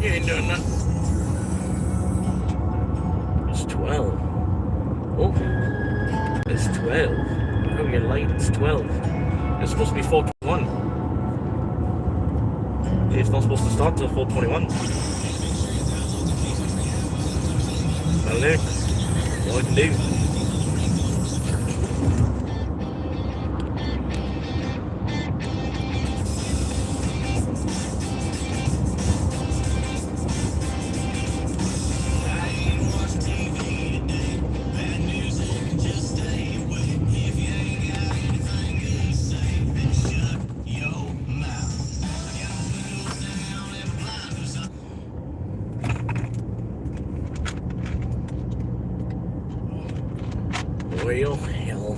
You ain't doing nothing. It's 12. Oh, it's 12. Oh, you're late. It's 12. It's supposed to be 4:21. It's not supposed to start till 4:21. Well, look. All I can do. Well, hell.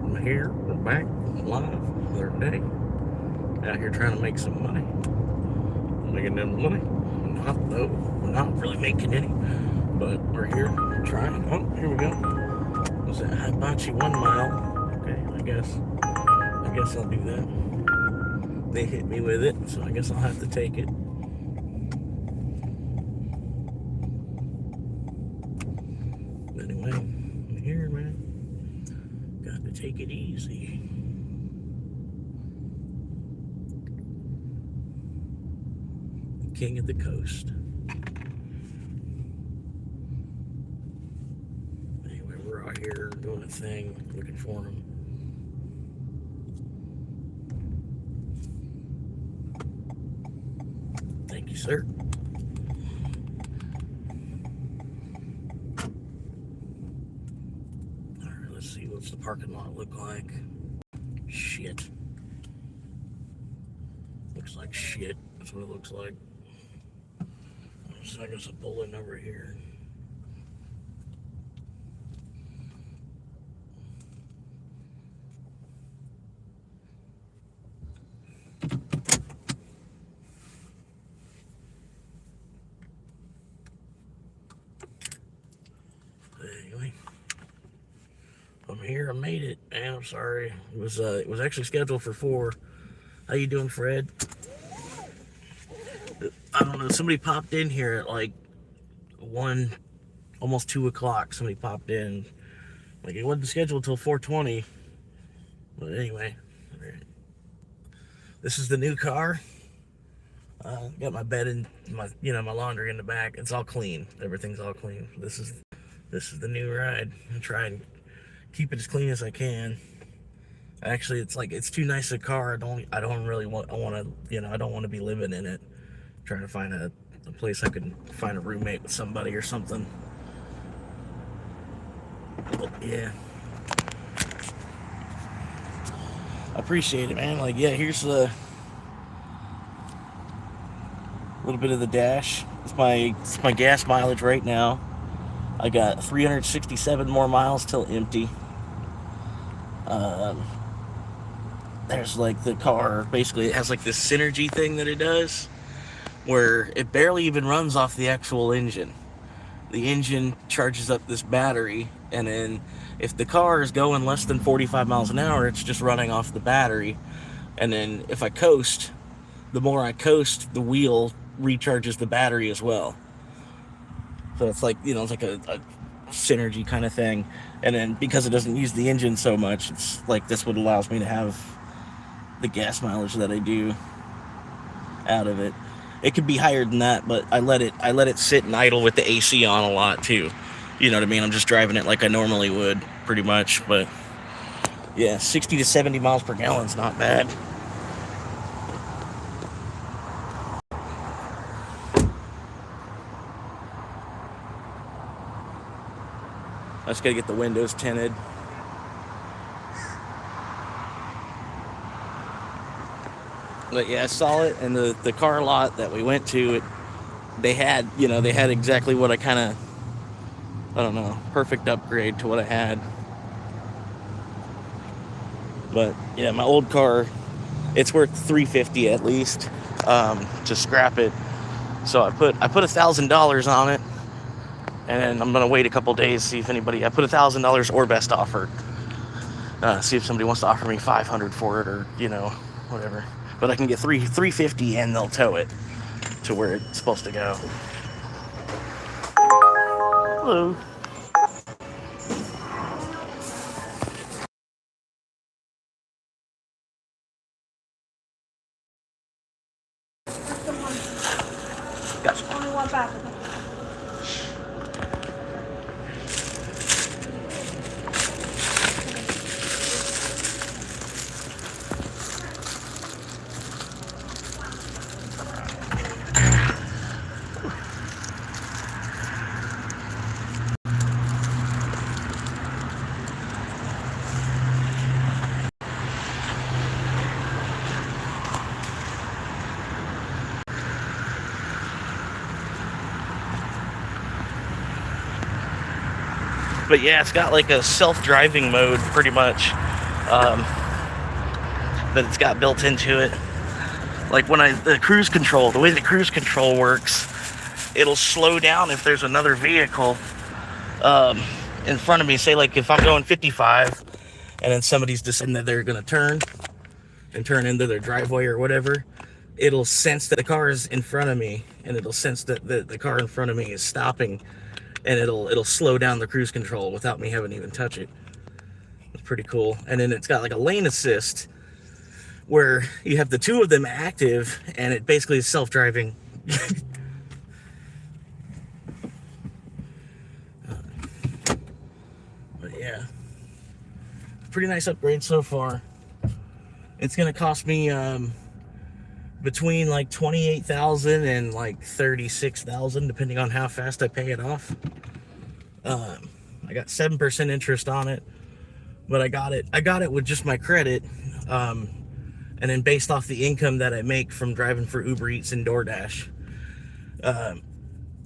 I'm here. We're back live. Another day. Out here trying to make some money. Making them money. Not though. We're not really making any. But we're here trying. Oh, here we go. Was that hibachi 1 mile? Okay, I guess I'll do that. They hit me with it, so I guess I'll have to take it. Anyway, I'm here, man. Got to take it easy. King of the coast. Anyway, we're out here doing a thing, looking for him. Thank you, sir. Alright, let's see what's the parking lot look like. Shit. Looks like shit. That's what it looks like. So I guess I'll pull in over here. Anyway, I'm here. I made it, man. I'm sorry. It was actually scheduled for 4. How you doing, Fred? I don't know. Somebody popped in here at like 1, almost 2 o'clock. Somebody popped in. Like it wasn't scheduled till 4:20. But anyway, this is the new car. Got my bed and my laundry in the back. It's all clean. Everything's all clean. This is the new ride. I'm trying to keep it as clean as I can. Actually, it's too nice a car. I don't want to be living in it. Trying to find a place I could find a roommate with somebody or something. But yeah. I appreciate it, man. Like, yeah, here's the little bit of the dash. It's my gas mileage right now. I got 367 more miles till empty. There's like the car, basically it has like this synergy thing that it does where it barely even runs off the actual engine. The engine charges up this battery, and then if the car is going less than 45 miles an hour, it's just running off the battery. And then if I coast, the more I coast, the wheel recharges the battery as well. So it's like, it's like a synergy kind of thing. And then because it doesn't use the engine so much, it's like this what allows me to have the gas mileage that I do out of it. It could be higher than that, but I let it sit and idle with the AC on a lot too. You know what I mean? I'm just driving it like I normally would, pretty much. But yeah, 60 to 70 miles per gallon is not bad. I just gotta get the windows tinted. But yeah, I saw it, and the car lot that we went to, they had exactly what I kind of, perfect upgrade to what I had. But yeah, my old car, it's worth $350 at least to scrap it. So I put $1,000 on it, and I'm gonna wait a couple days, see if anybody. I put $1,000 or best offer. See if somebody wants to offer me $500 for it, or whatever. But I can get $350 and they'll tow it to where it's supposed to go. Hello. Gotcha. Only one back. But yeah, it's got like a self-driving mode pretty much that it's got built into it. Like when the cruise control, the way the cruise control works, it'll slow down if there's another vehicle in front of me. Say like if I'm going 55 and then somebody's deciding that they're going to turn into their driveway or whatever, it'll sense that the car is in front of me, and it'll sense that the car in front of me is stopping, and it'll slow down the cruise control without me having to even touch it. It's pretty cool. And then it's got like a lane assist where you have the two of them active, and it basically is self-driving. But yeah, pretty nice upgrade so far. It's gonna cost me between like $28,000 and like $36,000, depending on how fast I pay it off. I got 7% interest on it, but I got it with just my credit, and then based off the income that I make from driving for Uber Eats and DoorDash. And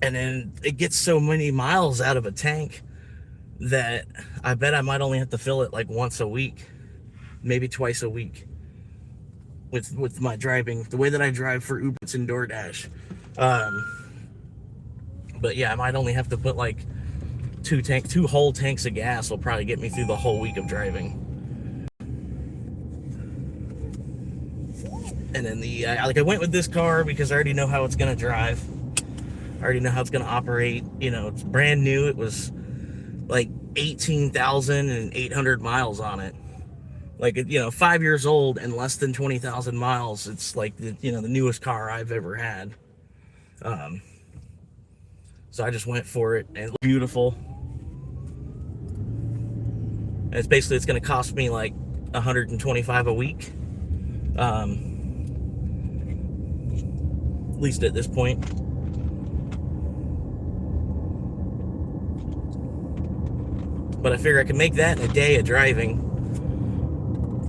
then it gets so many miles out of a tank that I bet I might only have to fill it like once a week, maybe twice a week. With my driving, the way that I drive for Uber Eats and DoorDash. But yeah, I might only have to put like two whole tanks of gas will probably get me through the whole week of driving. And then I went with this car because I already know how it's gonna drive. I already know how it's gonna operate. It's brand new. It was like 18,800 miles on it. Like 5 years old and less than 20,000 miles. It's like the newest car I've ever had. So I just went for it, and it looked beautiful. And it's going to cost me like $125 a week, at least at this point. But I figure I can make that in a day of driving.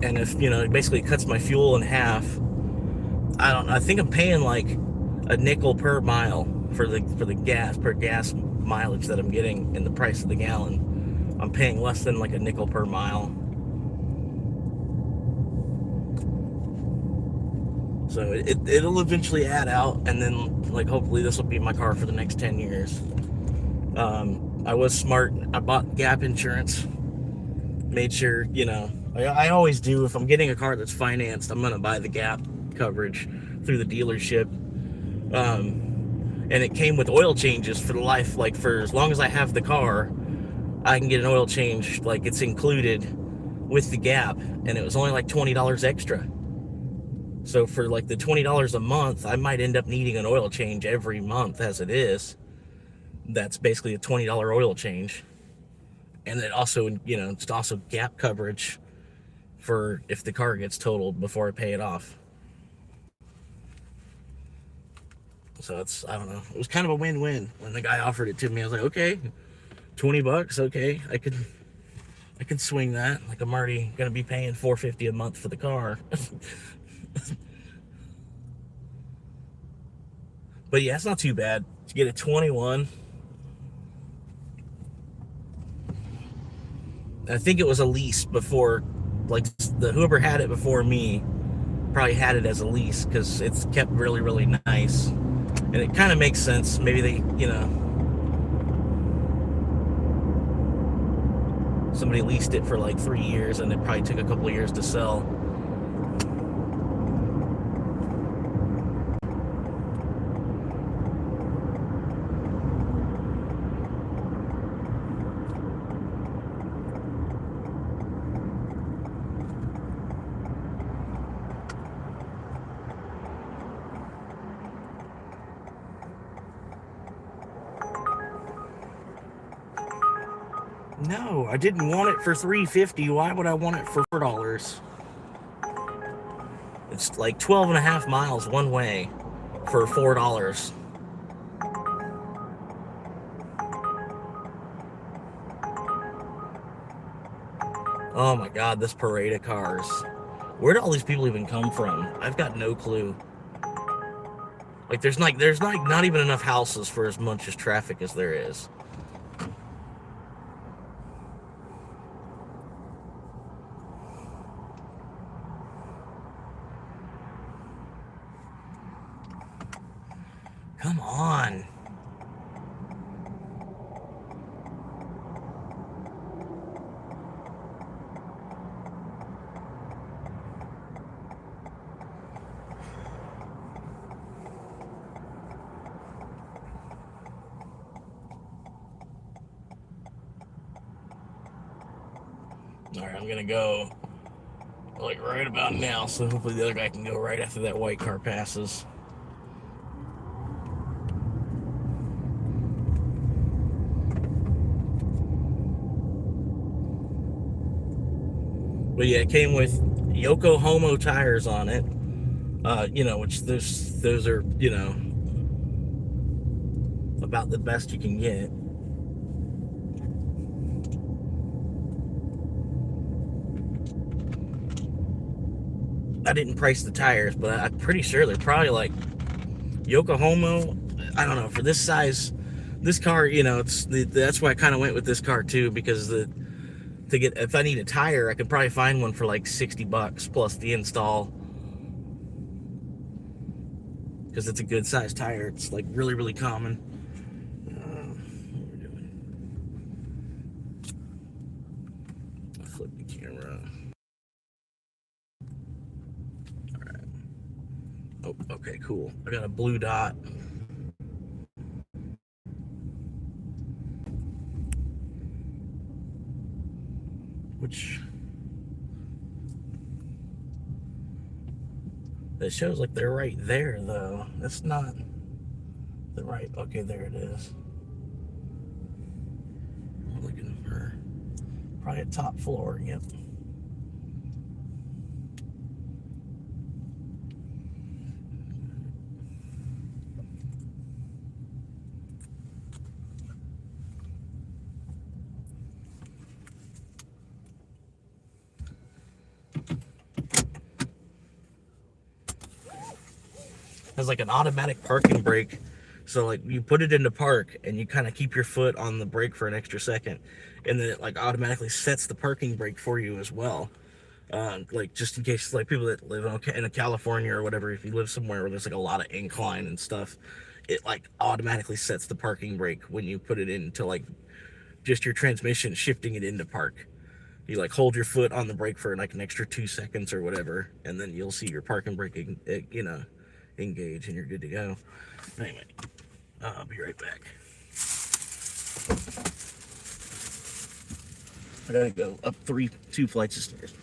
And if it basically cuts my fuel in half, I think I'm paying like a nickel per mile for the gas mileage that I'm getting in the price of the gallon. I'm paying less than like a nickel per mile. So it'll eventually add out, and then like hopefully this will be my car for the next 10 years. I was smart. I bought gap insurance. Made sure, I always do. If I'm getting a car that's financed, I'm going to buy the gap coverage through the dealership. And it came with oil changes for the life, like for as long as I have the car, I can get an oil change, like it's included with the gap, and it was only like $20 extra. So for like the $20 a month, I might end up needing an oil change every month as it is. That's basically a $20 oil change. And it also, it's also gap coverage for if the car gets totaled before I pay it off. So I don't know. It was kind of a win-win when the guy offered it to me. I was like, okay, $20, okay, I could swing that. Like I'm already gonna be paying $450 a month for the car. But yeah, it's not too bad to get a 21. I think it was a lease before like the whoever had it before me probably had it as a lease because it's kept really, really nice. And it kind of makes sense. Maybe they, somebody leased it for like 3 years and it probably took a couple of years to sell. No, I didn't want it for $3.50. Why would I want it for $4? It's like 12 and a half miles one way for $4. Oh my god, this parade of cars. Where do all these people even come from? I've got no clue. Like there's not even enough houses for as much as traffic as there is. Come on. Alright, I'm gonna go like right about now, so hopefully the other guy can go right after that white car passes. But yeah, it came with Yokohama tires on it. Which those are, about the best you can get. I didn't price the tires, but I'm pretty sure they're probably like Yokohama. I don't know, for this size, this car, that's why I kind of went with this car too, because if I need a tire, I could probably find one for like $60 plus the install, because it's a good size tire. It's like really, really common. What are we doing? I'll flip the camera. All right. Oh, okay, cool. I got a blue dot. Which it shows like they're right there though. That's not the right. Okay, there it is. I'm looking for probably a top floor. Yep. Has like an automatic parking brake, so like you put it into park and you kind of keep your foot on the brake for an extra second, and then it like automatically sets the parking brake for you as well. Like just in case, like people that live in a California or whatever, if you live somewhere where there's like a lot of incline and stuff, it like automatically sets the parking brake when you put it into like just your transmission shifting it into park. You like hold your foot on the brake for like an extra 2 seconds or whatever, and then you'll see your parking brake, engage, and you're good to go. Anyway, I'll be right back. I gotta go up 2 flights of stairs.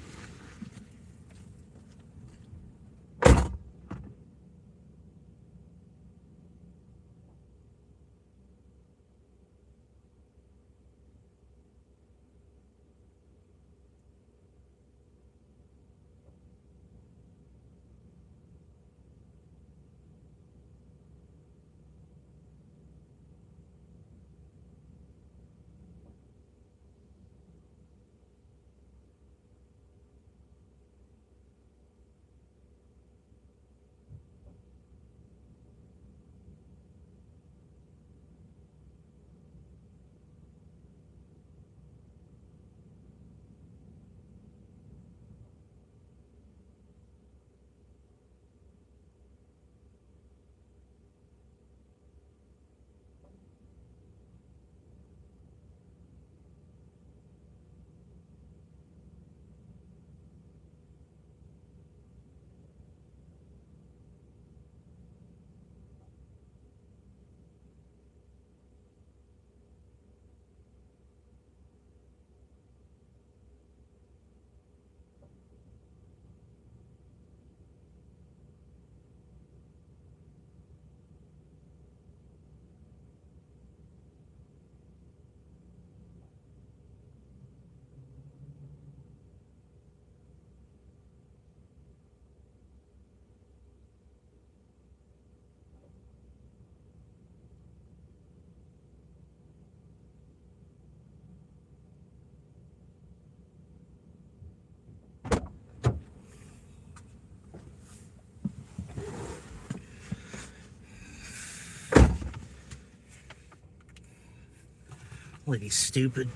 Lady's stupid.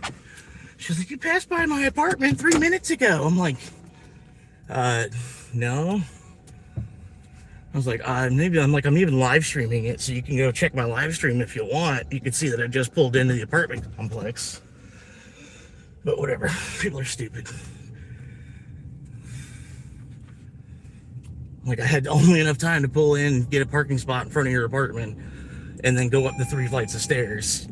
She's like, you passed by my apartment 3 minutes ago. I'm like, no. I was like, maybe I'm even live streaming it, so you can go check my live stream if you want. You can see that I just pulled into the apartment complex. But whatever, people are stupid. Like, I had only enough time to pull in, get a parking spot in front of your apartment, and then go up the 3 flights of stairs.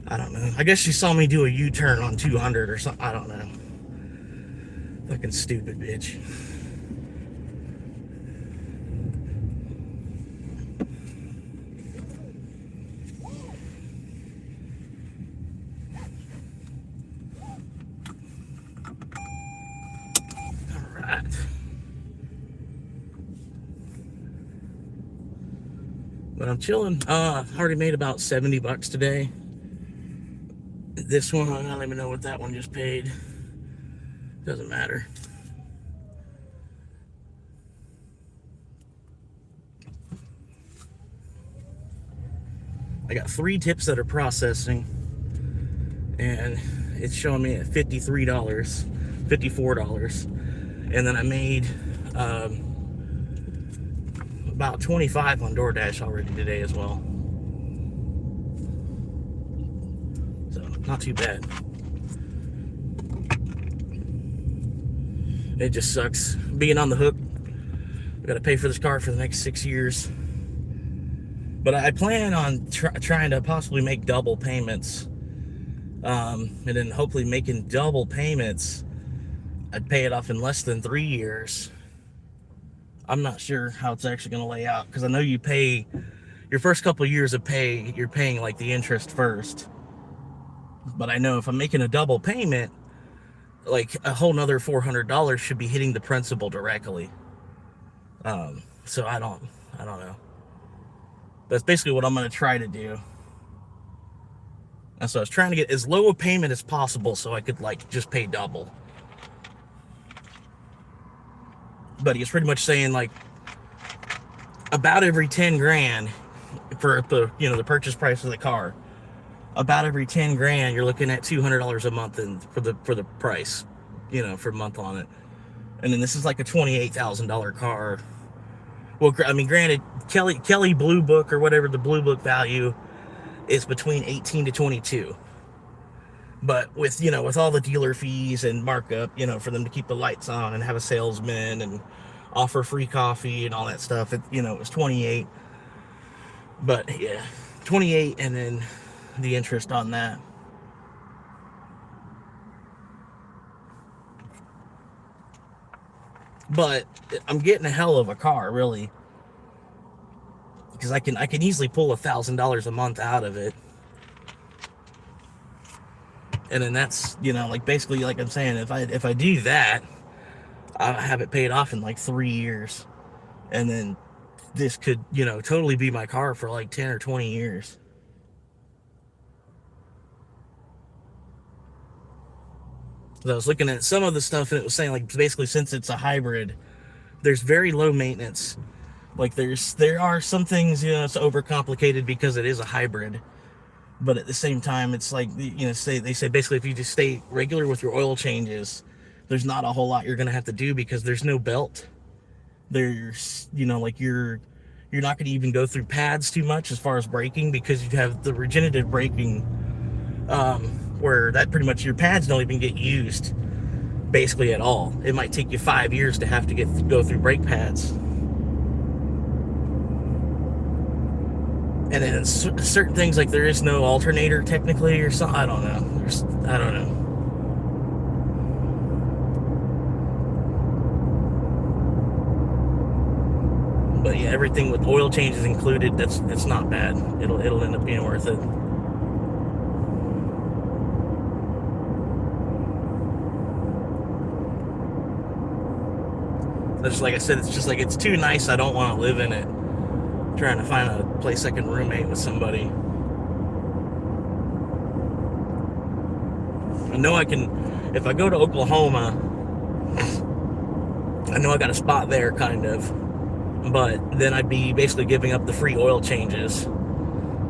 I don't know. I guess she saw me do a U-turn on 200 or something. I don't know. Fucking stupid bitch. Alright. But I'm chilling. I already made about $70 today. This one, I don't even know what that one just paid. Doesn't matter. I got 3 tips that are processing, and it's showing me at $53, $54, and then I made about $25 on DoorDash already today as well. So not too bad. It just sucks being on the hook. I got to pay for this car for the next 6 years. But I plan on trying to possibly make double payments. And then hopefully making double payments, I'd pay it off in less than 3 years. I'm not sure how it's actually going to lay out, because I know you pay your first couple of years of pay, you're paying like the interest first. But I know if I'm making a double payment, like a whole nother $400 should be hitting the principal directly. So I don't know. That's basically what I'm going to try to do. And so I was trying to get as low a payment as possible so I could like just pay double. But he's pretty much saying like about every 10 grand for the, the purchase price of the car. About every 10 grand, you're looking at $200 a month for the price, for a month on it. And then this is like a $28,000 car. Well, I mean, granted, Kelly Blue Book or whatever the Blue Book value is between 18 to 22. But with all the dealer fees and markup, for them to keep the lights on and have a salesman and offer free coffee and all that stuff, it was 28. But yeah, 28, and then the interest on that. But I'm getting a hell of a car, really, because I can easily pull $1,000 a month out of it. And then that's, like basically, like I'm saying, if I do that, I'll have it paid off in like 3 years. And then this could, totally be my car for like 10 or 20 years. So I was looking at some of the stuff, and it was saying, like, basically, since it's a hybrid, there's very low maintenance. Like, there are some things, it's overcomplicated because it is a hybrid. But at the same time, it's like, they say basically if you just stay regular with your oil changes, there's not a whole lot you're going to have to do because there's no belt. There's, like you're not going to even go through pads too much as far as braking, because you have the regenerative braking, where that pretty much your pads don't even get used basically at all. It might take you 5 years to have to go through brake pads. And then certain things, like there is no alternator technically or something. I don't know. I don't know. But yeah, everything with oil changes included, that's not bad. It'll end up being worth it. Just like I said, it's just like, it's too nice. I don't want to live in it. I'm trying to find a place I can roommate with somebody. I know I can, if I go to Oklahoma, I know I got a spot there, kind of. But then I'd be basically giving up the free oil changes.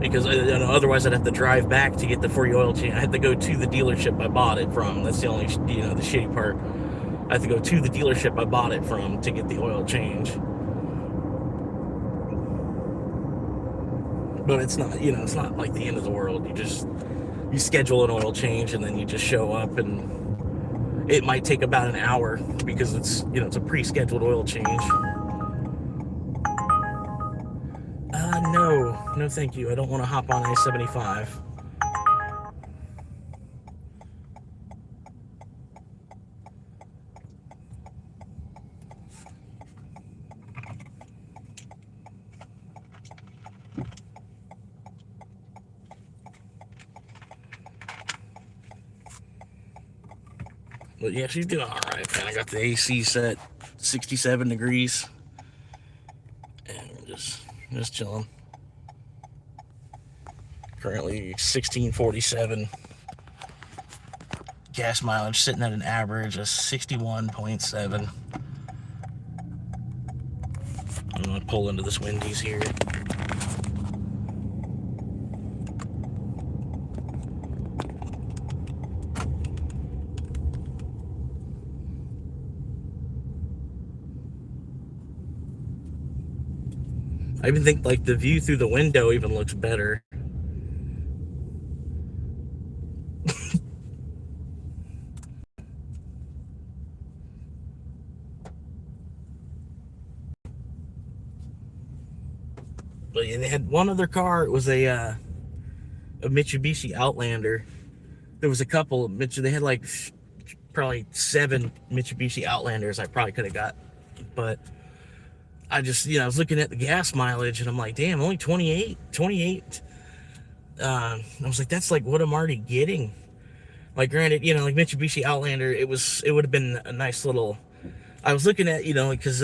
because otherwise I'd have to drive back to get the free oil change. I had to go to the dealership I bought it from. That's the only the shitty part. I have to go to the dealership I bought it from to get the oil change. But it's not it's not like the end of the world. You schedule an oil change and then you just show up, and it might take about an hour because it's it's a pre-scheduled oil change. No thank you. I don't want to hop on I-75. But yeah, she's doing all right, man. I got the AC set 67 degrees, and we're just chilling. Currently 1647. Gas mileage sitting at an average of 61.7. I'm gonna pull into this Wendy's here. I even think like the view through the window even looks better. But yeah, they had one other car. It was a Mitsubishi Outlander. There was a couple. They had like probably 7 Mitsubishi Outlanders I probably could have got. But I just, I was looking at the gas mileage and I'm like, damn, only 28. I was like, that's like what I'm already getting. Like, granted, like Mitsubishi Outlander, it would have been a nice little. I was looking at, because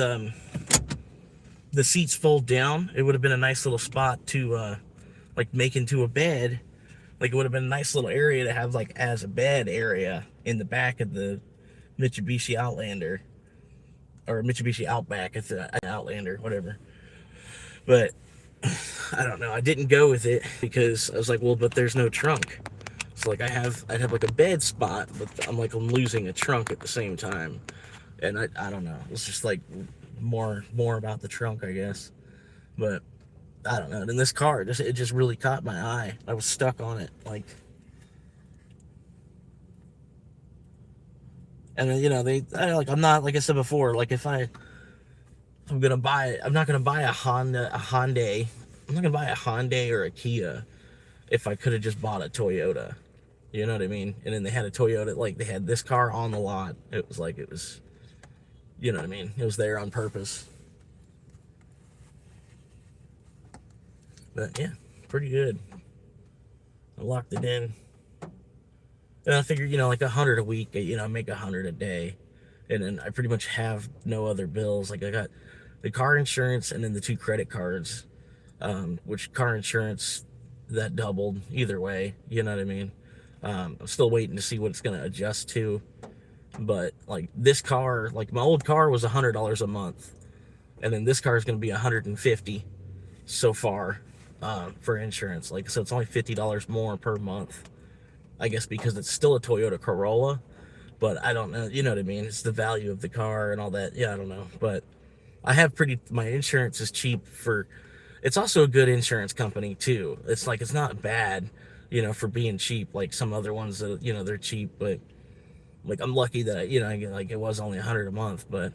the seats fold down. It would have been a nice little spot to like make into a bed. Like, it would have been a nice little area to have like as a bed area in the back of the Mitsubishi Outlander, or Mitsubishi Outback. It's an Outlander, whatever. But I don't know. I didn't go with it because I was like, well, but there's no trunk. So like I'd have like a bed spot, but I'm losing a trunk at the same time, and I don't know. It's just like more about the trunk, I guess. But I don't know. And in this car, it just really caught my eye. I was stuck on it, like. And then I'm not, like I said before, like I'm gonna buy, I'm not gonna buy a Hyundai. I'm not gonna buy a Hyundai or a Kia if I could have just bought a Toyota. You know what I mean? And then they had a Toyota, like they had this car on the lot. It was, you know what I mean? It was there on purpose. But yeah, pretty good. I locked it in. And I figured, like 100 a week, make 100 a day. And then I pretty much have no other bills. Like I got the car insurance and then the 2 credit cards, which car insurance, that doubled either way. You know what I mean? I'm still waiting to see what it's going to adjust to. But like this car, like my old car was $100 a month. And then this car is going to be $150 so far for insurance. Like, so it's only $50 more per month. I guess because it's still a Toyota Corolla. But I don't know, you know what I mean? It's the value of the car and all that. Yeah, I don't know. But I have my insurance is cheap it's also a good insurance company too. It's like, it's not bad, for being cheap, like some other ones that, they're cheap, but like I'm lucky that, like it was only 100 a month, but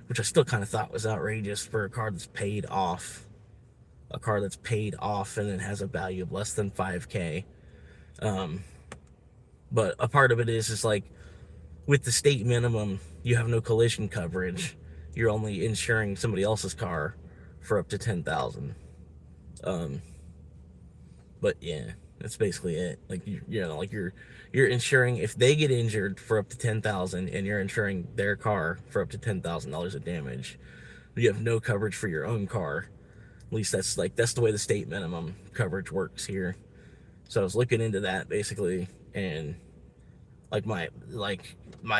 which I still kind of thought was outrageous for a car that's paid off. A car that's paid off and it has a value of less than $5,000. But a part of it is like, with the state minimum, you have no collision coverage. You're only insuring somebody else's car for up to $10,000. But yeah, that's basically it. Like you're insuring if they get injured for up to $10,000, and you're insuring their car for up to $10,000 of damage. You have no coverage for your own car. At least that's the way the state minimum coverage works here. So I was looking into that basically, and like my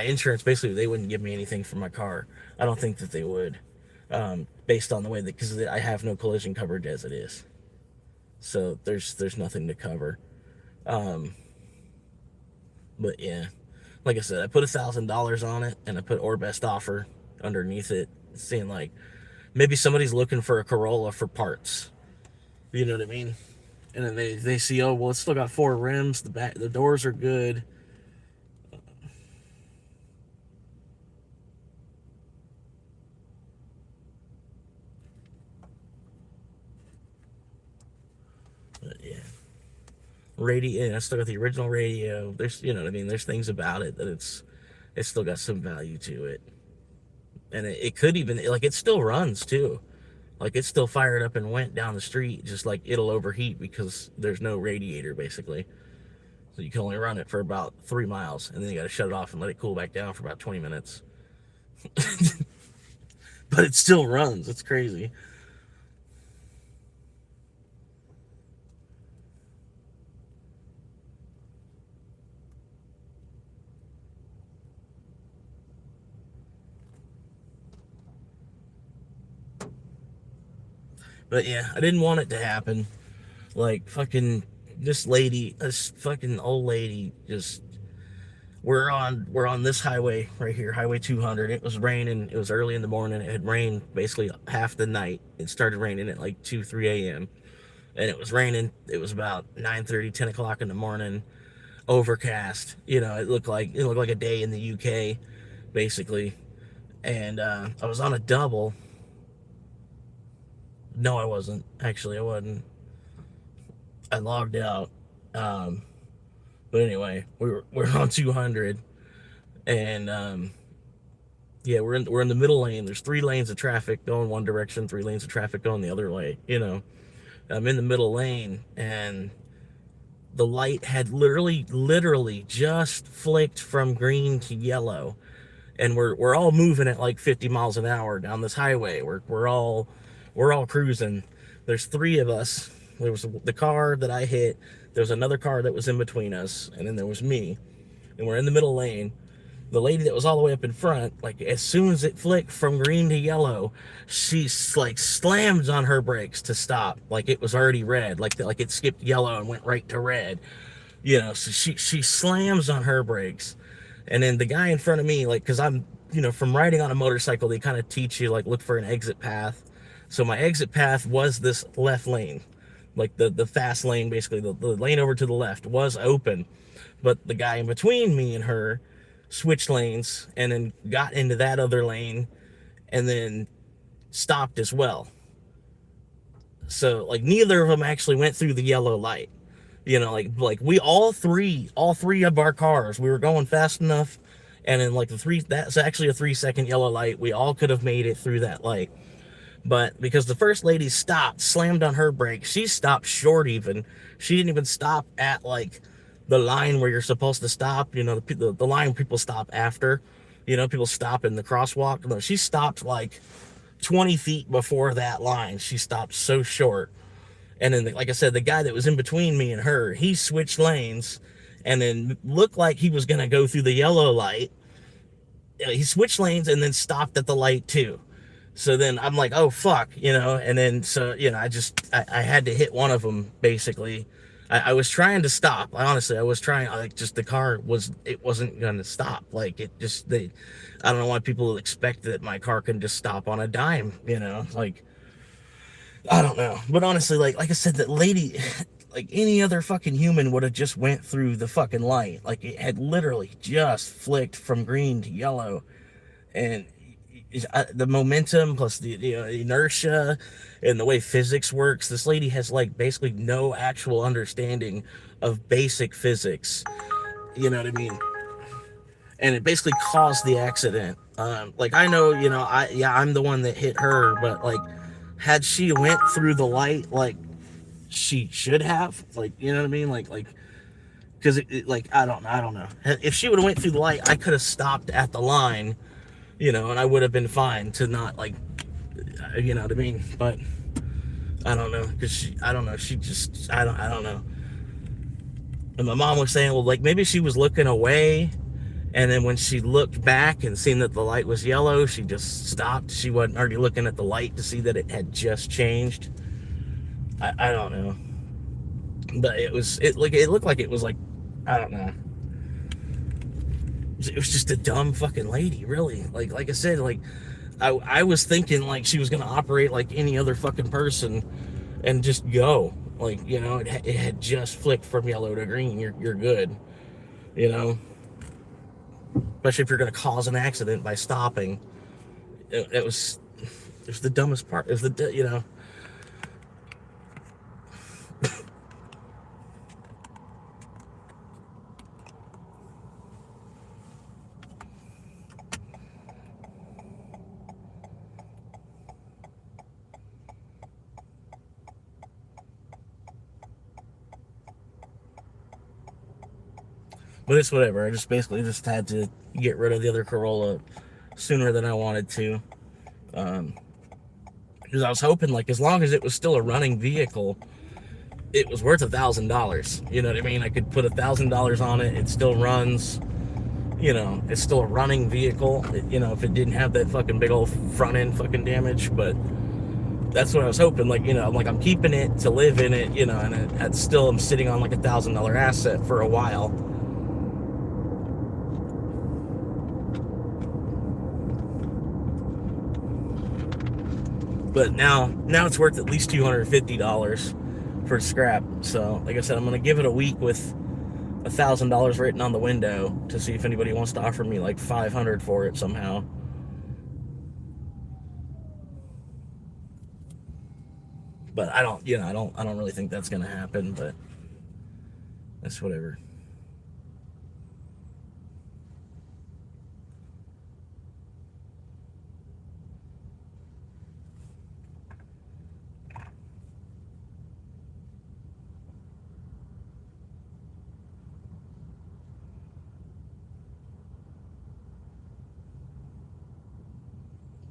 insurance, basically they wouldn't give me anything for my car. I don't think that they would, based on the way that, because I have no collision coverage as it is. so there's nothing to cover. Um, but yeah, like I said, I put $1,000 on it, and I put or best offer underneath it, seeing like maybe somebody's looking for a Corolla for parts. You know what I mean? And then they see, oh well, it's still got 4 rims. The doors are good. But yeah, radio. I still got the original radio. There's, you know what I mean. There's things about it that it's still got some value to it, and it could even, like, it still runs too. Like, it's still fired up and went down the street. Just like it'll overheat because there's no radiator basically. So you can only run it for about 3 miles, and then you got to shut it off and let it cool back down for about 20 minutes. But it still runs. It's crazy. But yeah, I didn't want it to happen. Like, fucking this fucking old lady, just we're on this highway right here, Highway 200. It was raining. It was early in the morning. It had rained basically half the night. It started raining at like 2, 3 a.m. And it was raining. It was about 9:30, 10 o'clock in the morning. Overcast. It looked like a day in the UK, basically. And I was on a double. No, I wasn't. Actually, I wasn't. I logged out. Um, but anyway, we're on 200, and yeah, we're in the middle lane. There's 3 lanes of traffic going one direction, 3 lanes of traffic going the other way. I'm in the middle lane, and the light had literally just flicked from green to yellow, and we're all moving at like 50 miles an hour down this highway. We're all cruising. There's 3 of us. There was the car that I hit. There was another car that was in between us, and then there was me. And we're in the middle lane. The lady that was all the way up in front, like, as soon as it flicked from green to yellow, she like slammed on her brakes to stop. Like, it was already red. Like it skipped yellow and went right to red. So she slams on her brakes. And then the guy in front of me, like, because I'm, from riding on a motorcycle, they kind of teach you, like, look for an exit path. So my exit path was this left lane, like the fast lane, basically the lane over to the left was open, but the guy in between me and her switched lanes and then got into that other lane and then stopped as well. So, like, neither of them actually went through the yellow light. Like we all three of our cars, we were going fast enough, and then, like, that's actually a 3-second yellow light. We all could have made it through that light. But because the first lady stopped, slammed on her brakes, she stopped short even. She didn't even stop at, like, the line where you're supposed to stop. The line people stop after. People stop in the crosswalk. No, she stopped like 20 feet before that line. She stopped so short. And then, like I said, the guy that was in between me and her, he switched lanes and then looked like he was going to go through the yellow light. He switched lanes and then stopped at the light too. So then I'm like, oh fuck, and then so I had to hit one of them basically. I was trying to stop. I was trying. Like, just the car wasn't gonna stop. Like, I don't know why people expect that my car can just stop on a dime. Like, I don't know. But honestly, like I said, that lady, like any other fucking human would have just went through the fucking light. Like, it had literally just flicked from green to yellow, and the momentum plus the inertia and the way physics works, this lady has, like, basically no actual understanding of basic physics. You know what I mean? And it basically caused the accident. Like, I know, I'm the one that hit her, but, like, had she went through the light like she should have, like, you know what I mean, like because like, I don't know, if she would have went through the light, I could have stopped at the line, and I would have been fine to not, like, you know what I mean. But I don't know, because she just, I don't know. And my mom was saying, well, like, maybe she was looking away, and then when she looked back and seen that the light was yellow, she just stopped. She wasn't already looking at the light to see that it had just changed. I don't know. But it looked like it was like, I don't know. It was just a dumb fucking lady, really. Like I said, like I was thinking like she was gonna operate like any other fucking person and just go. Like, you know, it had just flicked from yellow to green. You're good. You know, especially if you're gonna cause an accident by stopping. It was the dumbest part. It was the, you know. But it's whatever. I just basically just had to get rid of the other Corolla sooner than I wanted to. Um, because I was hoping, like, as long as it was still a running vehicle, it was worth $1,000. You know what I mean? I could put $1,000 on it. It still runs. You know, it's still a running vehicle. You know, if it didn't have that fucking big old front end fucking damage, but that's what I was hoping. Like, you know, I'm keeping it to live in it. You know, and it's still I'm sitting on like $1,000 asset for a while. But now it's worth at least $250 for scrap. So, like I said, I'm gonna give it a week with $1,000 written on the window to see if anybody wants to offer me like $500 for it somehow. But I don't, you know, I don't really think that's gonna happen. But that's whatever.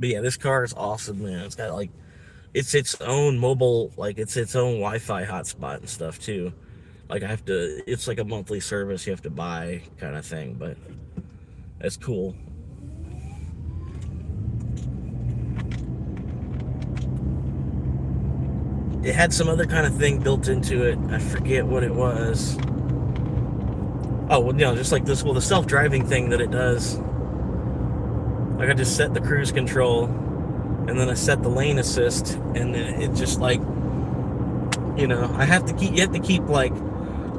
But yeah, this car is awesome, man. It's got like it's its own mobile, like it's its own Wi-Fi hotspot and stuff too. Like I have to, it's like a monthly service you have to buy kind of thing, but that's cool. It had some other kind of thing built into it. I forget what it was. Oh, well, you know, just like this, well, the self-driving thing that it does. Like I just set the cruise control, and then I set the lane assist, and then it just like, you know, you have to keep like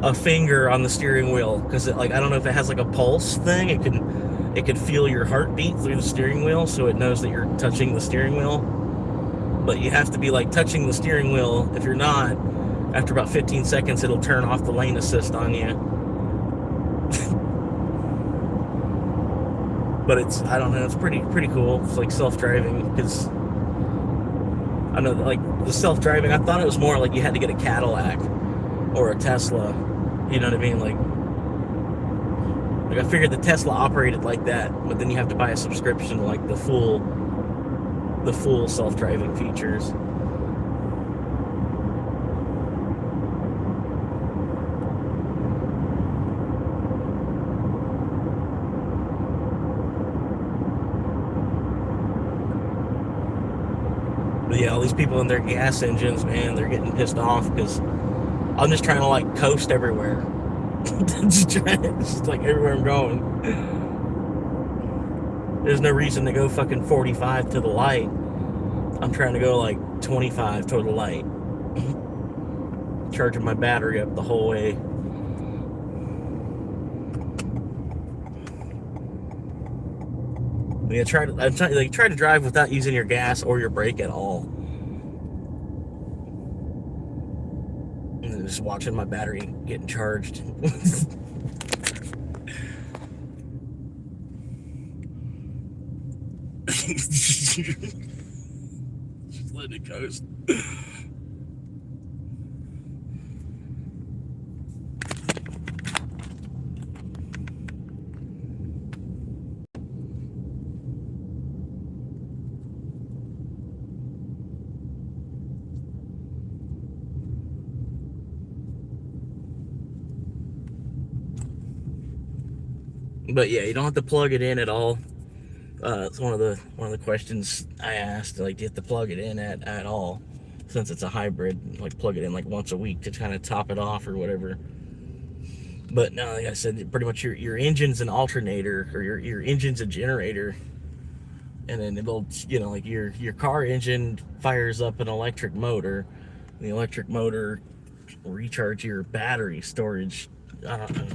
a finger on the steering wheel because like I don't know if it has like a pulse thing. It can feel your heartbeat through the steering wheel, so it knows that you're touching the steering wheel. But you have to be like touching the steering wheel. If you're not, after about 15 seconds, it'll turn off the lane assist on you. But I don't know, it's pretty cool. It's like self-driving because I know like the self-driving. I thought it was more like you had to get a Cadillac or a Tesla. You know what I mean? Like I figured the Tesla operated like that, but then you have to buy a subscription to like the full self-driving features. But yeah, all these people in their gas engines, man, they're getting pissed off because I'm just trying to like coast everywhere. just like everywhere I'm going. There's no reason to go fucking 45 to the light. I'm trying to go like 25 to the light. Charging my battery up the whole way. Yeah, try to drive without using your gas or your brake at all. And just watching my battery getting charged. Just letting it coast. But yeah, you don't have to plug it in at all. It's one of the questions I asked. Like, do you have to plug it in at all? since it's a hybrid, like plug it in like once a week to kind of top it off or whatever. But no, like I said, pretty much your engine's an alternator, or your engine's a generator, and then it'll, like your car engine fires up an electric motor. The electric motor will recharge your battery storage. I don't know,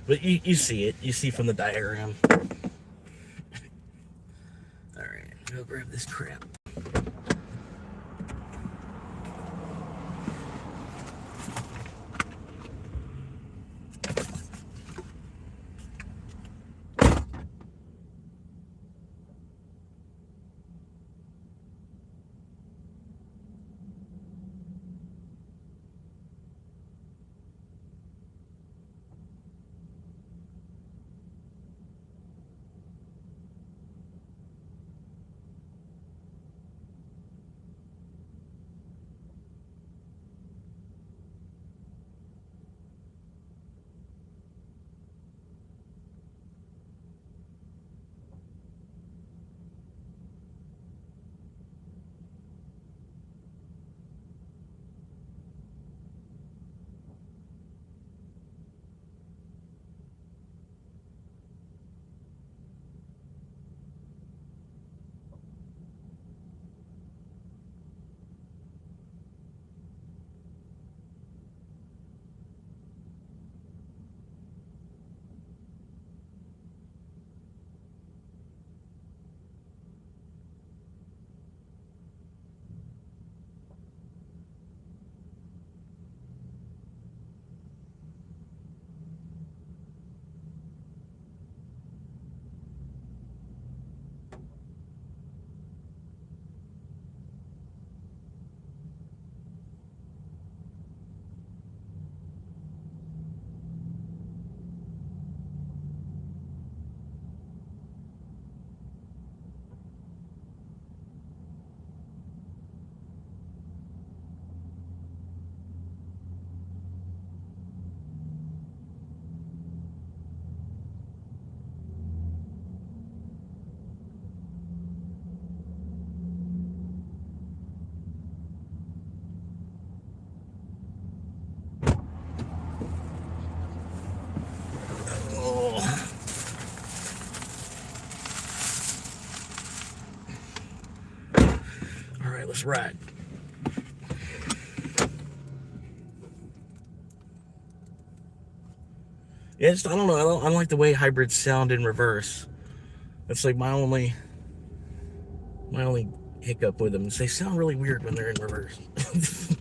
but you see it. You see from the diagram. All right, go grab this crap. All right, let's ride. Yeah, I don't know. I don't like the way hybrids sound in reverse. That's like my only hiccup with them. Is they sound really weird when they're in reverse. Is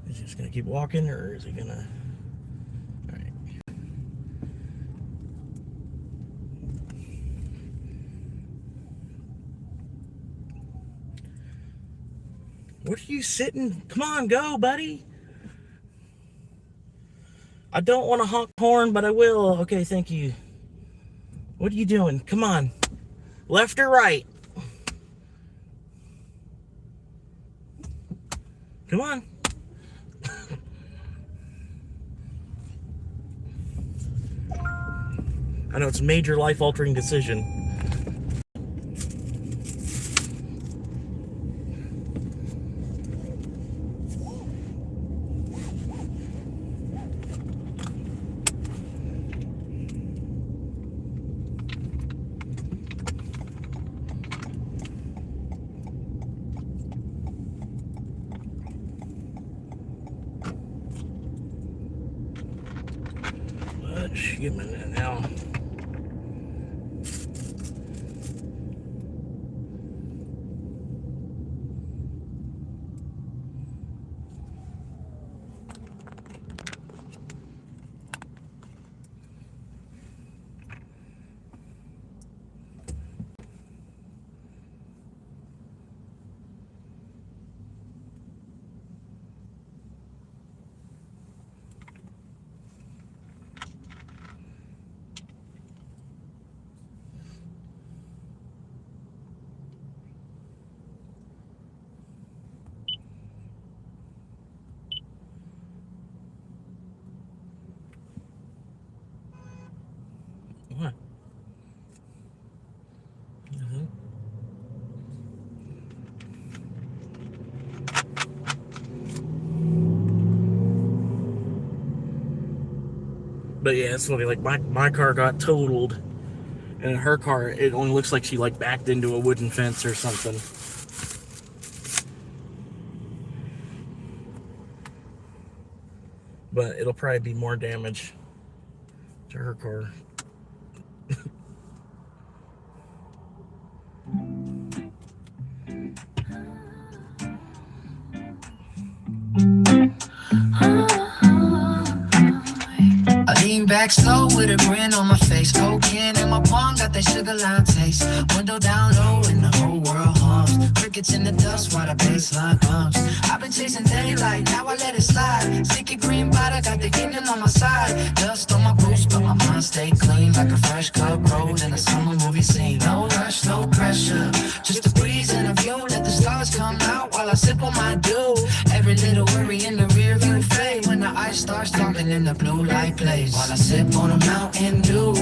he just gonna keep walking, or is he gonna? All right. What are you sitting? Come on, go, buddy. I don't want to honk horn, but I will. Okay, thank you. What are you doing? Come on. Left or right? Come on. I know it's a major life-altering decision. Give me that now. What? But yeah, it's funny. Like my car got totaled, and her car, it only looks like she like backed into a wooden fence or something. But it'll probably be more damage to her car. I lean back slow with a grin on my face. Cocaine in my palm, got that sugar lime taste. Window down low and the whole world hums. Crickets in the dust while the baseline comes. I've been chasing daylight, now I let it slide. Sticky green bottle, got the evening on my side. Dust on my boots, but my mind stay clean. Like a fresh cut road in a summer movie scene. No rush, no pressure, just a breeze and a view. Let the stars come out while I sip on my dew. Every little worry in the rear view fade when the ice starts talking in the blue light plays. While I sip on a Mountain Dew,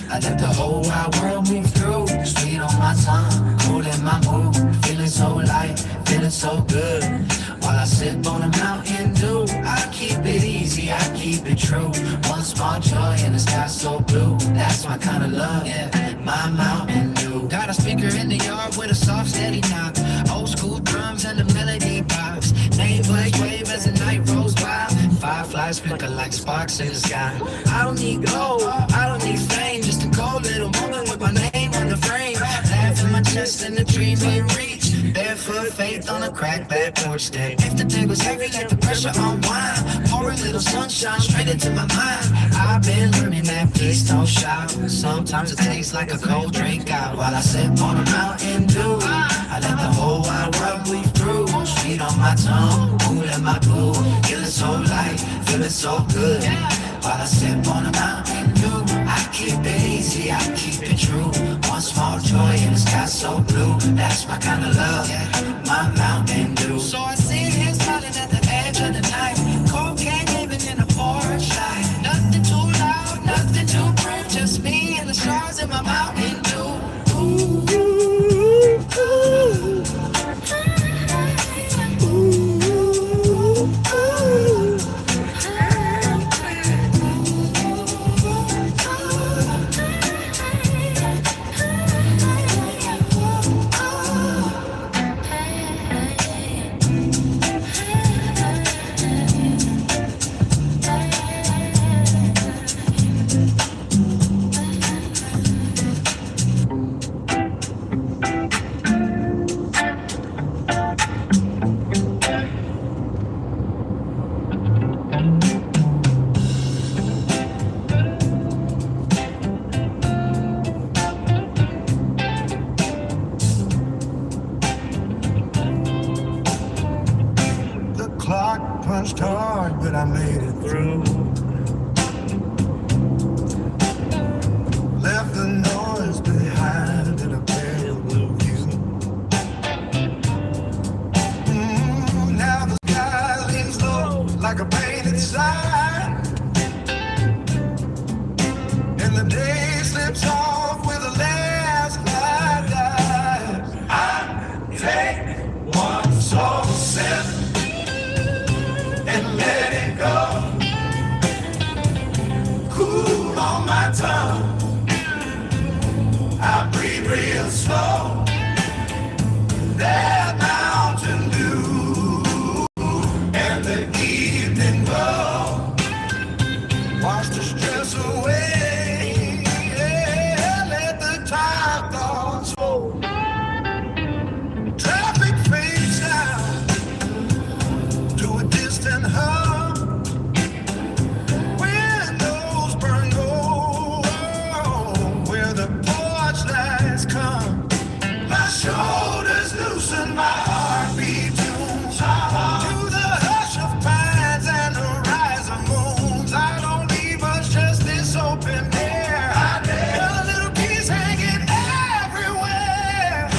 I let the whole wide world move through. Sweet on my tongue, cool in my mood. Feeling so light, feeling so good. While I sip on a Mountain Dew, I keep it easy, I keep it true. One small joy in the sky so blue. That's my kind of love, yeah, my Mountain Dew. Got a speaker in the yard with a soft steady knock. Old school drums and the melody box. Name like wave as the night rolls by. Fireflies flicker like sparks in the sky. I don't need gold, I don't need fame. Just a cold little moment with my name on the frame. Laugh in my chest and the dream in reach. Barefoot faith on a cracked back porch deck. If the day was heavy, let the pressure unwind. Pour a little sunshine straight into my mind. I've been learning that peace don't shout. Sometimes it tastes like a cold drink out. While I sip on a Mountain Dew, I let the whole wide world move through. Sweet on my tongue, cool in my blue. Feeling so light, feeling so good. While I sip on a Mountain Dew, I keep it easy, I keep it true. One small joy in the sky so blue. That's my kind of love, yeah, my Mountain Dew. So I sit here smiling at the edge of the night. Cocaine living in a porch light. Nothing too loud, nothing too bright. Just me and the stars in my Mountain Dew. Ooh, ooh, ooh. Punched hard, but I made it through. Left the noise behind in a pale blue view. Now the sky leans low like a painted sign, and the day slips off with a last light dies. I take one slow sip and let it go. Cool on my tongue, I breathe real slow. That Mountain Dew and the evening glow wash the stress away. Yeah, let the time thoughts flow. Traffic fades out to a distant hum. Windows burn gold where the porch lights come. My shoulders loosen, my heartbeat tunes to the hush of pines and the rise of moons. I don't need much, just this open air. A little keys hanging everywhere.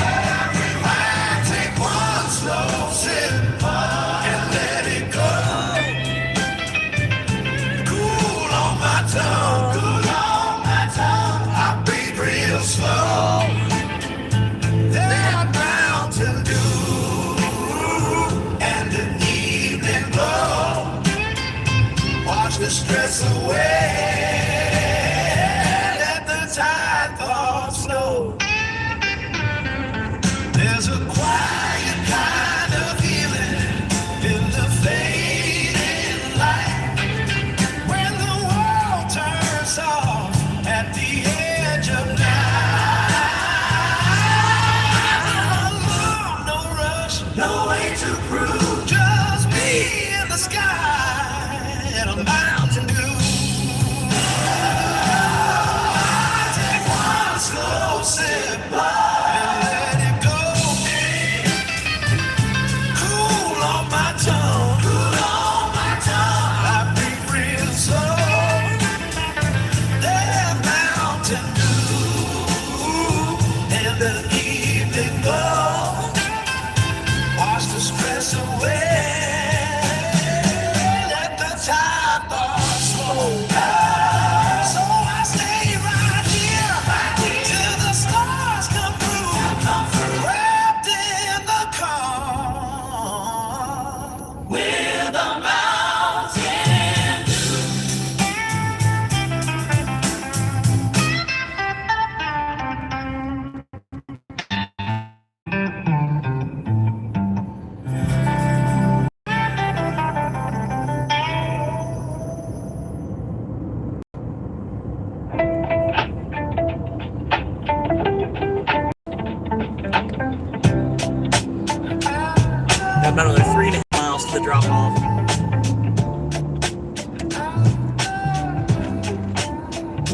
I take one slow sip and let it go. Cool on my tongue, cool on my tongue. I breathe real slow. That Mountain Dew and the evening glow wash the stress away.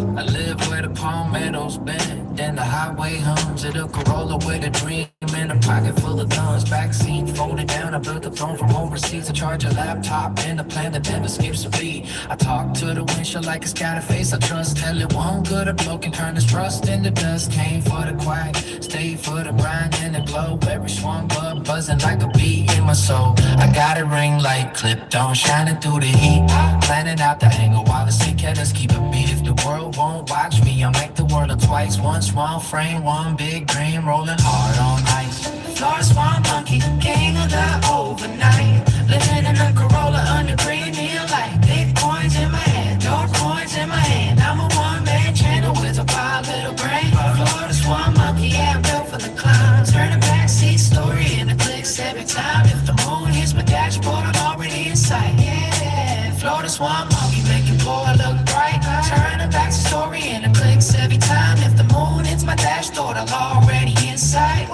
I live where the palmettos bend, and the highway hums at a Corolla with a dream in a pocket full of guns. Backseat folded down, I built a throne from overseas. I charge a laptop and a plan that never skips a beat. I talk to the windshield like it's got a face I trust. Tell it one good or blow can turn this trust into dust. Came for the quiet, stayed for the grind and the glow. Every swan bug buzzing like a bee in my soul. I got a ring light clipped on, shining through the heat. Planning out the angle while the cicadas keep a beat. If the world won't watch me, I'll make the world look twice. One small frame, one big dream, rolling hard on ice. Florida swan monkey, king of the overnight. Living in a Corolla under green neon light. Big coins in my hand, dark coins in my hand. I'm a one-man channel with a wild little brain. Florida swan monkey, yeah, I'm built for the climb. Turn a backseat story into clicks every time. If the moon hits my dashboard, I'm already in sight. Yeah, Florida swan monkey, making boy look bright. Turn a backseat story into clicks every time. If the moon hits my dashboard, I'm already in sight.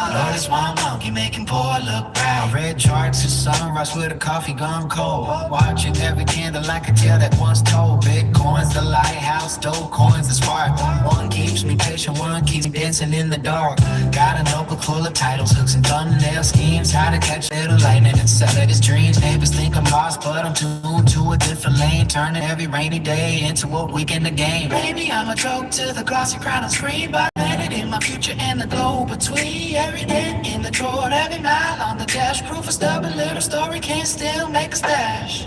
Florida swan monkey, making poor look bright. I read charts at sunrise with a coffee gone cold. Watching every candle like a tale that once told. Bitcoin's the lighthouse, dope coins the spark. One keeps me patient, one keeps me dancing in the dark. Got a notebook full of titles, hooks and thumbnail schemes. How to catch little lightning and sell it as dreams. Neighbors think I'm lost, but I'm tuned to a different lane. Turning every rainy day into a weekend of game. Maybe I'm a joke to the glossy crown on screen, but in my future and the glow between. Every dent in the drawer, every mile on the dash. Proof a stubborn little story can still make a stash.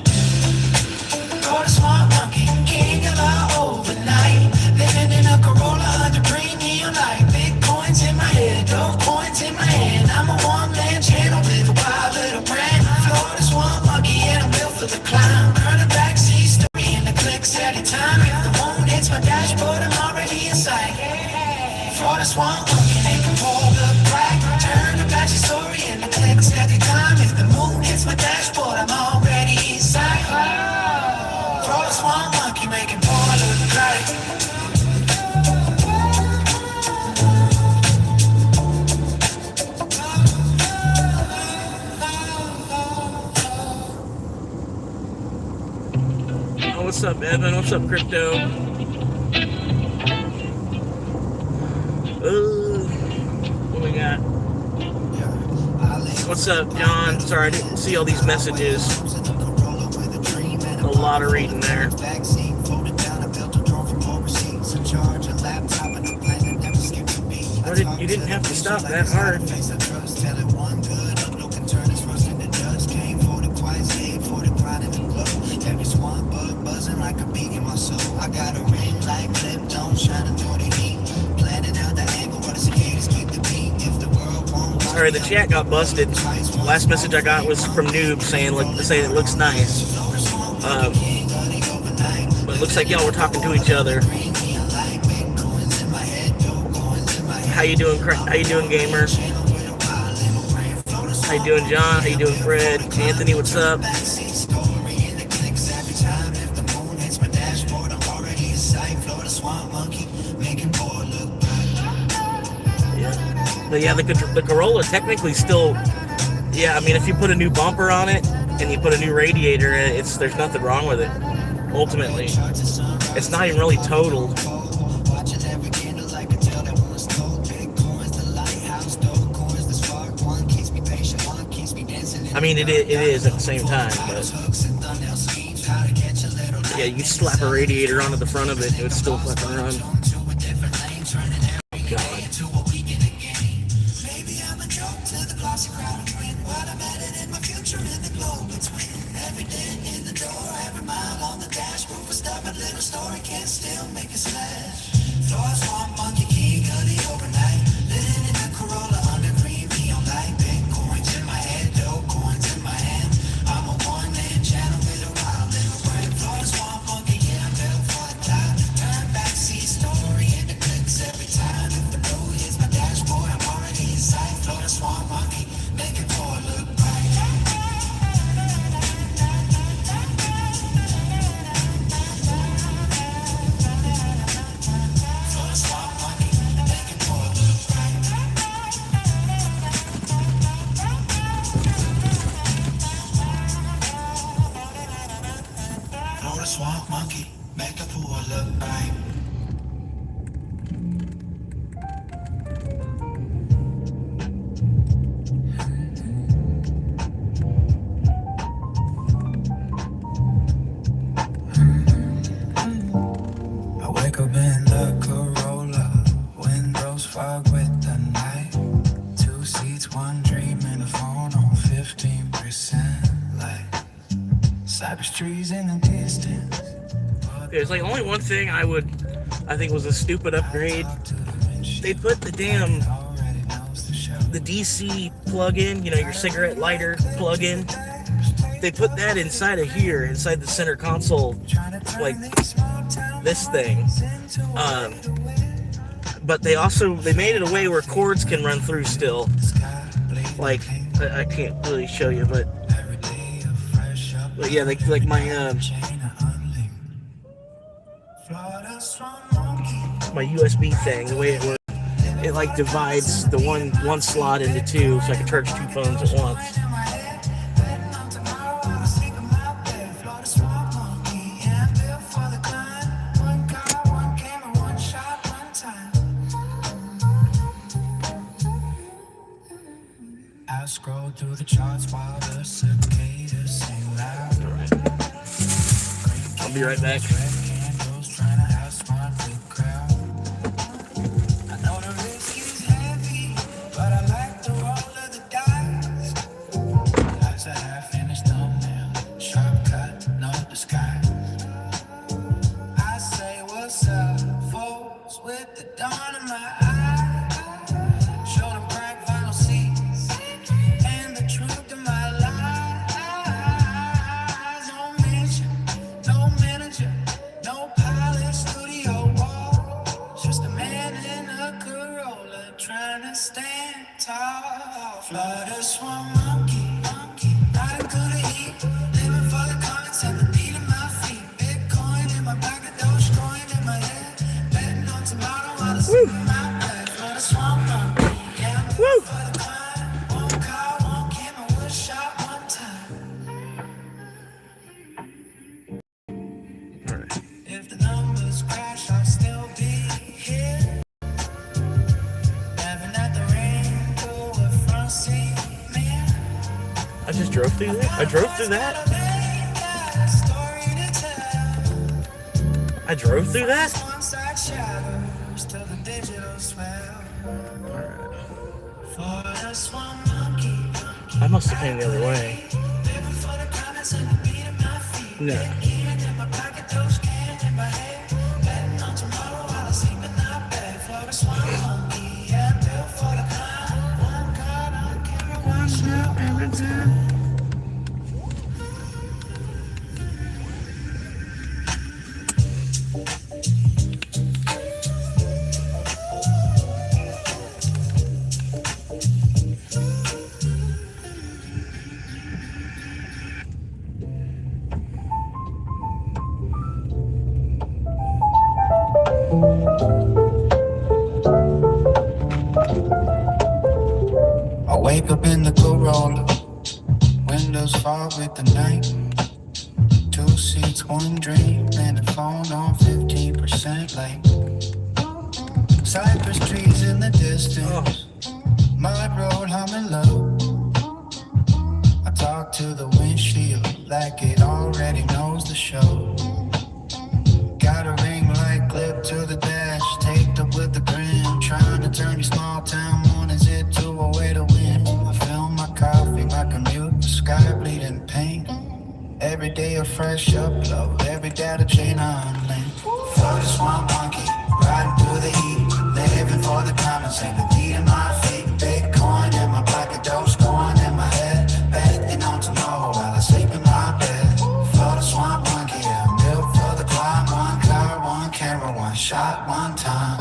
Florida swan monkey, king of the overnight. Living in a Corolla under green neon light. Big coins in my head, dope coins in my hand. I'm a one-man channel with a wild little brand. Florida swan monkey, and I'm built for the climb. Turn a backseat story into clicks at a time. If the moon hits my dashboard, I'm already in sight. Florida swan monkey, making poor look bright. Turn the backseat story into clicks every time. If the moon hits my dashboard, I'm already inside. Florida swan monkey, making poor look bright. Oh, what's up, Evan? What's up, Crypto? What we got? What's up, John? Sorry, I didn't see all these messages. A lot of reading there. You didn't have to stop that hard. I got a ring light clipped on, shining through the heat. Planning out the angle where the cicadas keep the beat. If the world won't. Sorry, the chat got busted. Last message I got was from Noob saying it looks nice. But it looks like y'all were talking to each other. How you doing, gamer? How you doing, John? How you doing, Fred? Anthony, what's up? But yeah, the Corolla technically still, yeah, I mean, if you put a new bumper on it and you put a new radiator, there's nothing wrong with it, ultimately. It's not even really totaled. I mean, it is at the same time, but yeah, you slap a radiator onto the front of it, it would still fucking run. God. trees in the distance. There's like only one thing I think was a stupid upgrade. They put the DC plug-in, your cigarette lighter plug-in. They put that inside of here, inside the center console, like this thing. But they made it a way where cords can run through still. Like, I can't really show you, but yeah, like my USB thing, the way it works, it like divides the one slot into two, so I can charge two phones at once. I scroll through the charts while the cicadas sing loud. Alright. I'll be right back. I know the risk is heavy, but I like the roll of the dice. Life's a half-finished thumbnail, sharp cut, no disguise. I say what's up, folks, with the dawn in my eyes. Show them crack vinyl seats and the truth in my lies. No mission, no manager, no pilot, studio wall. Just a man in a Corolla trying to stand tall. Flutter swamp monkey, riding through the heat, living for the comments and the beat of my feet. Bitcoin in my pocket, Dogecoin in my head, betting on tomorrow while it's in my bed. Flutter swamp monkey, yeah, I'm Woo! for the climb. One car, one camera, one shot, one time. Alright. If the numbers crash, I'll still be here. Laughing at the rain through a front seat mirror. I just drove through that. I drove through that. I drove through that. I must have came the other way. No. I wake up in the Corolla, windows fog with the night. 2 seats, 1 dream, and a phone on 15% light. Cypress trees in the distance, mud road humming low. I talk to the windshield like it already knows the show. Got a ring light clip to the dash, taped up with the grin, trying to turn these small town mornings into a way to win. I fill my coffee, my commute, the sky bleeding pink. Every day a fresh upload, every data chain unlinked. Floating swamp monkey, riding through the heat, living for the comments and the beat in my feet. Bitcoin in my pocket, Dogecoin in my head, betting on tomorrow while I sleep in my bed. Floating swamp monkey, yeah, I'm built for the climb. 1 car, 1 camera, 1 shot, 1 time.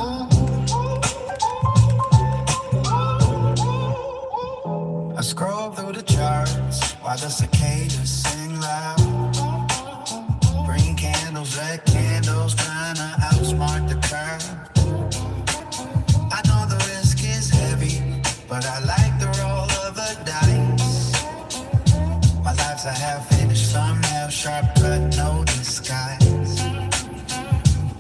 I scroll through the charts while the cicadas sing loud. Green candles, red candles, trying to outsmart the crowd. I know the risk is heavy, but I like the roll of the dice. My life's a half-finished thumbnail, sharp cut, no disguise.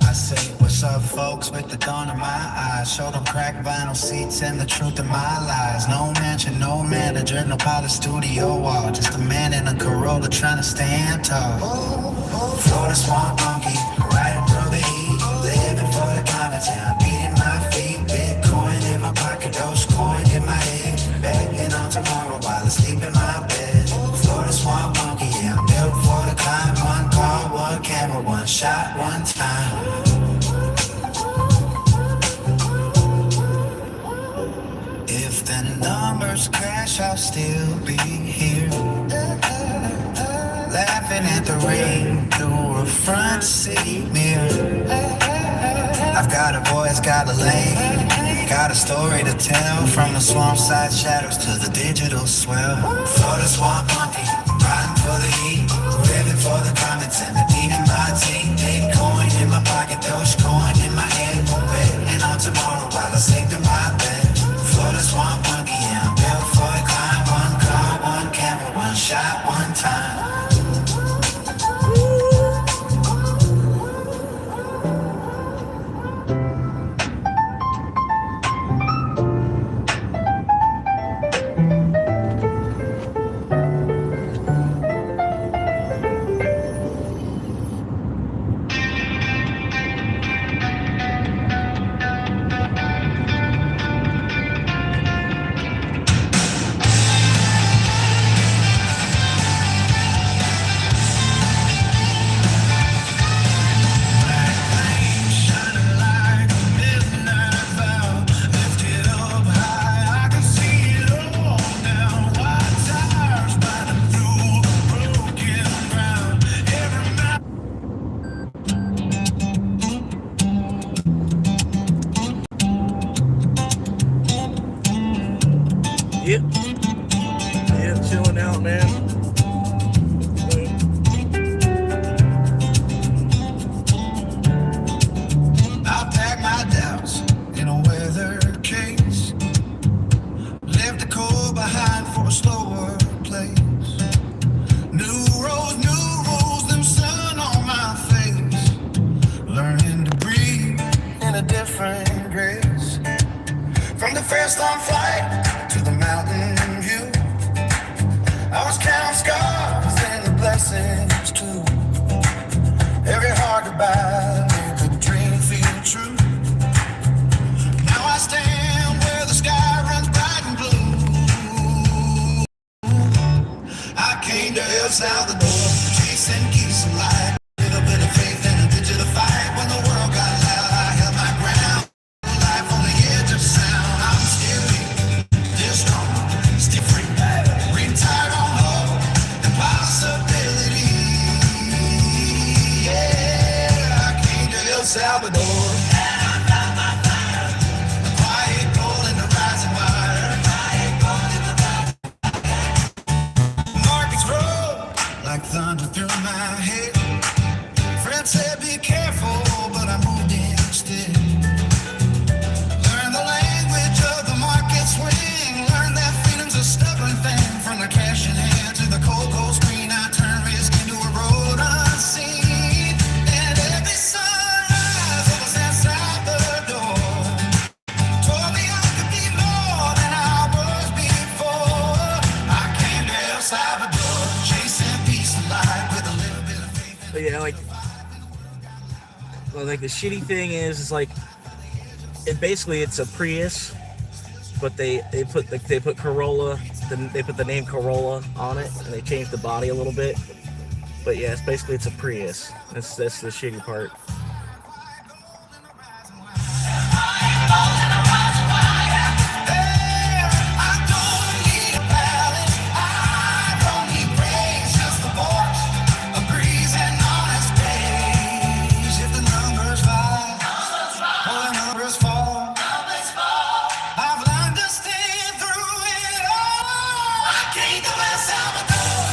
I say, what's up, folks, with the dawn in my eyes. Show them crack vinyl seats and the truth in my lies. No mansion, no manager, no pilot studio wall. Just a man in a Corolla trying to stand tall. Florida swamp monkey, riding through the heat, living for the comments and I'm beating my feet. Bitcoin in my pocket, Dogecoin in my head, betting on tomorrow while I sleep in my bed. Florida swamp monkey, yeah, I'm built for the climb. wish I'll still be here, laughing at the rain through a front seat mirror. I've got a voice, got a lane, got a story to tell, from the swamp side shadows to the digital swell. Florida swamp monkey, riding for the heat, living for the comments and the beat in my teeth. Bitcoin in my pocket, Dogecoin in my head, betting on tomorrow while I sleep in my bed. Florida swamp monkey, yeah, I'm built for the climb. One car, one camera, one shot, one time. Yep. Yeah, chilling out, man. I'll pack my doubts in a weather case, left the cold behind for a slower place. New rules, them sun on my face. Learning to breathe in a different grace. From the first on flight to the mountain view, I was counting scars and the blessings too. Every hard goodbye made the dream feel true. Now I stand where the sky runs bright and blue. I came to El Salvador, chasing geese and light. Little bit of faith and a digital fight. When the world got loud, I held my ground. Life on the edge of sound. I'm still here, still strong, still free. Retired on hope and possibility. Yeah, I came to El Salvador. A quiet gold in the rising wire. Markets roll like thunder through my head. Friends said be careful, but I moved instead. Learn the language of the market swing. Learn that freedom's a stubborn thing. From the cash in hand to the cold screen, I turn risk into a road unseen. And every sunrise was El Salvador. Told me I could be more than I was before. I came to El Salvador, chasing peace and light with a little bit of faith. But yeah, like the shitty thing is like it's a Prius, but they put Corolla, they put the name Corolla on it, and they changed the body a little bit. But yeah, it's a Prius. That's the shitty part.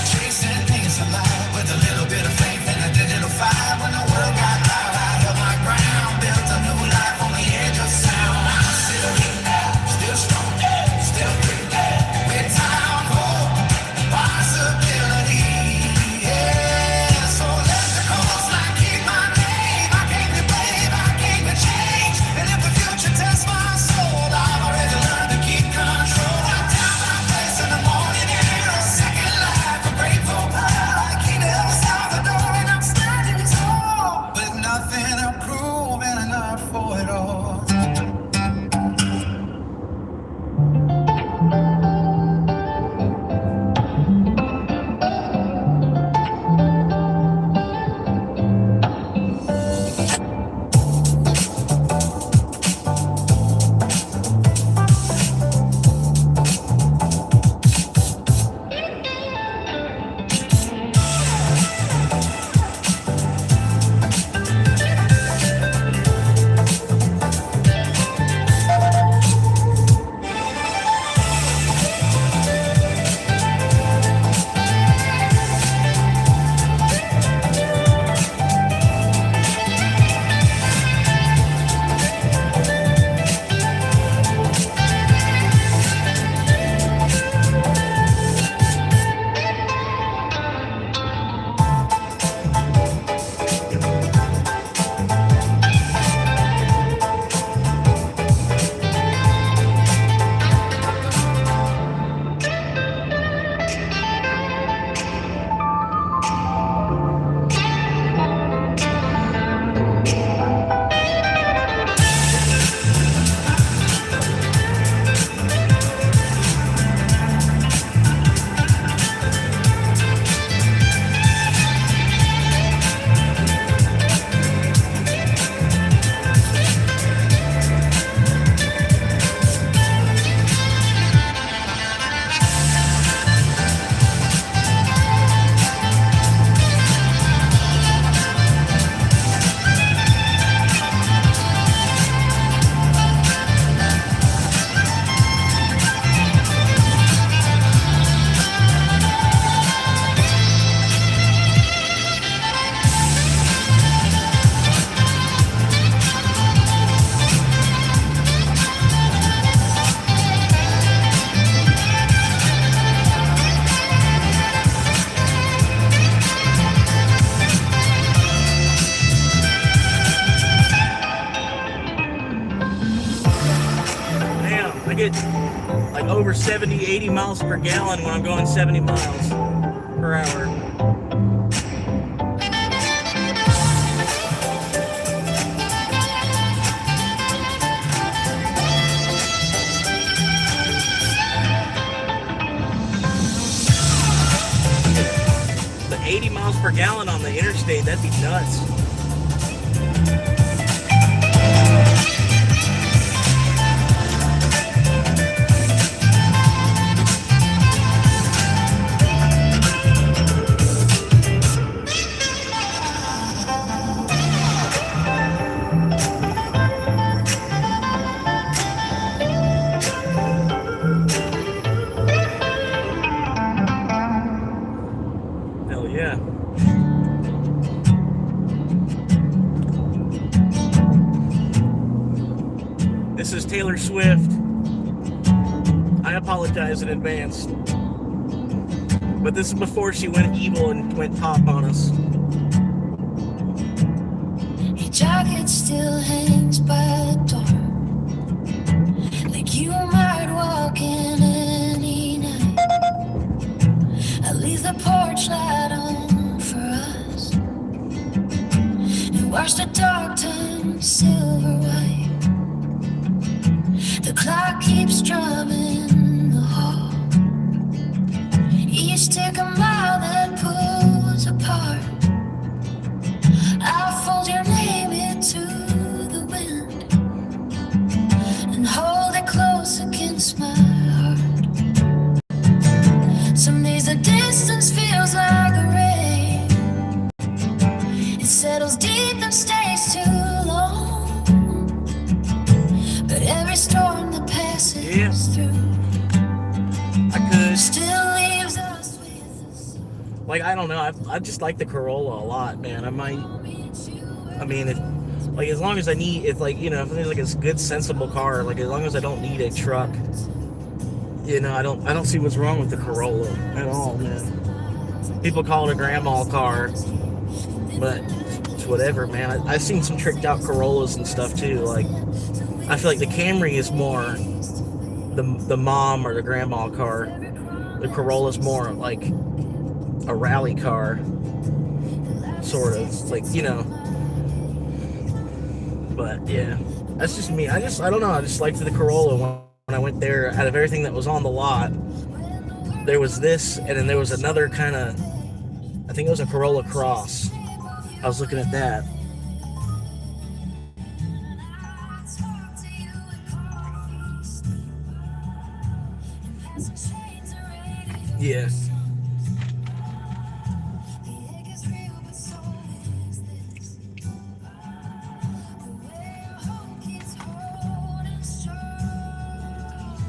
Chasing things alive with a little bit of faith and a digital fire. When the world got loud, get like over 70, 80 miles per gallon when I'm going 70 miles per hour. The 80 miles per gallon on the interstate, that'd be nuts. Hell yeah. This is Taylor Swift. I apologize in advance. But this is before she went evil and went pop on us. Your jacket still hangs by the door, like you might walk in any night. I leave the porch light on for us and watch the dark turn silver white. The clock keeps drumming the hall. Each tick a mile that pulls apart. I fold your name into the wind and hold it close against my heart. Some days the distance feels like a rain. It settles deep and stays too long. But every storm that passes through still leaves us with a Like, I don't know. I just like the Corolla a lot, man. I mean, like, as long as I need, if like, you know, if it's like a good, sensible car, like as long as I don't need a truck, you know, I don't see what's wrong with the Corolla at all, man. People call it a grandma car, but it's whatever, man. I've seen some tricked out Corollas and stuff too. Like, I feel like the Camry is more the mom or the grandma car. The Corolla's more like a rally car, sort of, like, you know. But yeah, that's just me. I don't know. I just liked the Corolla when I went there. Out of everything that was on the lot, there was this, and then there was another kind of, I think it was a Corolla Cross. I was looking at that. Yeah.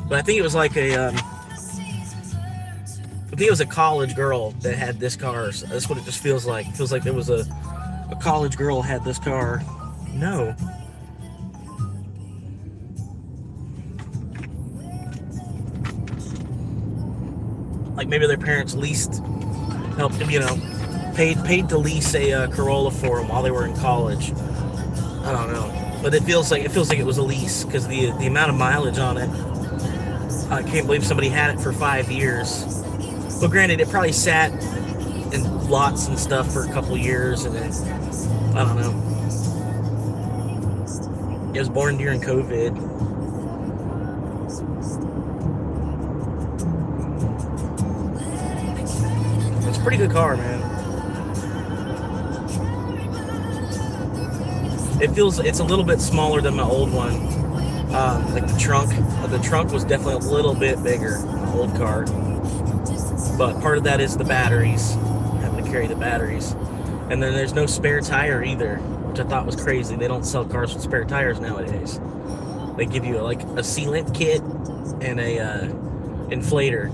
But I think it was like I think it was a college girl that had this car. So that's what it just feels like. It feels like there was a college girl had this car. No. Like maybe their parents helped them, you know, paid to lease a Corolla for them while they were in college. I don't know, but it feels like it was a lease because the amount of mileage on it. I can't believe somebody had it for 5 years. Well, granted, it probably sat in lots and stuff for a couple years, and then I don't know. It was born during COVID. It's a pretty good car, man. It's a little bit smaller than my old one. Like the trunk was definitely a little bit bigger than the old car. But part of that is the batteries, having to carry the batteries. And then there's no spare tire either, which I thought was crazy. They don't sell cars with spare tires nowadays. They give you like a sealant kit and a inflator,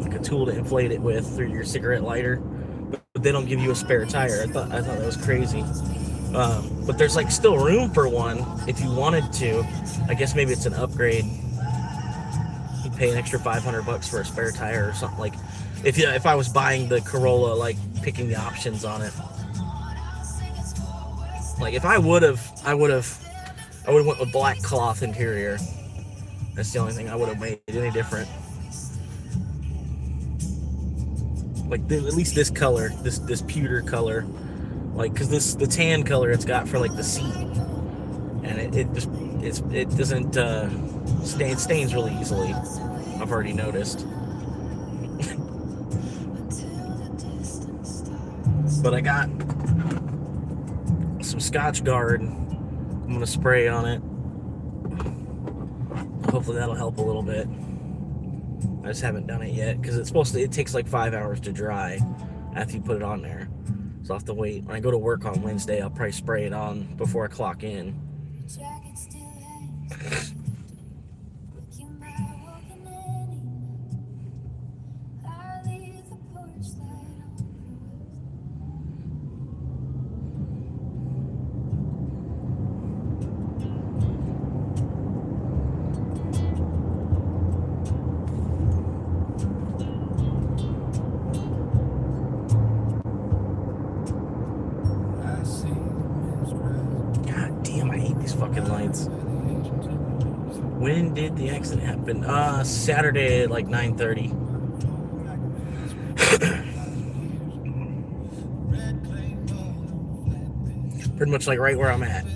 like a tool to inflate it with through your cigarette lighter. But they don't give you a spare tire. I thought that was crazy. But there's like still room for one if you wanted to. I guess maybe it's an upgrade. You pay an extra $500 for a spare tire or something. Like if I was buying the Corolla, like picking the options on it. Like if I would have went with black cloth interior. That's the only thing I would have made any different. Like at least this color, this pewter color, like because the tan color it's got for like the seat, and it doesn't it stains really easily. I've already noticed. But I got some Scotch Guard. I'm gonna spray on it. Hopefully that'll help a little bit. I just haven't done it yet because it takes like 5 hours to dry after you put it on there. So I'll have to wait. When I go to work on Wednesday, I'll probably spray it on before I clock in. Fucking lights. When did the accident happen? Saturday at like 9:30. Pretty much like right where I'm at.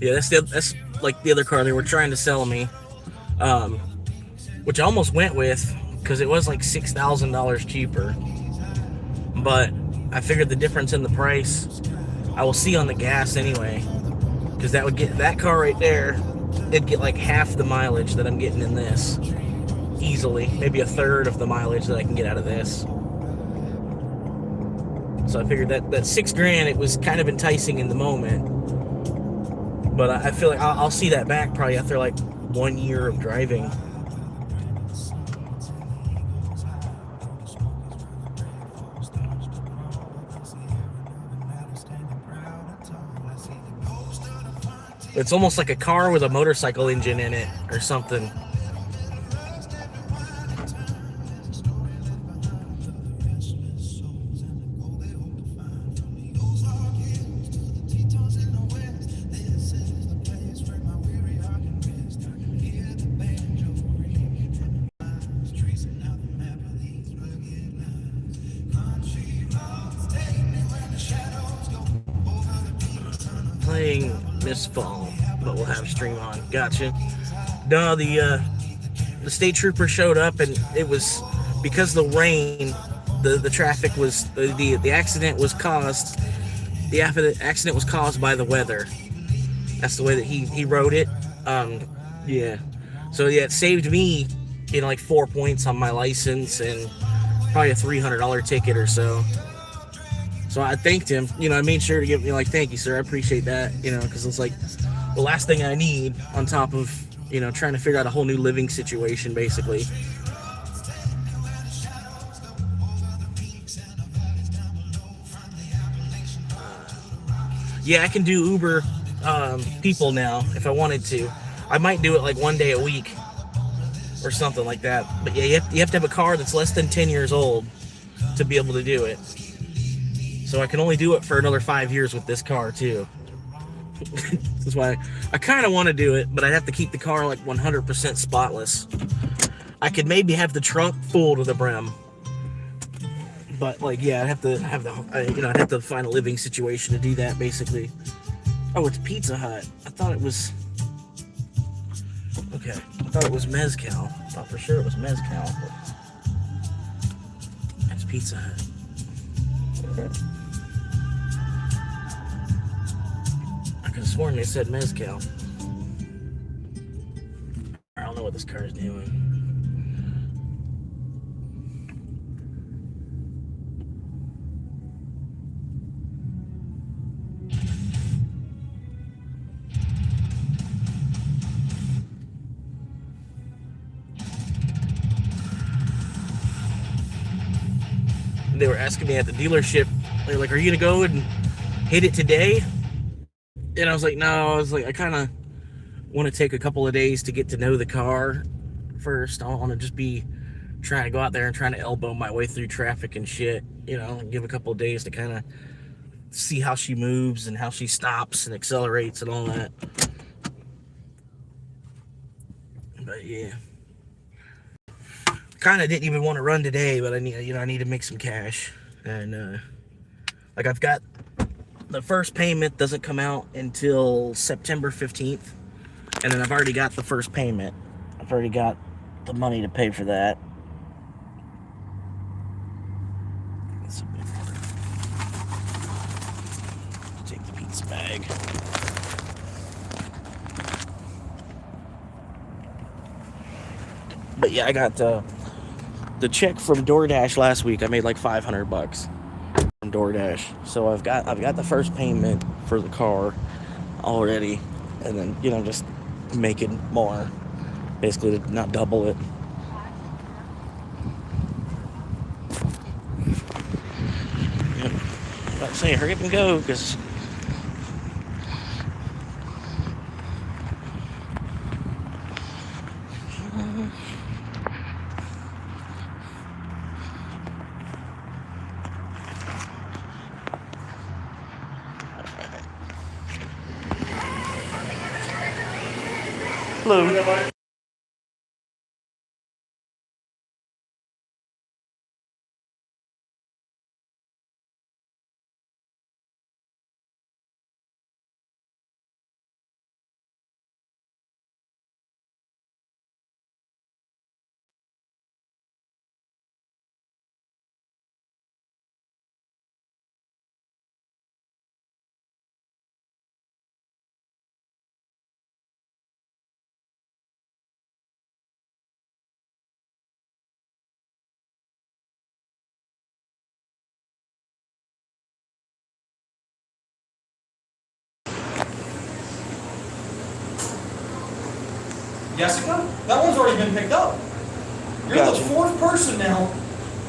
Yeah, that's like the other car they were trying to sell me, which I almost went with because it was like $6,000 cheaper. But I figured the difference in the price I will see on the gas anyway, because that would get that car right there. It'd get like half the mileage that I'm getting in this easily, maybe a third of the mileage that I can get out of this. So I figured that $6,000, it was kind of enticing in the moment. But I feel like I'll see that back probably after like 1 year of driving. It's almost like a car with a motorcycle engine in it or something. Playing this fall, but we'll have stream on. Gotcha. No, the state trooper showed up, and it was because the rain. The traffic was the accident was caused. The accident was caused by the weather. That's the way that he wrote it. Yeah. So yeah, it saved me, like 4 points on my license and probably a $300 ticket or so. So I thanked him, I made sure to give me like, thank you, sir. I appreciate that, because it's like the last thing I need on top of, trying to figure out a whole new living situation, basically. Yeah, I can do Uber people now if I wanted to. I might do it like 1 day a week or something like that. But yeah, you have to have a car that's less than 10 years old to be able to do it. So I can only do it for another 5 years with this car too. That's why I kind of want to do it, but I'd have to keep the car like 100% spotless. I could maybe have the trunk full to the brim, but like, yeah, I'd have to have I'd have to find a living situation to do that, basically. Oh, it's Pizza Hut. I thought it was. Okay, I thought it was Mezcal. I thought for sure it was Mezcal, but that's Pizza Hut. Okay. I could have sworn they said Mezcal. I don't know what this car is doing. They were asking me at the dealership, they're like, are you gonna go and hit it today? And I was like, no, I was like, I kind of want to take a couple of days to get to know the car first. I don't want to just be trying to go out there and trying to elbow my way through traffic and shit, you know, give a couple of days to kind of see how she moves and how she stops and accelerates and all that. But yeah, kind of didn't even want to run today, but I need to make some cash. And like, I've got the first payment doesn't come out until September 15th, and then I've already got the first payment. I've already got the money to pay for that. That's a big one. Take the pizza bag. But yeah, I got the check from DoorDash last week. I made like $500 from DoorDash. So I've got the first payment for the car already, and then, you know, just making more, basically to not double it. Yep. I'd say hurry up and go, because hello. Jessica? That one's already been picked up. You're Gotcha. the fourth person now.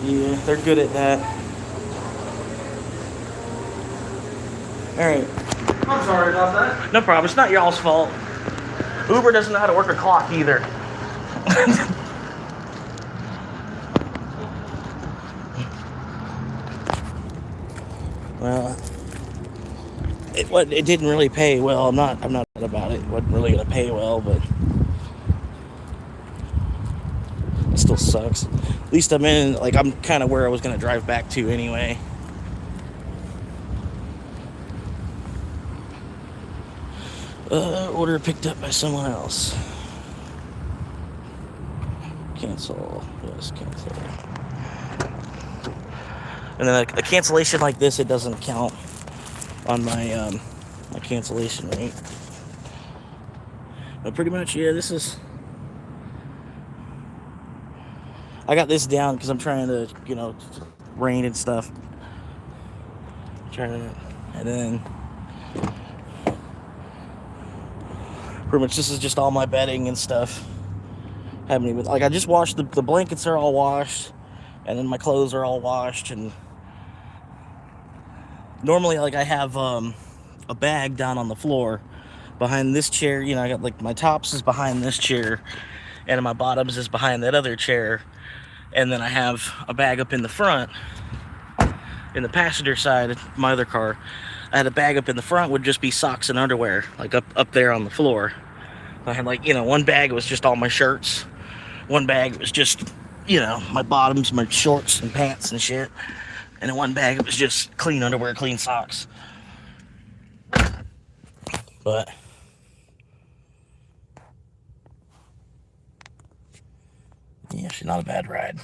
Yeah, they're good at that. Alright. I'm sorry about that. No problem. It's not y'all's fault. Uber doesn't know how to work a clock either. Well, it didn't really pay well. I'm not mad about it. It wasn't really gonna pay well, but it still sucks. At least I'm kind of where I was gonna drive back to anyway. Order picked up by someone else. Cancel. Yes, cancel. And then a cancellation like this, it doesn't count on my my cancellation rate. But pretty much, yeah, this is. I got this down because I'm trying to, you know, rain and stuff. And then pretty much this is just all my bedding and stuff. Haven't even, like, I just washed the blankets are all washed, and then my clothes are all washed. And normally, like, I have a bag down on the floor behind this chair. You know, I got, like, my tops is behind this chair, and my bottoms is behind that other chair. And then I have a bag up in the front, in the passenger side of my other car. I had a bag up in the front, would just be socks and underwear, like up there on the floor. I had, like, you know, one bag was just all my shirts. One bag was just, you know, my bottoms, my shorts and pants and shit. And in one bag it was just clean underwear, clean socks. But yeah, she's not a bad ride.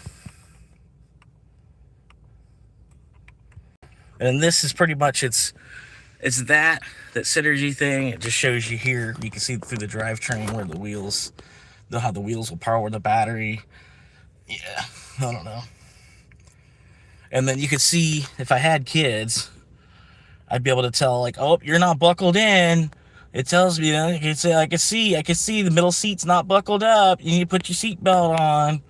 And this is pretty much it's that synergy thing. It just shows you here. You can see through the drivetrain where the wheels, how the wheels will power the battery. Yeah, I don't know. And then you could see if I had kids, I'd be able to tell, like, oh, you're not buckled in. It tells me, you know, you can say, I can see the middle seat's not buckled up. You need to put your seatbelt on.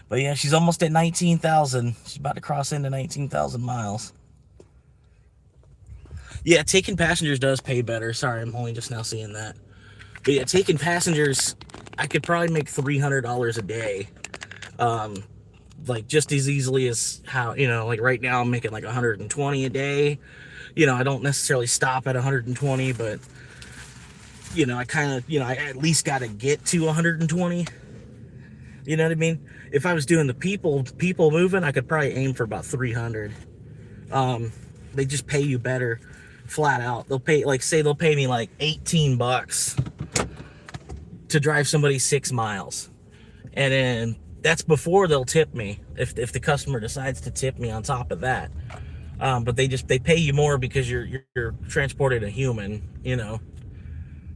But yeah, she's almost at 19,000. She's about to cross into 19,000 miles. Yeah, taking passengers does pay better. Sorry, I'm only just now seeing that. But yeah, taking passengers, I could probably make $300 a day. Um, like just as easily as how, like right now I'm making like 120 a day. I don't necessarily stop at 120, but I kind of, I at least got to get to 120. You know what I mean? If I was doing the people moving, I could probably aim for about 300. They just pay you better flat out. They'll pay, like, say they'll pay me like $18 to drive somebody 6 miles. And then that's before they'll tip me if the customer decides to tip me on top of that. But they pay you more because you're transporting a human,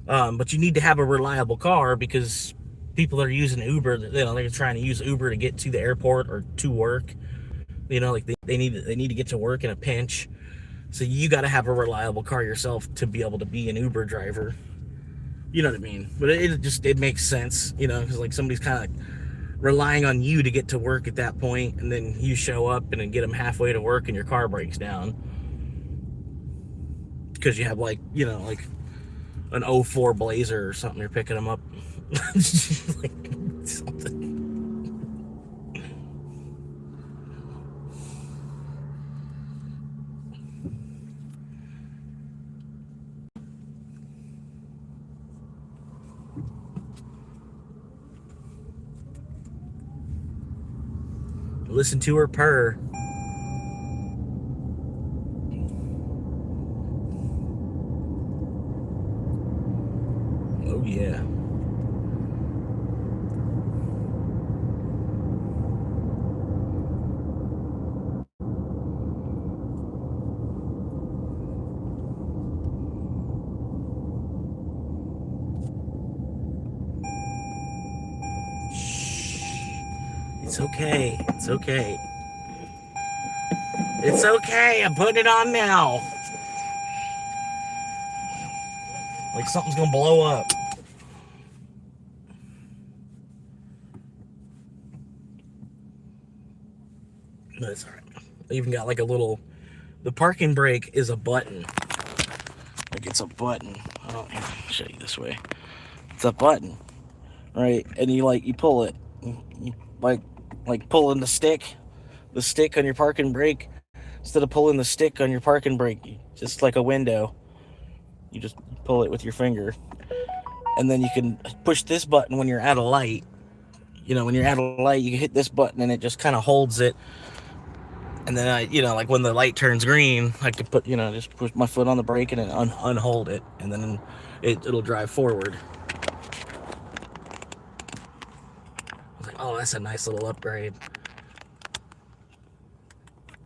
but you need to have a reliable car because people that are using Uber, they're trying to use Uber to get to the airport or to work. Like they need to get to work in a pinch. So you got to have a reliable car yourself to be able to be an Uber driver. You know what I mean? But it makes sense, because like somebody's kind of relying on you to get to work at that point, and then you show up and then get them halfway to work and your car breaks down because you have like an '04 Blazer or something. You're picking them up. Like something. Listen to her purr. Oh yeah. It's okay. It's okay. It's okay. I'm putting it on now. Like something's gonna blow up. But it's alright. I even got like a little. The parking brake is a button. Like it's a button. I'll show you this way. It's a button, right? And you pull it. You like pulling the stick on your parking brake. Instead of pulling the stick on your parking brake, just like a window, you just pull it with your finger, and then you can push this button when you're at a light. When you're at a light, you can hit this button and it just kind of holds it. And then like when the light turns green, I could put, just push my foot on the brake and then unhold it, and then it'll drive forward. I was like, oh, that's a nice little upgrade.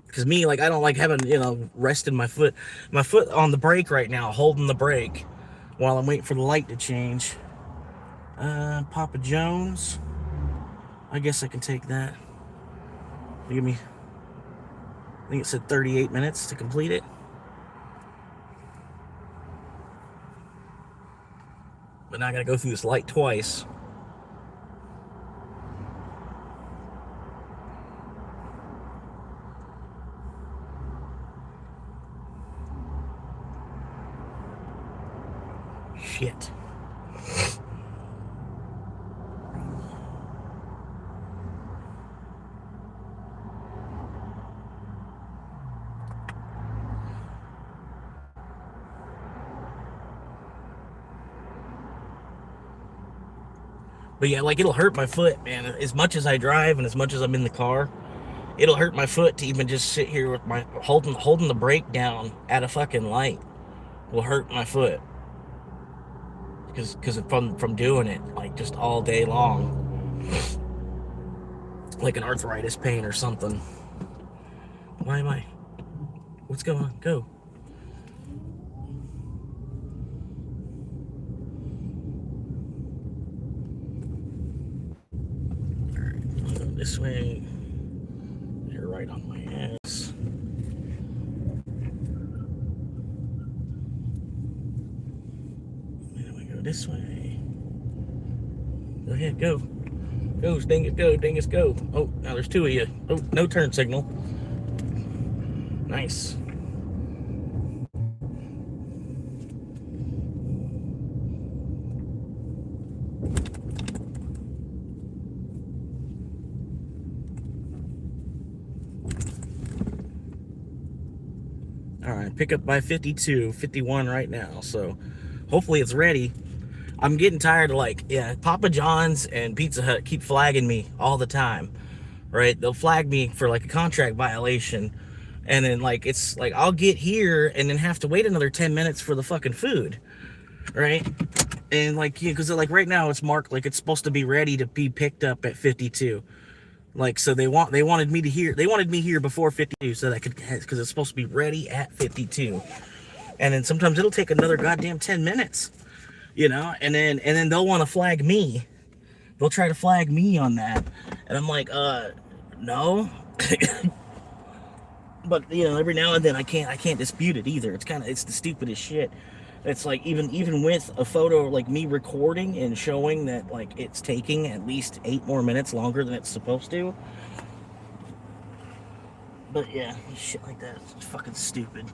Because me, like, I don't like having, resting my foot on the brake right now, holding the brake while I'm waiting for the light to change. Papa John's. I guess I can take that. Give me, I think it said 38 minutes to complete it. But now I gotta go through this light twice. Shit. But yeah, like it'll hurt my foot, man. As much as I drive and as much as I'm in the car, it'll hurt my foot to even just sit here with my holding the brake down at a fucking light. Will hurt my foot because from doing it like just all day long, like an arthritis pain or something. Why am I? What's going on? Go. This way. You're right on my ass. Then we go this way. Go ahead, go. Go, Dingus, go, Dingus, go. Oh, now there's two of you. Oh, no turn signal. Nice. All right, pick up by 52, 51 right now. So hopefully it's ready. I'm getting tired of Papa John's and Pizza Hut keep flagging me all the time, right? They'll flag me for like a contract violation, and then it's like I'll get here and then have to wait another 10 minutes for the fucking food, right? And because like right now it's marked like it's supposed to be ready to be picked up at 52. Like, so they wanted me here before 52 so that I could, because it's supposed to be ready at 52. And then sometimes it'll take another goddamn 10 minutes, and then they'll want to flag me. They'll try to flag me on that. And I'm like, no. But every now and then I can't dispute it either. It's the stupidest shit. It's like even with a photo like me recording and showing that like it's taking at least 8 more minutes longer than it's supposed to. But yeah, shit like that is fucking stupid.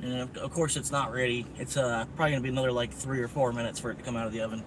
And of course it's not ready. It's probably gonna be another like 3 or 4 minutes for it to come out of the oven.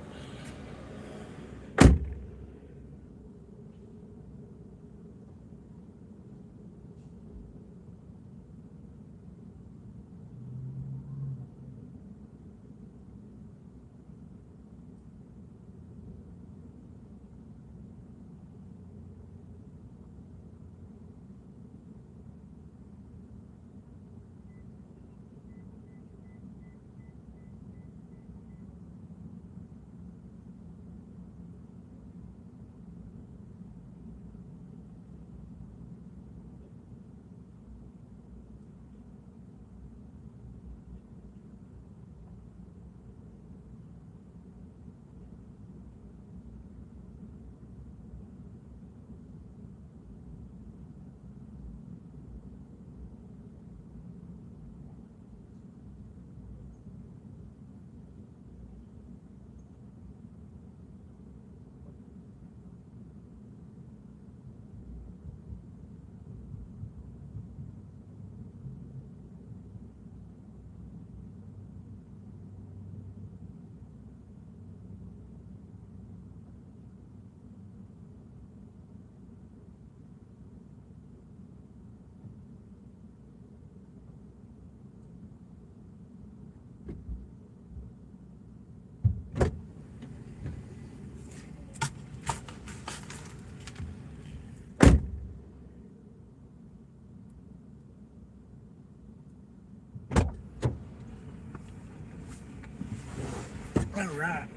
All right.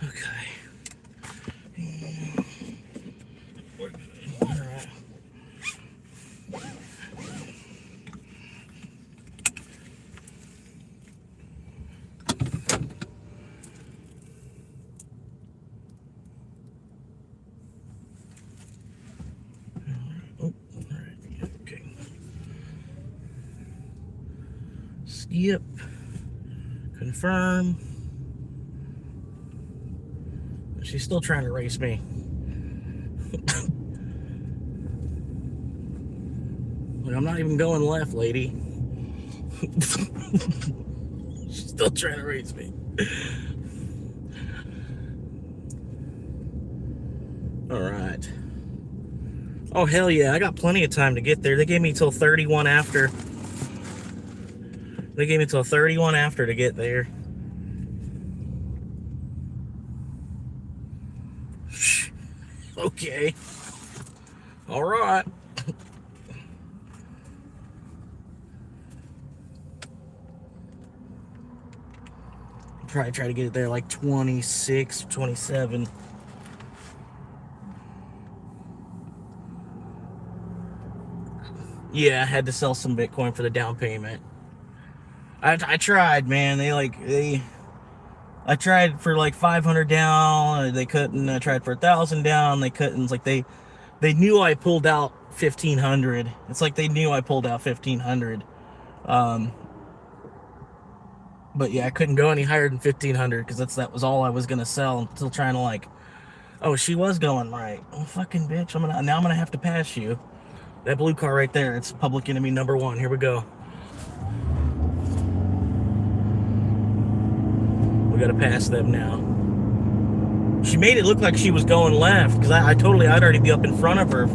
Okay. All right. Oh, all right. Okay. Skip. Confirm. She's still trying to race me. Like, I'm not even going left, lady. She's still trying to race me. All right. Oh, hell yeah. I got plenty of time to get there. They gave me till 31 after. They gave me till 31 after to get there. Okay. All right. Probably try to get it there like 26, 27. Yeah, I had to sell some Bitcoin for the down payment. I tried, man. I tried for like 500 down. They couldn't. I tried for 1,000 down. They couldn't. It's like they knew I pulled out 1,500. It's like they knew I pulled out 1,500. But yeah, I couldn't go any higher than 1,500 because that was all I was gonna sell. I'm still trying to like. Oh, she was going right. Oh, fucking bitch! I'm gonna have to pass you. That blue car right there. It's public enemy number 1. Here we go. We gotta pass them now. She made it look like she was going left because I'd already be up in front of her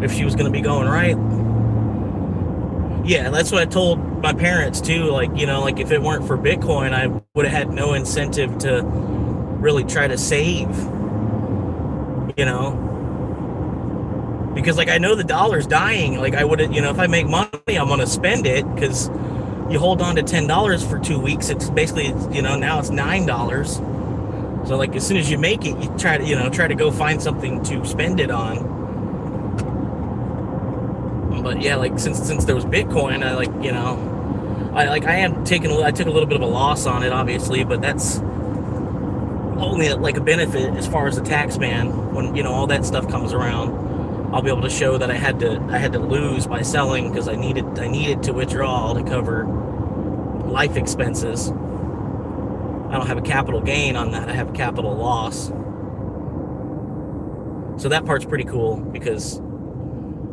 if she was gonna be going right. Yeah, that's what I told my parents too. Like, like if it weren't for Bitcoin, I would have had no incentive to really try to save. Because like I know the dollar's dying. Like I would have, if I make money, I'm gonna spend it because you hold on to $10 for 2 weeks. It's basically, now it's $9. So like as soon as you make it, you try to go find something to spend it on. But yeah, like since there was Bitcoin, I took a little bit of a loss on it, obviously, but that's only like a benefit as far as the tax man. When all that stuff comes around, I'll be able to show that I had to lose by selling because I needed to withdraw to cover life expenses. I don't have a capital gain on that. I have a capital loss. So that part's pretty cool because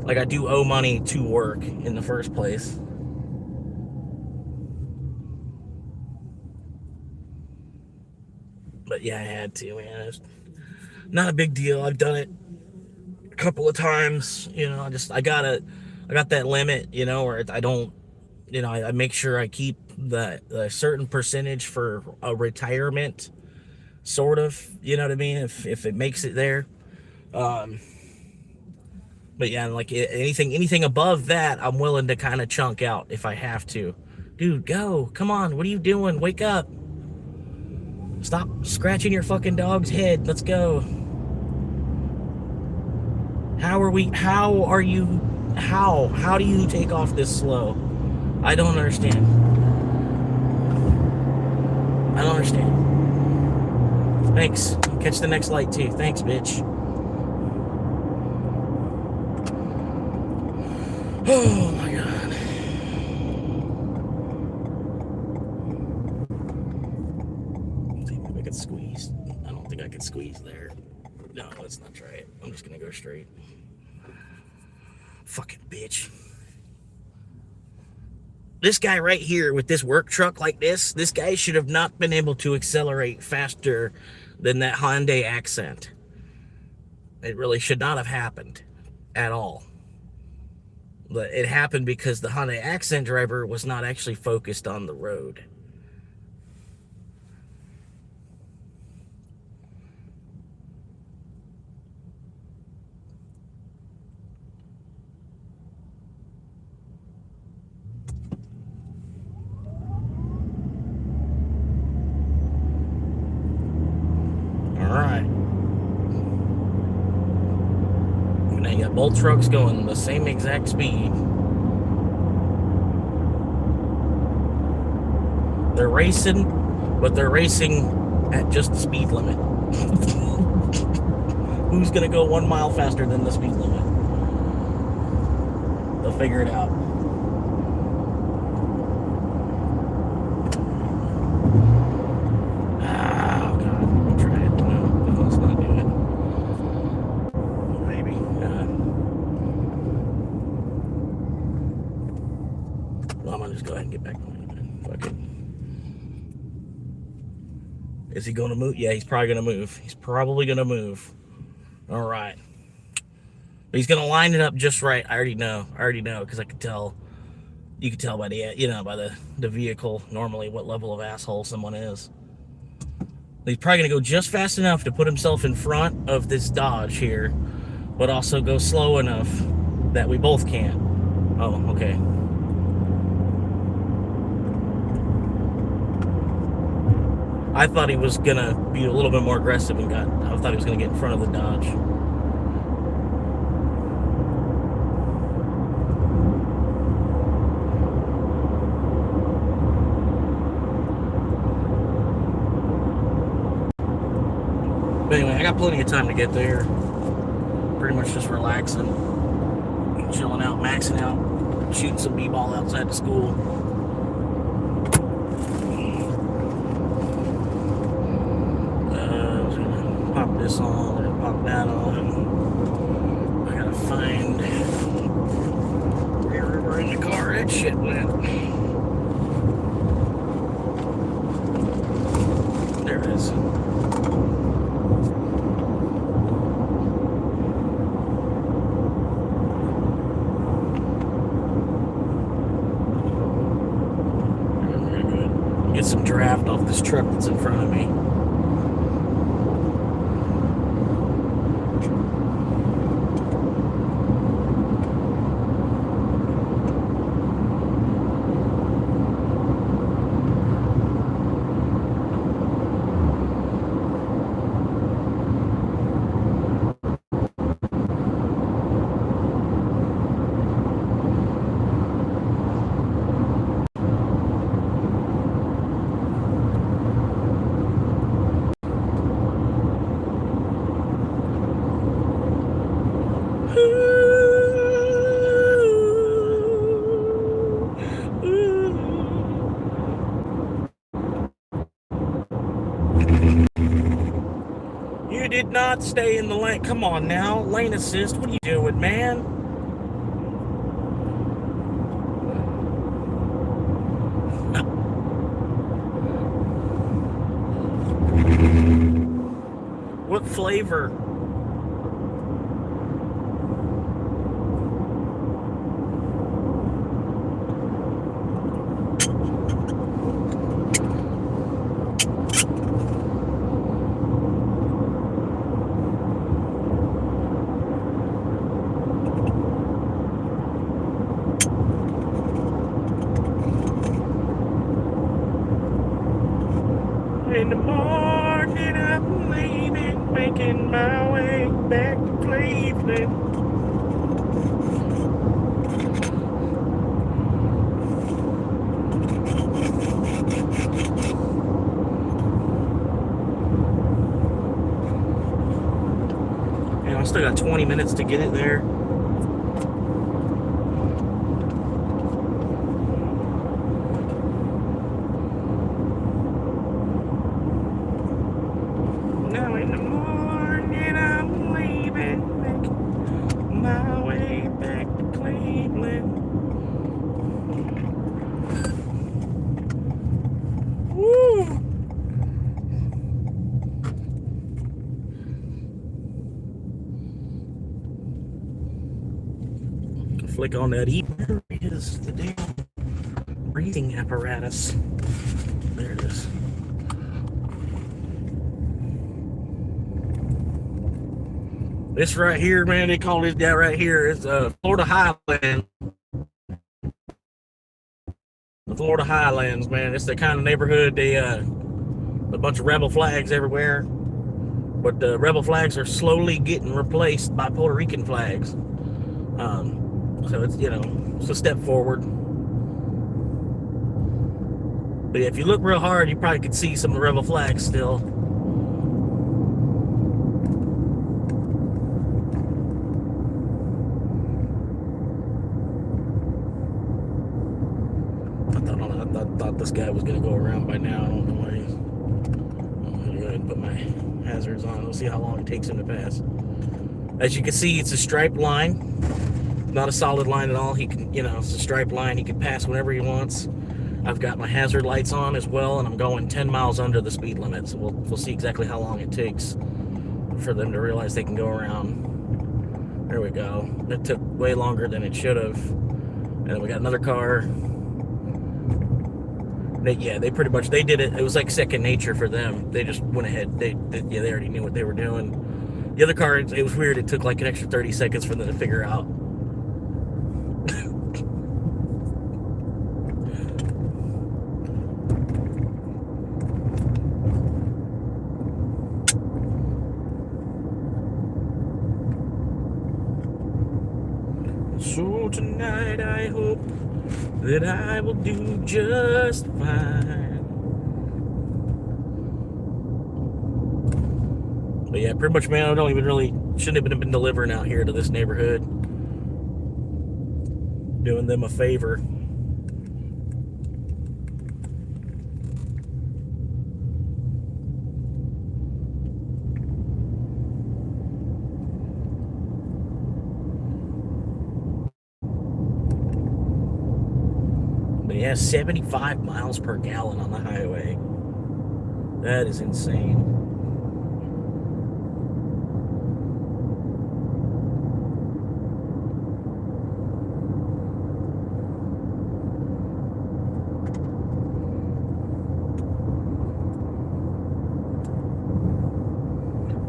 like I do owe money to work in the first place. But yeah, I had to, man. It's not a big deal. I've done it a couple of times. I got that limit, where I don't, I make sure I keep a certain percentage for a retirement, sort of, you know what I mean? If it makes it there. But yeah, like anything above that, I'm willing to kind of chunk out if I have to. Dude, go. Come on. What are you doing? Wake up. Stop scratching your fucking dog's head. Let's go. How do you take off this slow? I don't understand. Thanks. Catch the next light too. Thanks, bitch. Oh my god. See if I could squeeze. I don't think I could squeeze there. No, let's not try it. I'm just gonna go straight. Fucking bitch. This guy right here with this work truck like this guy should have not been able to accelerate faster than that Hyundai Accent. It really should not have happened at all. But it happened because the Hyundai Accent driver was not actually focused on the road. Now you got both trucks going the same exact speed. They're racing, but they're racing at just the speed limit. Who's gonna go 1 mile faster than the speed limit? They'll figure it out. Oh God, I'll try it. No, let's not do it. Maybe. Well, I'm gonna just go ahead and get back on it. Fuck it. Is he gonna move? Yeah, he's probably gonna move. He's probably gonna move. All right. He's gonna line it up just right. I already know because I could tell. You could tell by by the vehicle normally what level of asshole someone is. He's probably gonna go just fast enough to put himself in front of this Dodge here, but also go slow enough that we both can't. Oh, okay. I thought he was gonna be a little bit more aggressive and I thought he was gonna get in front of the Dodge. But anyway, I got plenty of time to get there. Pretty much just relaxing, chilling out, maxing out, shooting some b-ball outside the school. Pop this on and pop that on. I gotta find wherever in the car that shit went. There it is. Get some draft off this truck that's in front of me. You did not stay in the lane. Come on now, lane assist. What are you doing, man? What flavor? In the morning I'm leaving, making my way back to Cleveland. I still got 20 minutes to get it there. Now in the morning I'm leaving, making my way back to Cleveland. Woo! Flick on that E. There is the damn breathing apparatus. There it is. This right here, man, they call this that right here is Florida Highlands. The Florida Highlands, man. It's the kind of neighborhood they a bunch of rebel flags everywhere. But the rebel flags are slowly getting replaced by Puerto Rican flags. So it's, you know, it's a step forward. But yeah, if you look real hard, you probably could see some of the rebel flags still. I thought this guy was going to go around by now. I don't know why. I'm going to go ahead and put my hazards on. We'll see how long it takes him to pass. As you can see, it's a striped line. Not a solid line at all. He can, you know, it's a striped line. He can pass whenever he wants. I've got my hazard lights on as well, and I'm going 10 miles under the speed limit. So we'll see exactly how long it takes for them to realize they can go around. There we go. It took way longer than it should have. And then we got another car. They pretty much, they did it. It was like second nature for them. They just went ahead. They already knew what they were doing. The other car, it was weird. It took like an extra 30 seconds for them to figure out. So tonight I hope that I will do just fine. But yeah, pretty much, man, shouldn't have been delivering out here to this neighborhood. Doing them a favor. But yeah, 75 miles per gallon on the highway. That is insane.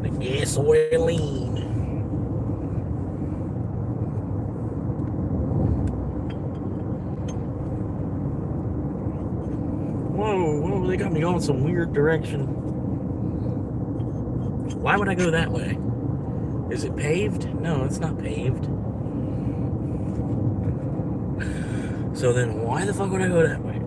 The gasoline. Whoa, they got me going some weird direction. Why would I go that way? Is it paved? No, it's not paved. So then why the fuck would I go that way?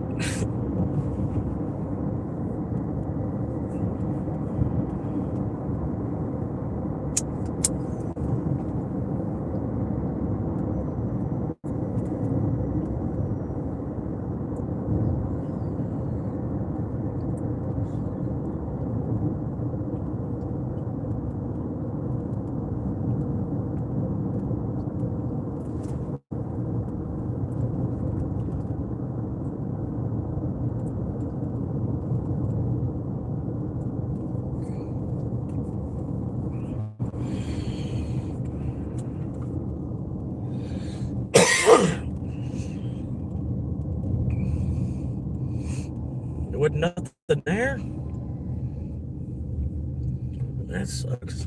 There wasn't nothing there. That sucks.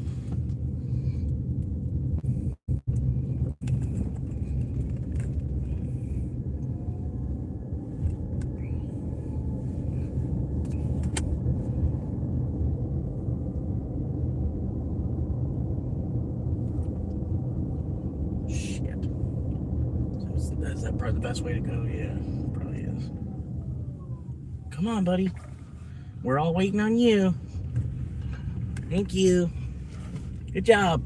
Shit. Is that probably the best way to go? Yeah, probably is. Come on, buddy. We're all waiting on you. Thank you. Good job.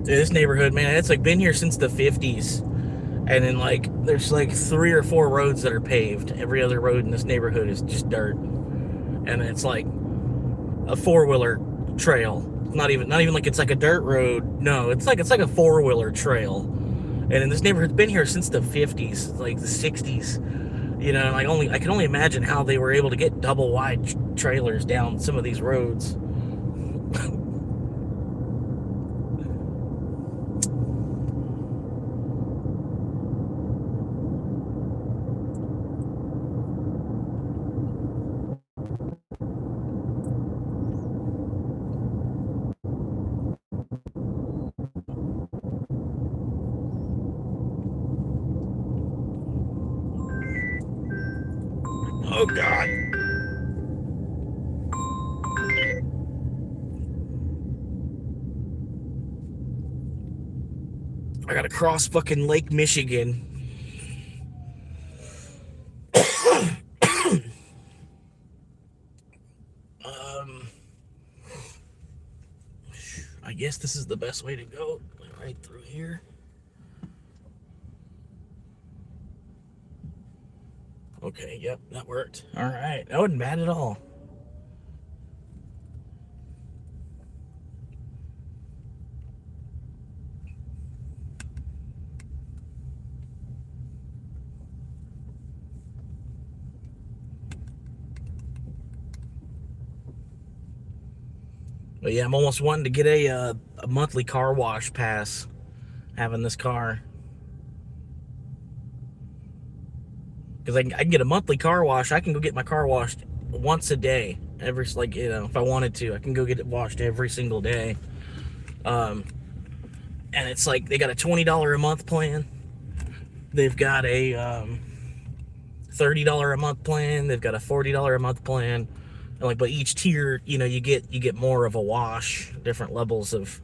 Dude, this neighborhood, man, it's like been here since the 50s. And then like there's like 3 or 4 roads that are paved. Every other road in this neighborhood is just dirt. And it's like a 4-wheeler trail. Not even like it's like a dirt road. No, it's like a 4-wheeler trail. And in this neighborhood's been here since the 50s, like the 60s. You know, I can only imagine how they were able to get double wide trailers down some of these roads. Oh, God. I gotta cross fucking Lake Michigan. um, I guess this is the best way to go. Right through here. Okay, yep, that worked. All right, that wasn't bad at all. But yeah, I'm almost wanting to get a monthly car wash pass, having this car. Because I can get a monthly car wash. I can go get my car washed once a day. Like, if I wanted to, I can go get it washed every single day. And it's like, they got a $20 a month plan. They've got a $30 a month plan. They've got a $40 a month plan. And but each tier, you get more of a wash, different levels of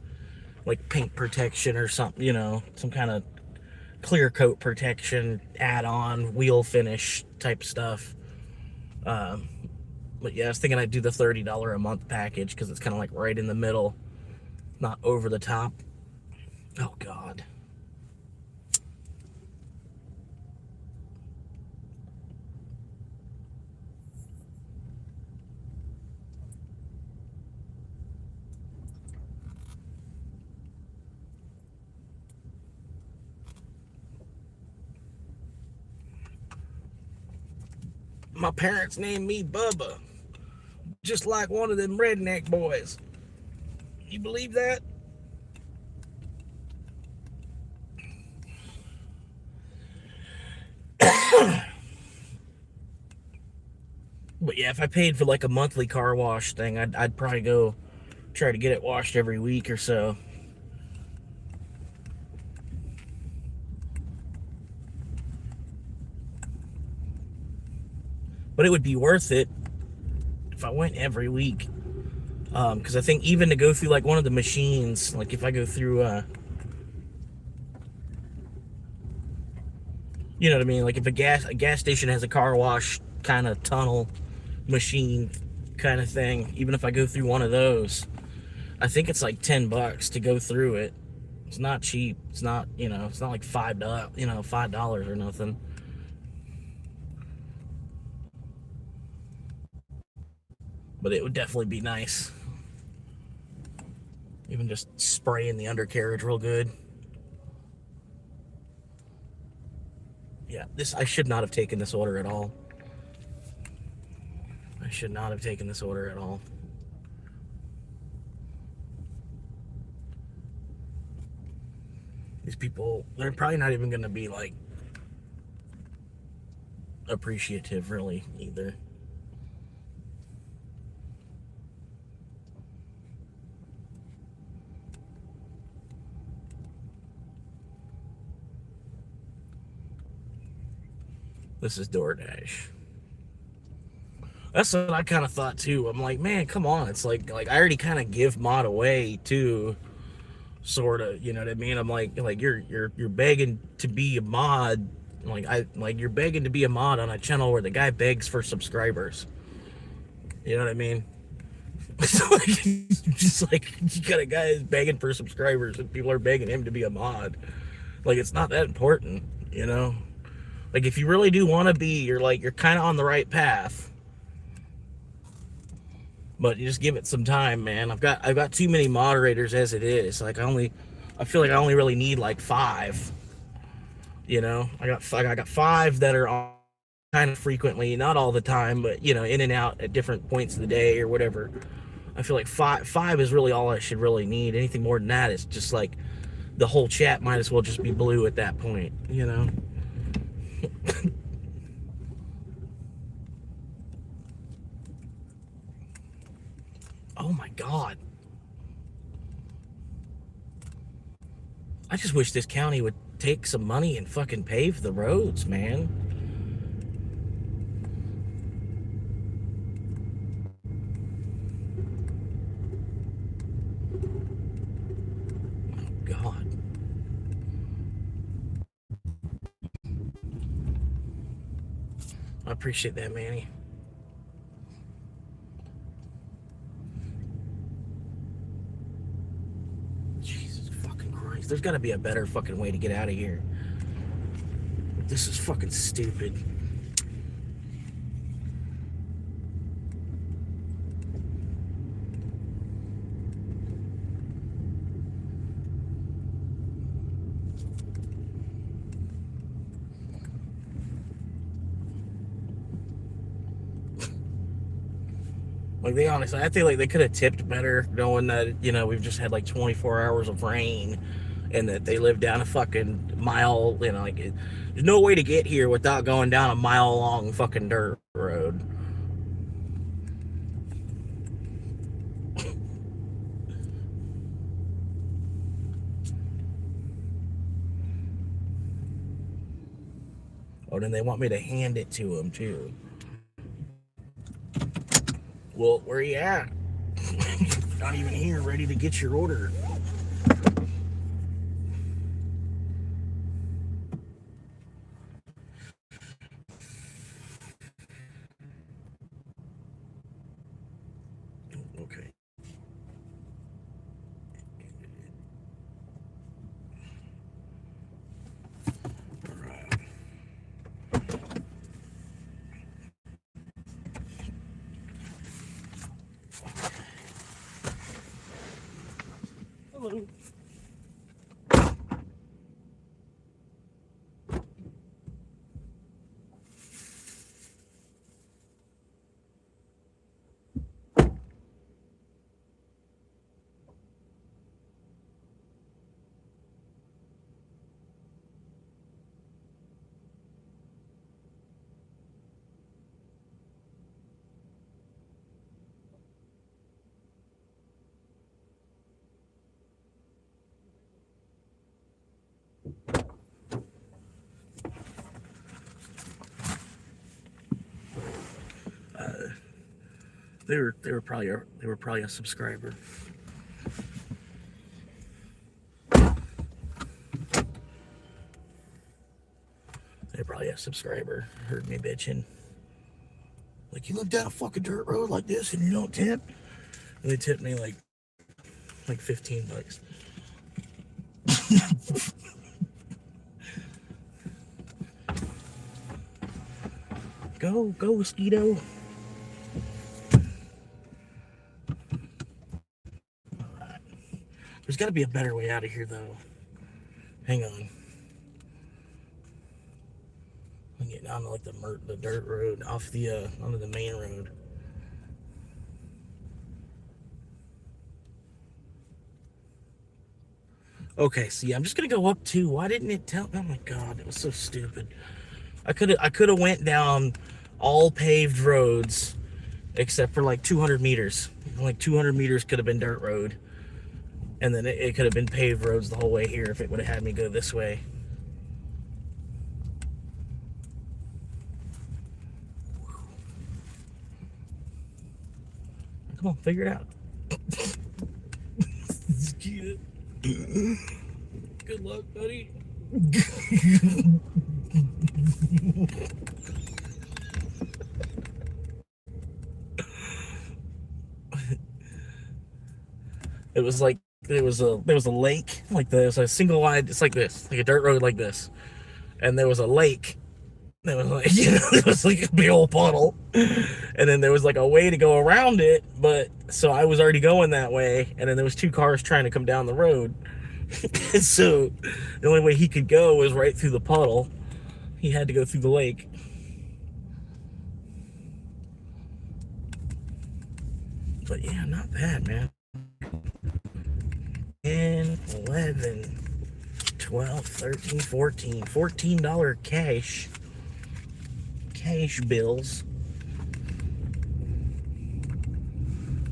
like paint protection or something, some kind of clear coat protection, add-on, wheel finish type stuff. But yeah, I was thinking I'd do the $30 a month package because it's kind of like right in the middle, not over the top. Oh, God. My parents named me Bubba, just like one of them redneck boys. You believe that? But yeah, if I paid for like a monthly car wash thing, I'd probably go try to get it washed every week or so. But it would be worth it if I went every week. Because I think even to go through like one of the machines, like if I go through, you know what I mean? Like if a gas station has a car wash kind of tunnel machine kind of thing, even if I go through one of those, I think it's like $10 to go through it. It's not cheap. It's not, it's not like $5 or nothing. But it would definitely be nice. Even just spraying the undercarriage real good. Yeah, I should not have taken this order at all. I should not have taken this order at all. These people, they're probably not even going to be like appreciative really either. This is DoorDash. That's what I kind of thought too. I'm like, man, come on. It's like I already kind of give mod away too, sort of. You know what I mean? I'm like you're begging to be a mod. You're begging to be a mod on a channel where the guy begs for subscribers. You know what I mean? It's like, just like you got a guy who's begging for subscribers and people are begging him to be a mod. Like, it's not that important, Like, if you really do want to be, you're kind of on the right path. But you just give it some time, man. I've got too many moderators as it is. Like, I feel like I only really need like 5. I got 5 that are on kind of frequently, not all the time, but in and out at different points of the day or whatever. I feel like 5 is really all I should really need. Anything more than that is just like the whole chat might as well just be blue at that point, Oh my God. I just wish this county would take some money and fucking pave the roads, man. I appreciate that, Manny. Jesus fucking Christ. There's got to be a better fucking way to get out of here. This is fucking stupid. Like, they honestly, I feel like they could have tipped better, knowing that, you know, we've just had like 24 hours of rain and that they live down a fucking mile, you know, like, there's no way to get here without going down a mile long fucking dirt road. Oh, then they want me to hand it to them, too. Well, where you at? Not even here, ready to get your order. Okay. All right. Hello. They were probably a subscriber. They're probably a subscriber. Heard me bitching. Like, you live down a fucking dirt road like this and you don't tip? And they tipped me like $15. Go, mosquito. There's got to be a better way out of here, though. Hang on. I'm getting onto like the dirt road off the onto the main road. Okay, see, I'm just gonna go up too. Why didn't it tell? Oh my god, it was so stupid. I could have went down all paved roads except for like 200 meters. Like 200 meters could have been dirt road. And then it could have been paved roads the whole way here if it would have had me go this way. Come on, figure it out. Good luck, buddy. It was like there was a lake, like there's a single line. It's like this, like a dirt road like this, and there was a lake. There was like, you know, there was like a big old puddle, and then there was like a way to go around it. But so I was already going that way, and then there was two cars trying to come down the road. So the only way he could go was right through the puddle. He had to go through the lake. But yeah, not bad, man. 10, 11, 12, 13, 14. $14 cash bills.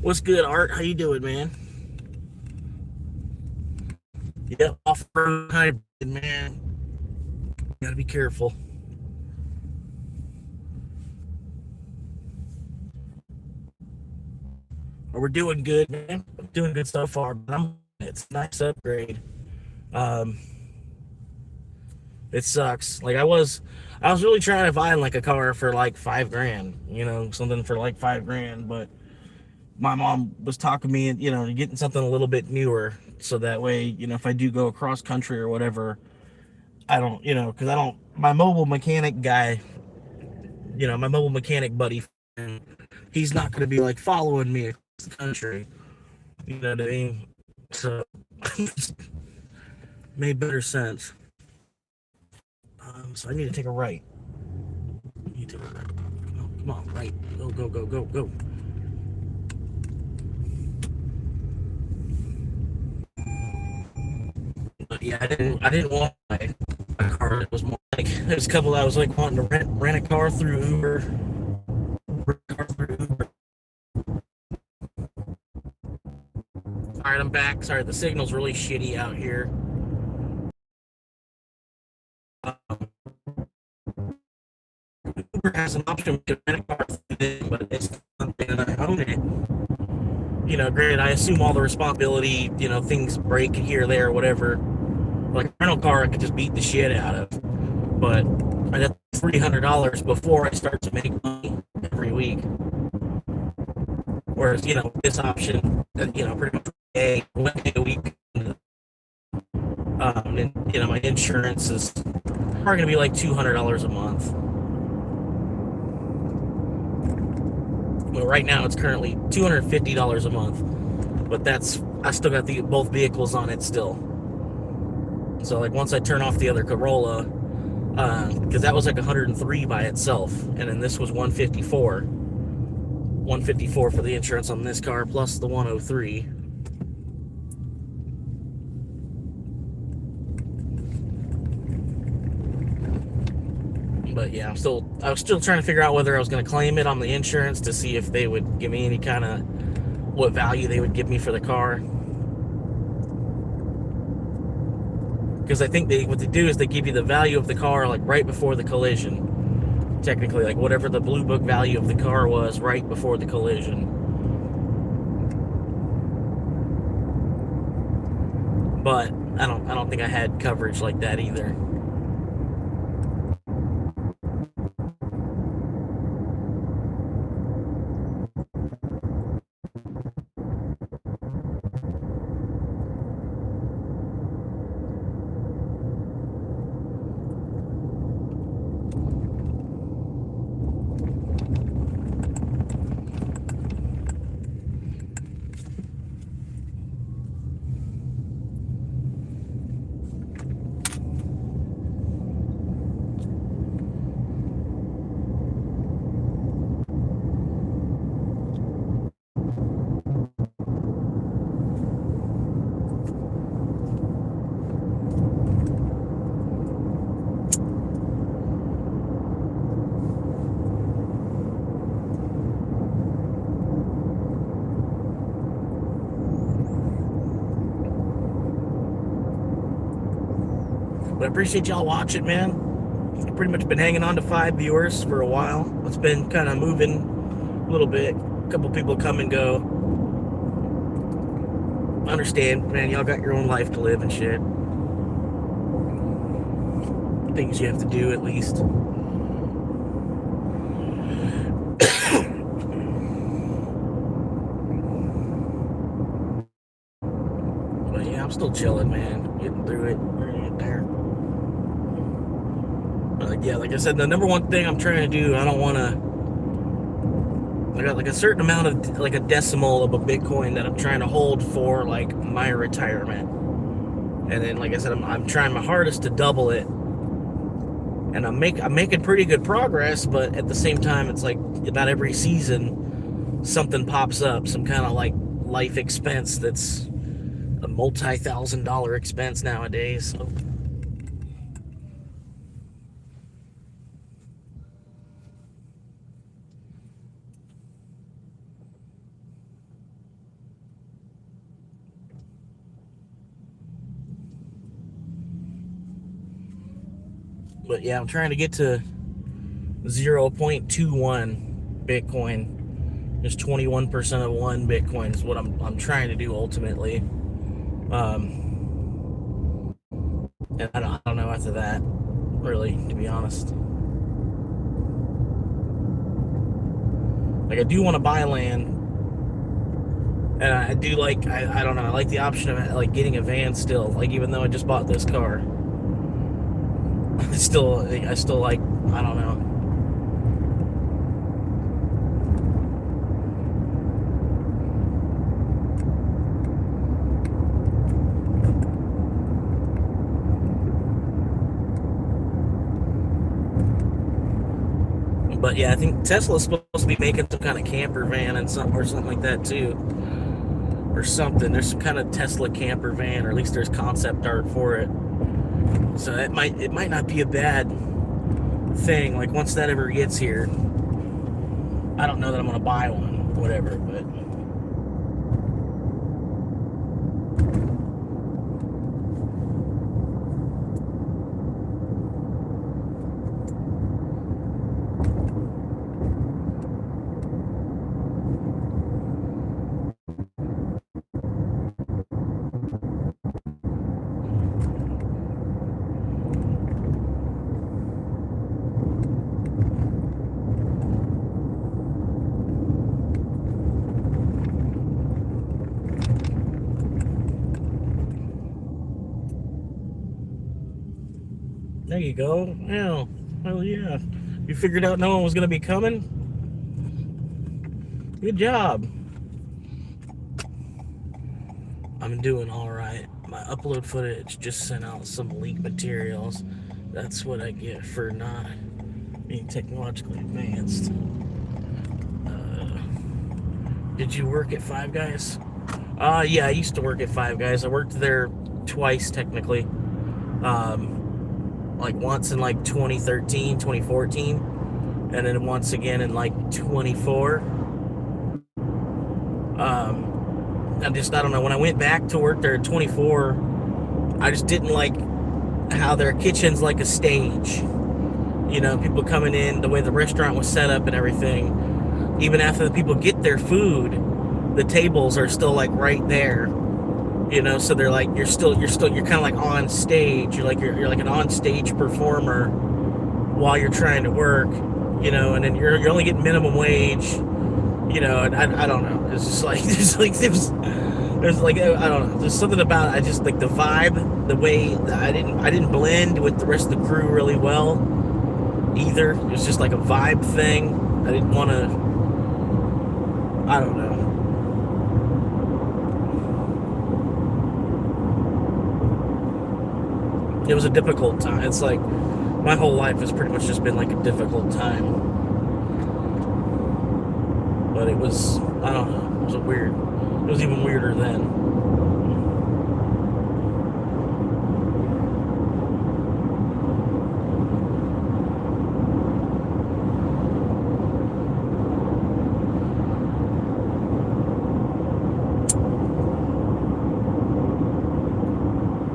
What's good, Art? How you doing, man? Yep, off-road hybrid, man. Gotta be careful. We're doing good, man. Doing good so far, but it's a nice upgrade. It sucks. Like I was really trying to find like a car for like $5,000, something for like $5,000, but my mom was talking me, getting something a little bit newer, so that way, if I do go across country or whatever, I don't, because I don't, my mobile mechanic guy, my mobile mechanic buddy, he's not going to be like following me across the country, you know what I mean? So, made better sense. So I need to take a right. Come on, right. Go, go, go, go, go. But yeah, I didn't want a car. It was more like there's a couple I was like wanting to rent a car through Uber. All right, I'm back. Sorry, the signal's really shitty out here. Uber has an option to rent a car through them, but it's something that I own it. Granted, I assume all the responsibility. Things break here, there, whatever. Like a rental car, I could just beat the shit out of. But I got $300 before I start to make money every week. Whereas, this option, pretty much one day a week. And, my insurance is probably going to be like $200 a month. Well, right now it's currently $250 a month, but I still got both vehicles on it still. So like once I turn off the other Corolla, because that was like 103 by itself, and then this was 154 for the insurance on this car plus the 103. But yeah, I was still trying to figure out whether I was going to claim it on the insurance to see if they would give me any kind of what value they would give me for the car. Because I think what they do is they give you the value of the car like right before the collision. Technically, like whatever the blue book value of the car was right before the collision. But I don't think I had coverage like that either. But I appreciate y'all watching, man. I've pretty much been hanging on to 5 viewers for a while. It's been kind of moving a little bit. A couple people come and go. I understand, man. Y'all got your own life to live and shit. Things you have to do, at least. But yeah, I'm still chilling, man. Getting through it. We're gonna get there. Yeah, like I said, the number one thing I'm trying to do, I don't want to. I got like a certain amount of, like a decimal of a Bitcoin that I'm trying to hold for like my retirement. And then, like I said, I'm trying my hardest to double it. And I'm making pretty good progress, but at the same time, it's like about every season, something pops up, some kind of like life expense that's a multi-$1,000 expense nowadays. So. But yeah, I'm trying to get to 0.21 Bitcoin. Just 21% of one Bitcoin is what I'm trying to do ultimately. And I don't know after that. really, to be honest. Like, I do want to buy land, and I do like, I don't know, I like the option of like getting a van still. Like, even though I just bought this car, I still like, I don't know. But yeah, I think Tesla's supposed to be making some kind of camper van or something like that too, or something. There's some kind of Tesla camper van, or at least there's concept art for it. So it might not be a bad thing. Like, once that ever gets here, I don't know that I'm gonna buy one, whatever, but. There you go. Yeah. Hell yeah. You figured out no one was going to be coming? Good job. I'm doing all right. My upload footage just sent out some leak materials. That's what I get for not being technologically advanced. Did you work at Five Guys? Yeah, I used to work at Five Guys. I worked there twice, technically. Like once in like 2013, 2014, and then once again in like 24. I don't know, when I went back to work there at 24, I just didn't like how their kitchen's like a stage. You know, people coming in, the way the restaurant was set up and everything. Even after the people get their food, the tables are still like right there. You know, so they're like, you're kind of like on stage. You're like an on stage performer while you're trying to work. You know, and then you're only getting minimum wage. You know, and I don't know. It's just like there's like, I don't know. There's something about, I just like the vibe, the way I didn't blend with the rest of the crew really well either. It was just like a vibe thing. I didn't want to. I don't know. It was a difficult time. It's like my whole life has pretty much just been like a difficult time. But it was, I don't know, it was even weirder then.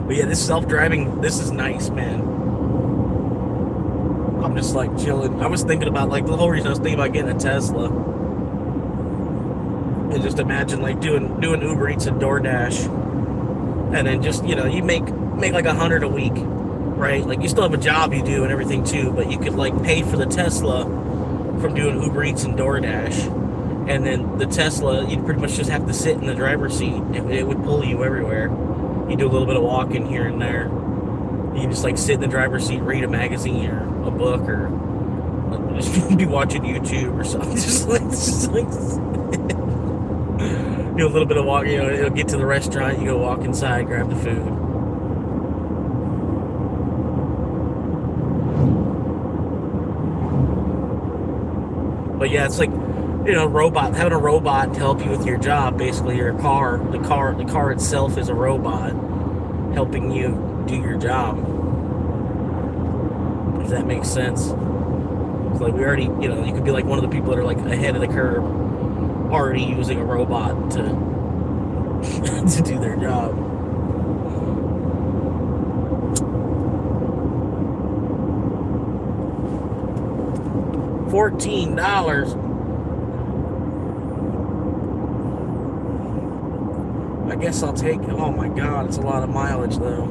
But yeah, this self-driving, this is nice, man. I'm just like chilling. I was thinking about, like, the whole reason I was thinking about getting a Tesla. And just imagine like doing Uber Eats and DoorDash, and then just, you know, you make like $100 a week, right? Like, you still have a job you do and everything too, but you could like pay for the Tesla from doing Uber Eats and DoorDash, and then the Tesla, you'd pretty much just have to sit in the driver's seat. It would pull you everywhere. You do a little bit of walking here and there. You just like sit in the driver's seat, read a magazine or a book, or just be watching YouTube or something. Just like do a little bit of walking, you know, it'll get to the restaurant, you go walk inside, grab the food. But yeah, it's like, you know, having a robot to help you with your job. Basically, your car, the car itself is a robot helping you do your job. If that makes sense. It's like, we already, you know, you could be like one of the people that are like ahead of the curve, already using a robot to to do their job. $14. I guess I'll take it. Oh my God, it's a lot of mileage though.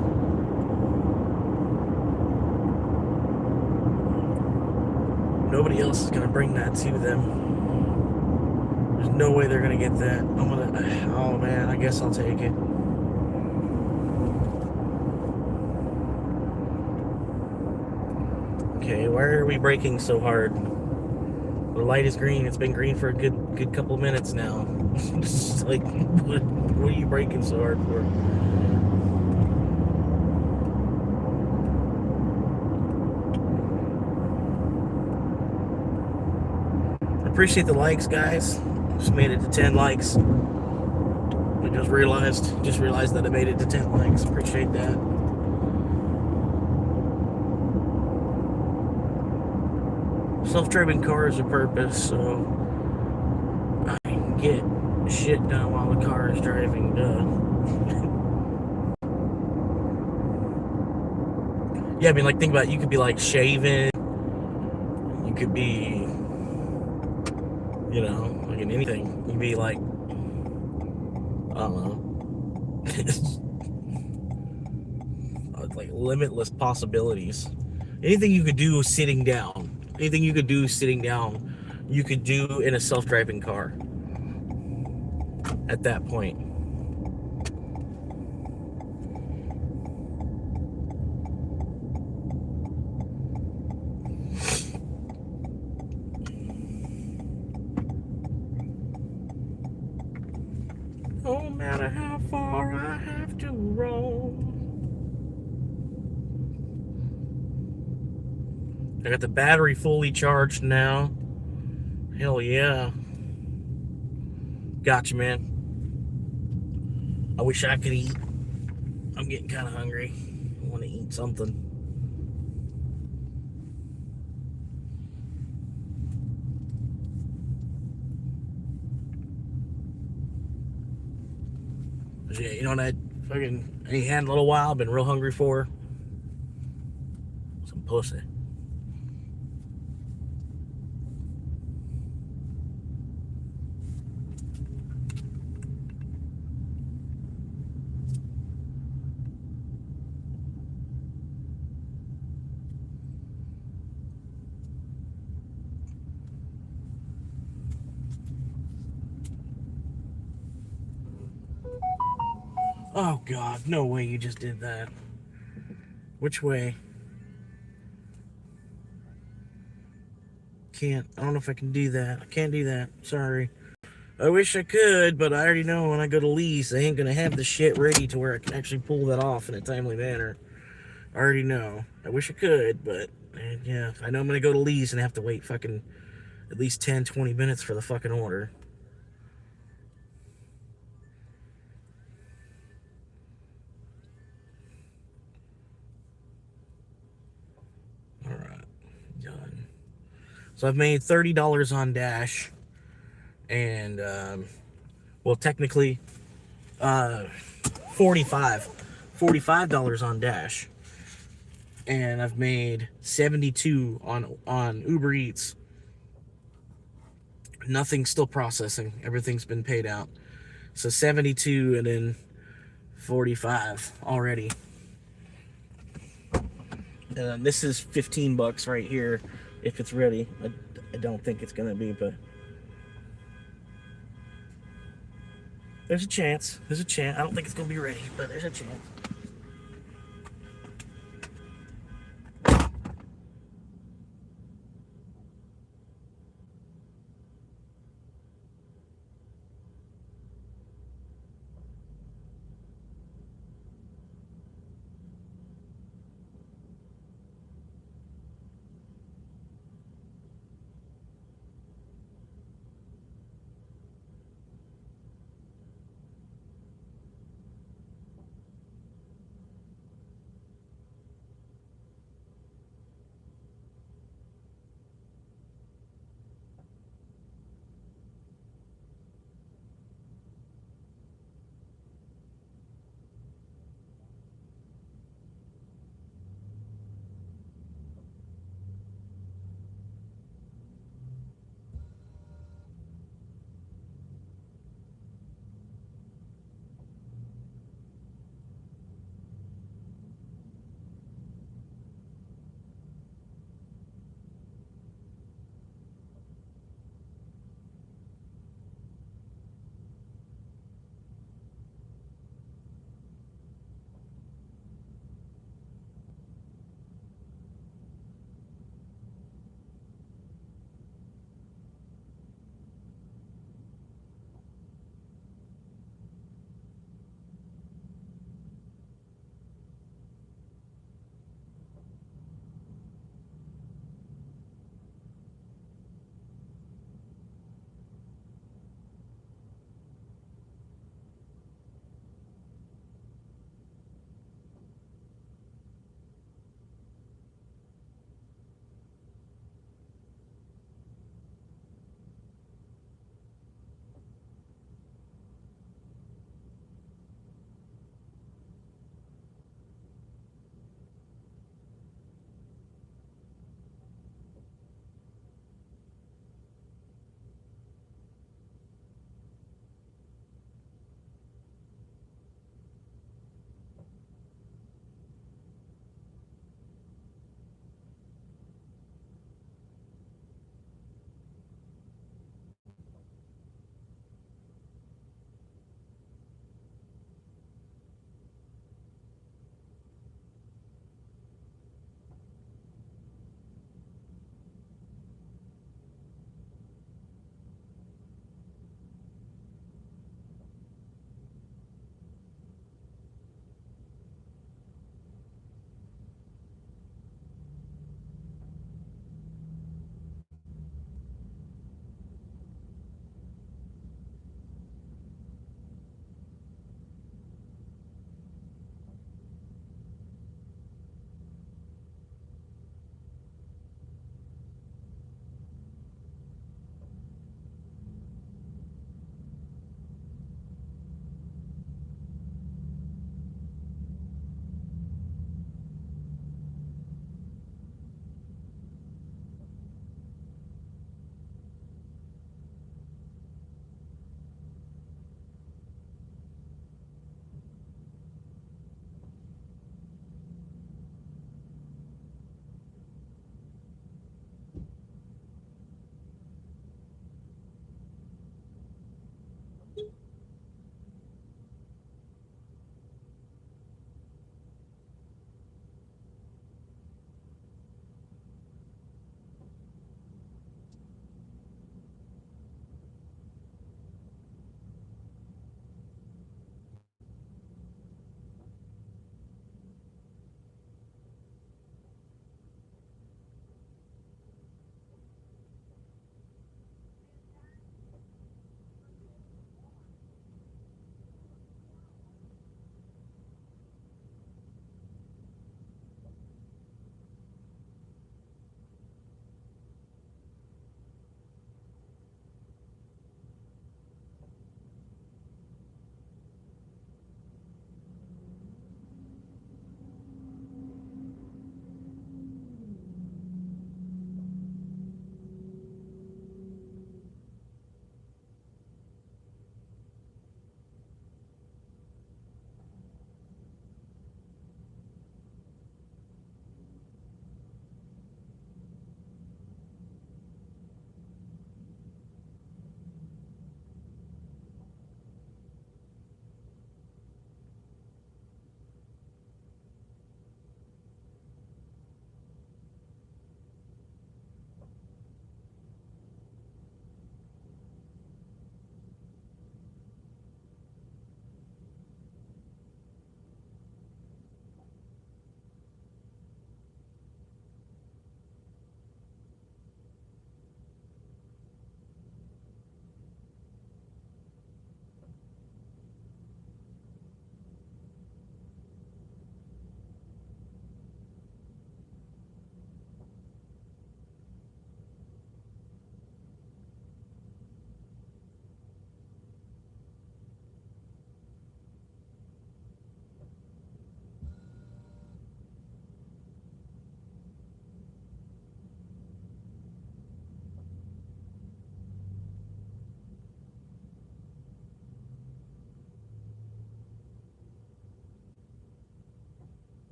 Nobody else is gonna bring that to them. There's no way they're gonna get that. Oh man, I guess I'll take it. Okay, why are we braking so hard? The light is green. It's been green for a good couple minutes now. It's like, what are you braking so hard for? Appreciate the likes, guys. Just made it to 10 likes. I just realized that I made it to 10 likes. Appreciate that. Self-driving cars are purpose, so I can get shit done while the car is driving. Duh. Yeah, I mean, like, think about it. You could be like shaving. You could be, you know, like in anything. You'd be like, I don't know. Like limitless possibilities. Anything you could do sitting down. Anything you could do sitting down, you could do in a self-driving car. At that point. No matter how far I have to roam. I got the battery fully charged now. Hell yeah. Gotcha, man. I wish I could eat. I'm getting kind of hungry. I want to eat something. But yeah, you know what I ain't had in a little while. I've been real hungry for some pussy. Oh God, no way you just did that. Which way? Can't. I don't know if I can do that. I can't do that. Sorry. I wish I could, but I already know when I go to lease, I ain't gonna have the shit ready to where I can actually pull that off in a timely manner. I already know. I wish I could, but yeah, I know I'm gonna go to lease and have to wait fucking at least 10, 20 minutes for the fucking order. Alright, done. So I've made $30 on Dash, and, well, technically, 45 $45 on Dash, and I've made 72 on Uber Eats. Nothing's still processing. Everything's been paid out. So 72 and then 45 already. And this is 15 bucks right here if it's ready. I don't think it's gonna be, but there's a chance. There's a chance. I don't think it's gonna be ready, but there's a chance.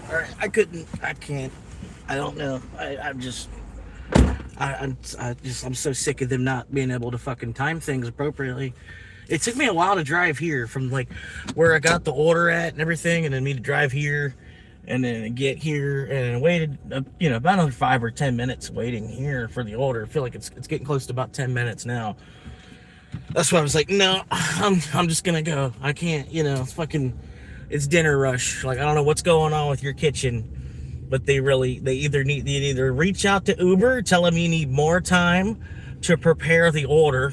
All right, I can't. I don't know. I'm just. I'm so sick of them not being able to fucking time things appropriately. It took me a while to drive here from like where I got the order at and everything, and then me to drive here, and then get here, and waited, about another 5 or 10 minutes waiting here for the order. I feel like it's getting close to about 10 minutes now. That's why I was like, no, I'm just gonna go. I can't, it's dinner rush. Like I don't know what's going on with your kitchen, but they either reach out to Uber, tell them you need more time to prepare the order,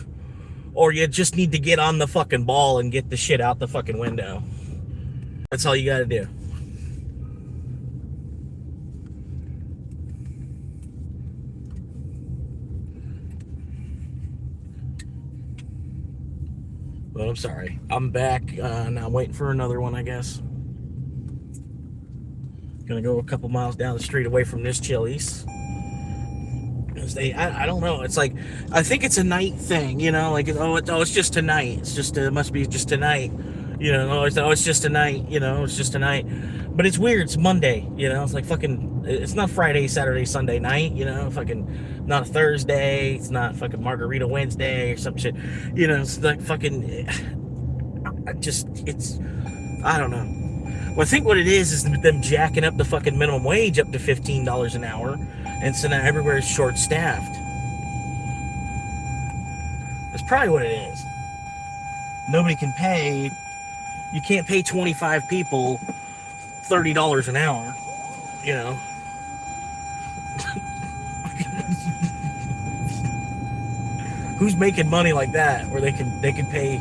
or you just need to get on the fucking ball and get the shit out the fucking window. That's all you gotta do. But I'm sorry. I'm back. Now I'm waiting for another one, I guess. Gonna go a couple miles down the street away from this Chili's. I don't know. It's like, I think it's a night thing, like, it's just tonight. It must be just tonight. It's just tonight, it's just tonight. But it's weird. It's Monday, it's like fucking, it's not Friday, Saturday, Sunday night, fucking not a Thursday. It's not fucking Margarita Wednesday or some shit. It's like fucking, I don't know. Well, I think what it is them jacking up the fucking minimum wage up to $15 an hour. And so now everywhere is short-staffed. That's probably what it is. Nobody can pay. You can't pay 25 people $30 an hour. Who's making money like that where they can pay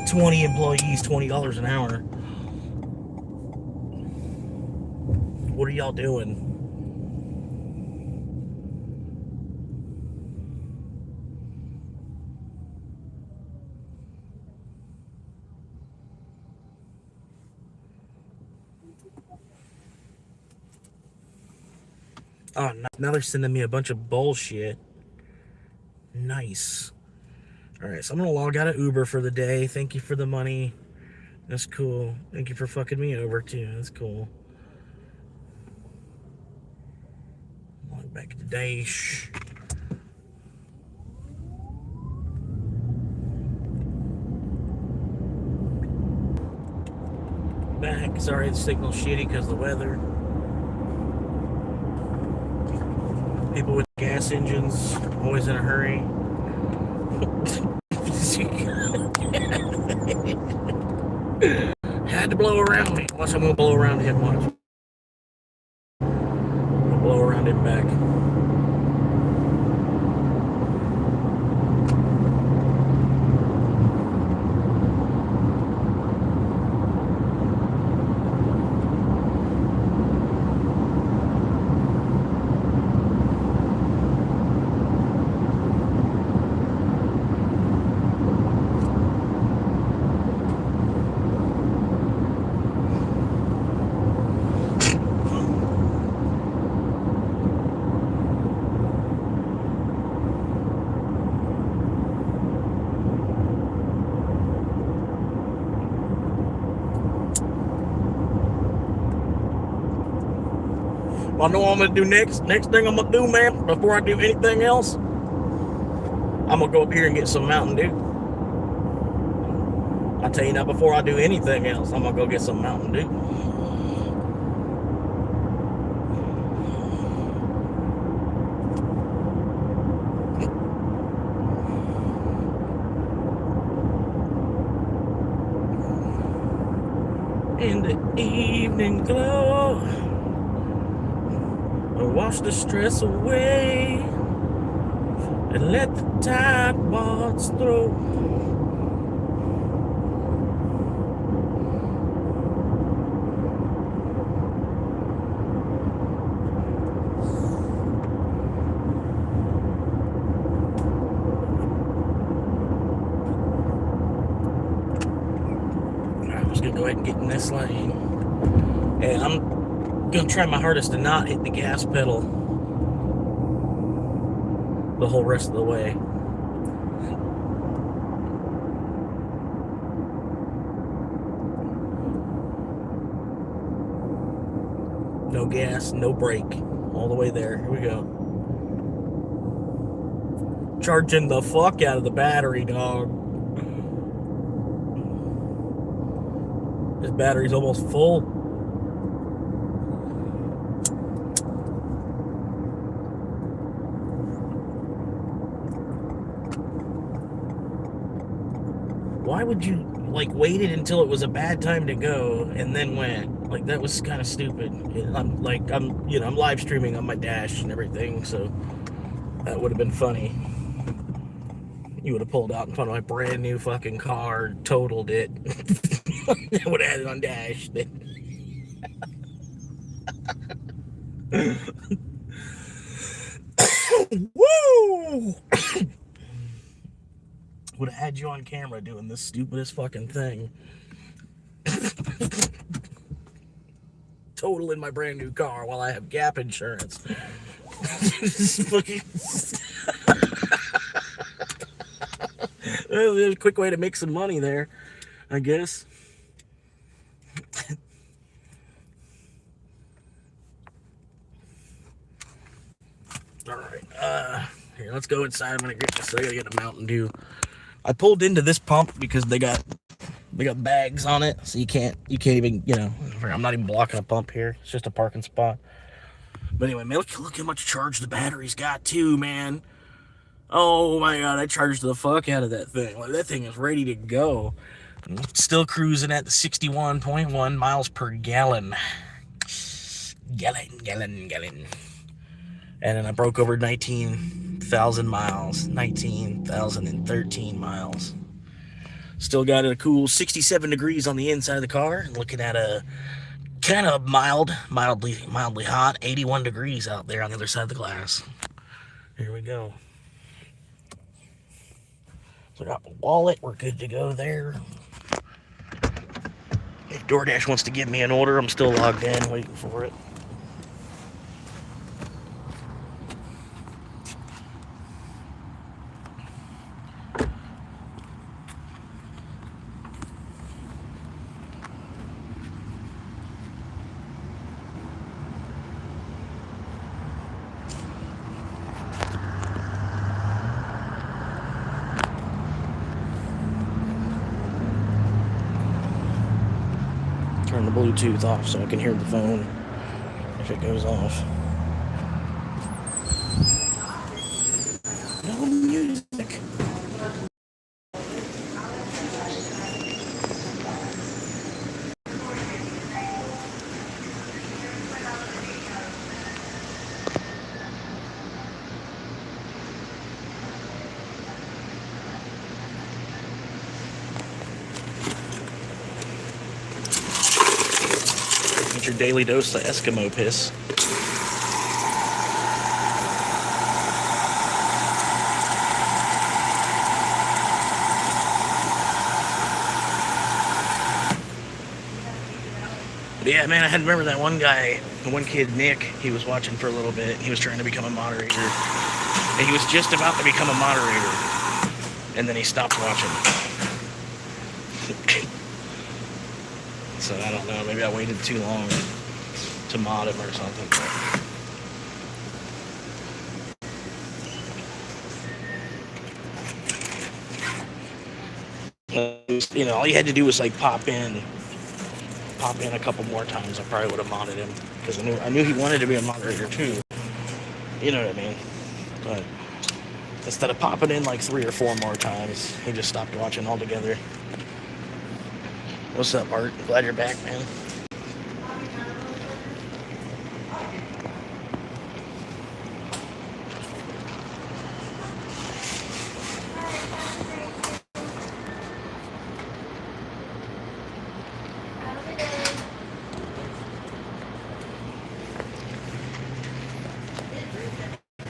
20 employees $20 an hour? What are y'all doing? Oh, now they're sending me a bunch of bullshit. Nice. Alright, so I'm gonna log out of Uber for the day. Thank you for the money. That's cool. Thank you for fucking me over, too. That's cool. Log back to Daesh. Back. Sorry, the signal's shitty because of the weather. People with gas engines, always in a hurry. Had to blow around me. Watch, I'm gonna blow around him. Watch. I'm gonna blow around him back. I know what I'm gonna do next. Next thing I'm gonna do, man, before I do anything else, I'm gonna go up here and get some Mountain Dew. I'll tell you now, before I do anything else, I'm gonna go get some Mountain Dew. In the evening glow, wash the stress away and let the tide waltz through. I'm just gonna go ahead and get in this lane, and I'm gonna try my hardest to not hit the gas pedal the whole rest of the way. No gas, no brake. All the way there. Here we go. Charging the fuck out of the battery, dog. This battery's almost full. Why would you, like, waited until it was a bad time to go and then went? Like, that was kind of stupid. I'm live streaming on my dash and everything, so that would have been funny. You would have pulled out in front of my brand new fucking car, totaled it. I would have had it on dash. Woo! Would have had you on camera doing this stupidest fucking thing. Totaling my brand new car while I have gap insurance. There's a quick way to make some money there, I guess. All right, here, let's go inside. I'm gonna get this. I gotta get a Mountain Dew. I pulled into this pump because they got bags on it, so you can't even, I'm not even blocking a pump here. It's just a parking spot. But anyway, man, look how much charge the battery's got too, man. Oh my god, I charged the fuck out of that thing. Like, that thing is ready to go. Still cruising at the 61.1 miles per gallon. Gallon. And then I broke over 19,000 miles. 19,013 miles. Still got a cool 67 degrees on the inside of the car. Looking at a kind of mildly hot 81 degrees out there on the other side of the glass. Here we go. So I got my wallet. We're good to go there. If DoorDash wants to give me an order, I'm still logged in waiting for it. Turn the Bluetooth off so I can hear the phone if it goes off. No music. Your daily dose of Eskimo piss. But yeah, man, I had to remember that one guy, the one kid, Nick, he was watching for a little bit. He was trying to become a moderator. And he was just about to become a moderator. And then he stopped watching. So I don't know, maybe I waited too long to mod him or something. But, all you had to do was like pop in a couple more times. I probably would have modded him because I knew he wanted to be a moderator too. You know what I mean? But instead of popping in like 3 or 4 more times, he just stopped watching altogether. What's up, Art? Glad you're back, man.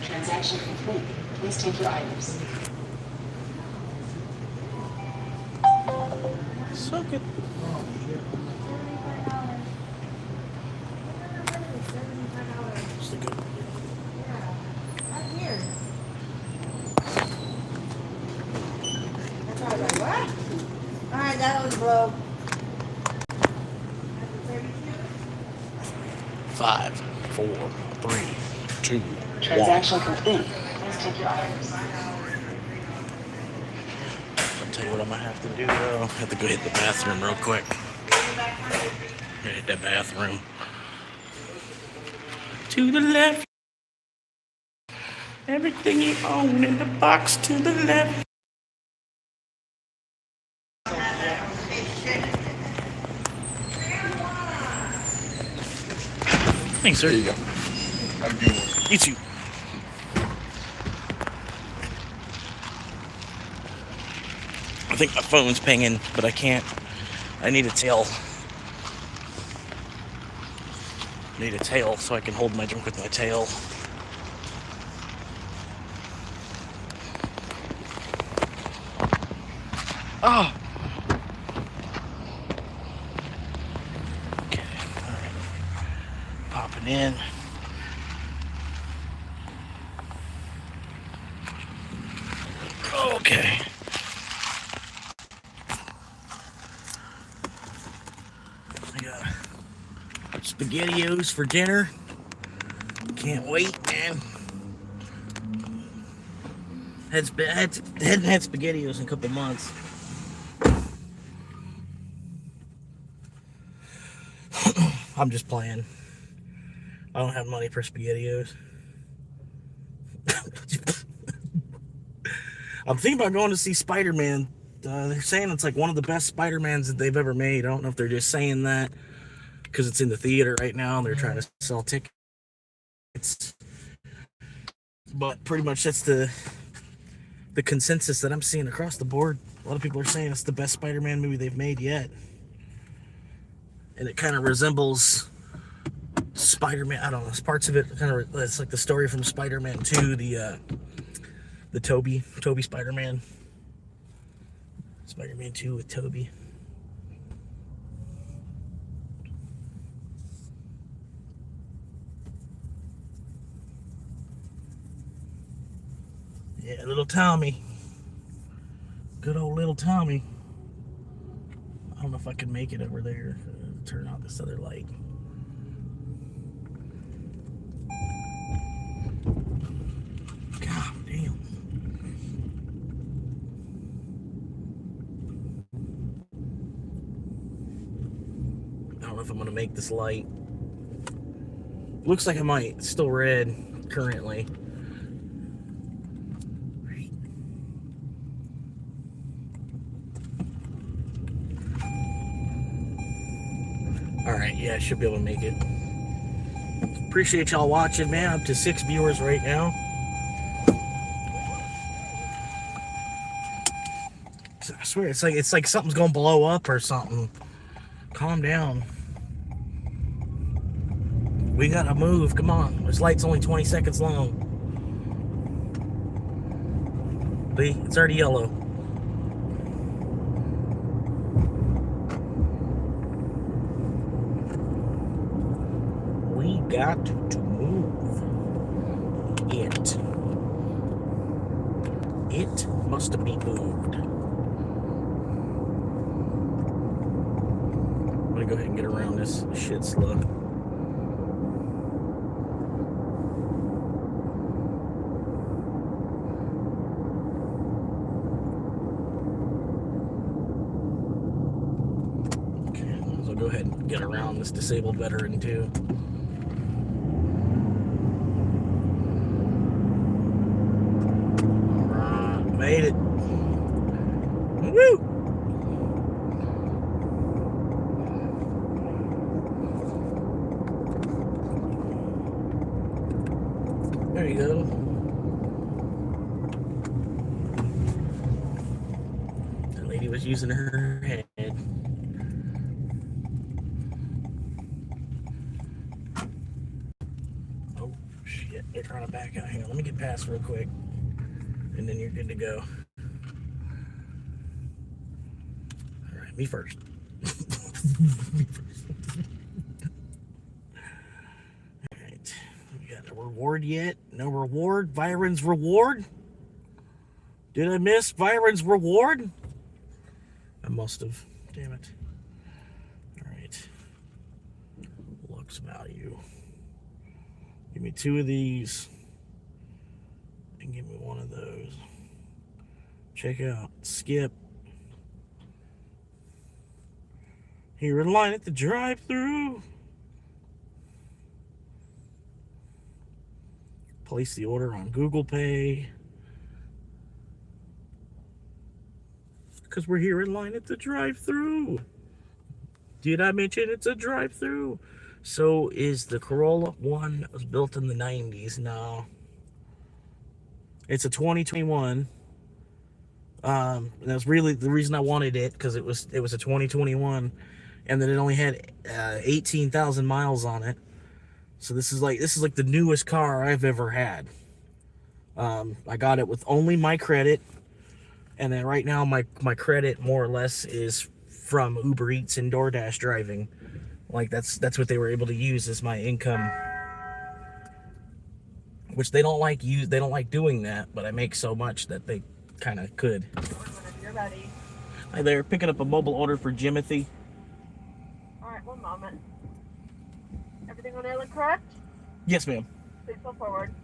Transaction complete. Please take your items. So good. Alright, that was broke. 5, 4, 3, 2, 1. Transaction complete. Please take your items. I'll tell you what I'm gonna have to do though. I have to go hit the bathroom real quick. Hit that bathroom. To the left. Everything you own in the box to the left. Thanks, sir. There you go. You too. I think my phone's pinging, but I can't. I need a tail. Need a tail so I can hold my drink with my tail. Oh. Okay. All right. Popping in. Okay. I got SpaghettiOs for dinner. Can't wait, man. Hadn't had SpaghettiOs in a couple months. I'm just playing. I don't have money for SpaghettiOs. I'm thinking about going to see Spider-Man. They're saying it's like one of the best Spider-Mans that they've ever made. I don't know if they're just saying that because it's in the theater right now and they're trying to sell tickets. But pretty much that's the consensus that I'm seeing across the board. A lot of people are saying it's the best Spider-Man movie they've made yet. And it kind of resembles Spider-Man. I don't know. Parts of it it's like the story from Spider-Man 2, the Toby Spider-Man. Spider-Man 2 with Toby. Yeah, little Tommy. Good old little Tommy. I don't know if I can make it over there. Turn on this other light. God damn. I don't know if I'm gonna make this light. Looks like I might. It's still red currently. Alright, yeah, I should be able to make it. Appreciate y'all watching, man. Up to 6 viewers right now. I swear, it's like something's gonna blow up or something. Calm down. We gotta move. Come on. This light's only 20 seconds long. See? It's already yellow. We got to move. It must be moved. I'm gonna go ahead and get around this shit slug. Okay, so I'll go ahead and get around this disabled veteran too. Made it. Woo! There you go. That lady was using her head. Oh, shit. They're trying to back out. Hang on. Let me get past real quick. And then you're good to go. All right, me first. Me first. All right, we got a reward yet? No reward. Byron's reward. Did I miss Byron's reward? I must have. Damn it. All right. Looks value. Give me 2 of these. And give me 1 of those. Check out. Skip. Here in line at the drive-thru. Place the order on Google Pay. Because we're here in line at the drive-thru. Did I mention it's a drive-thru? So is the Corolla. One was built in the 90s. No. It's a 2021. That's really the reason I wanted it, because it was a 2021, and then it only had 18,000 miles on it. So this is like the newest car I've ever had. I got it with only my credit, and then right now my credit more or less is from Uber Eats and DoorDash driving. Like that's what they were able to use as my income, which they don't like doing that, but I make so much that they kind of could. Whenever you're ready. Hi there, picking up a mobile order for Jimothy. All right, one moment. Everything on there look correct? Yes, ma'am. Please go forward.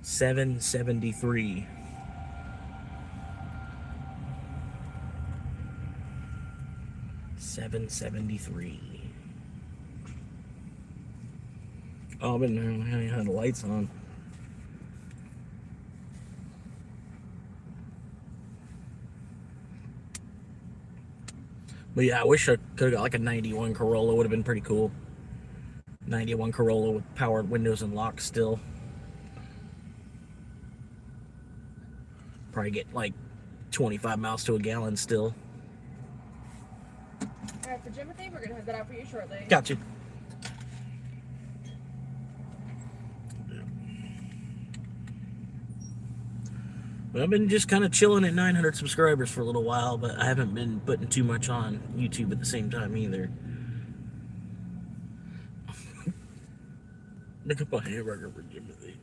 773. Oh, I've been had the lights on. But yeah, I wish I could have got like a 91 Corolla. Would have been pretty cool. 91 Corolla with powered windows and locks still. Probably get like 25 miles to a gallon still. All right, for Jimothy, we're going to have that out for you shortly. Gotcha. But I've been just kind of chilling at 900 subscribers for a little while, but I haven't been putting too much on YouTube at the same time either. Look up a hamburger for Jimothy.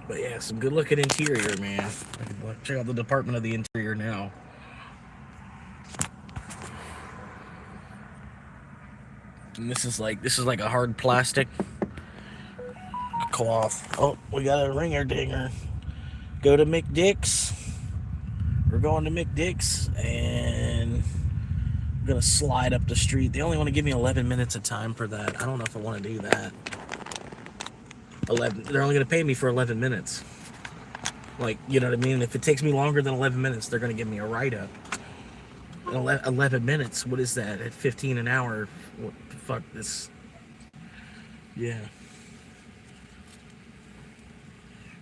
But yeah, some good looking interior, man. Check out the Department of the Interior now. And this is like a hard plastic cloth. Oh, we got a ringer dinger. Go to McDick's. We're going to McDick's, and I'm gonna slide up the street. They only want to give me 11 minutes of time for that. I don't know if I want to do that. 11. They're only gonna pay me for 11 minutes. Like, you know what I mean? If it takes me longer than 11 minutes, they're gonna give me a write-up. 11 minutes. What is that? At 15 an hour? What the fuck? This. Yeah.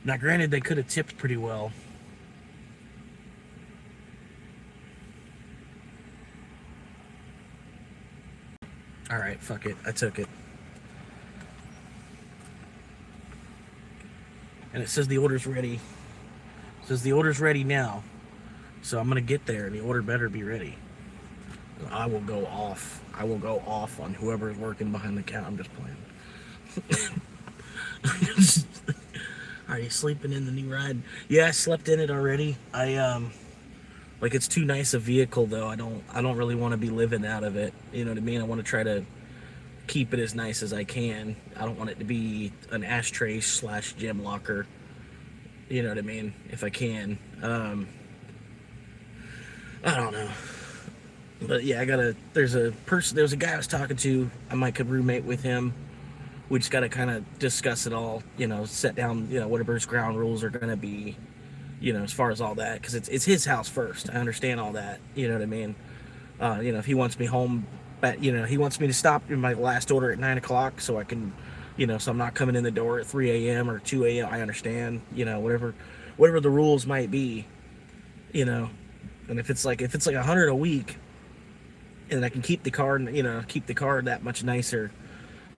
Now, granted, they could have tipped pretty well. All right, fuck it. I took it. And it says the order's ready. It says the order's ready now. So I'm gonna get there, and the order better be ready. I will go off. I will go off on whoever's working behind the counter. I'm just playing. Are you sleeping in the new ride? Yeah, I slept in it already. Like, it's too nice a vehicle though. I don't really want to be living out of it. You know what I mean? I want to try to keep it as nice as I can. I don't want it to be an ashtray / gym locker. You know what I mean? If I can. I don't know. But yeah, there's a guy I was talking to. I might could roommate with him. We just got to kind of discuss it all, you know, set down, you know, whatever his ground rules are going to be, you know, as far as all that. Because it's his house first. I understand all that. You know what I mean? You know, if he wants me home, but, you know, he wants me to stop in my last order at 9 o'clock so I can, you know, so I'm not coming in the door at 3 a.m. or 2 a.m. I understand, you know, whatever the rules might be, you know. And if it's like 100 a week, and I can keep the car, you know, keep the car that much nicer,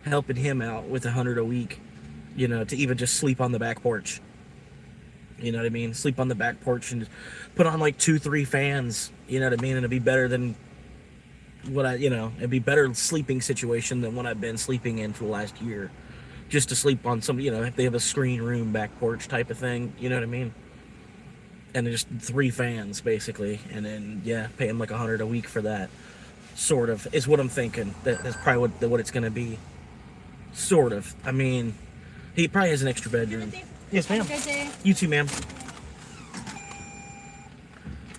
helping him out with 100 a week, you know, to even just sleep on the back porch. You know what I mean? Sleep on the back porch and put on like 2-3 fans, you know what I mean? And it'd be better than it'd be better sleeping situation than what I've been sleeping in for the last year. Just to sleep on some, if they have a screen room, back porch type of thing, you know what I mean? And just 3 fans basically, and then pay him like $100 a week for that. Sort of is what I'm thinking. That's probably what it's gonna be. Sort of. I mean, he probably has an extra bedroom. Yes, ma'am. Good day. You too, ma'am.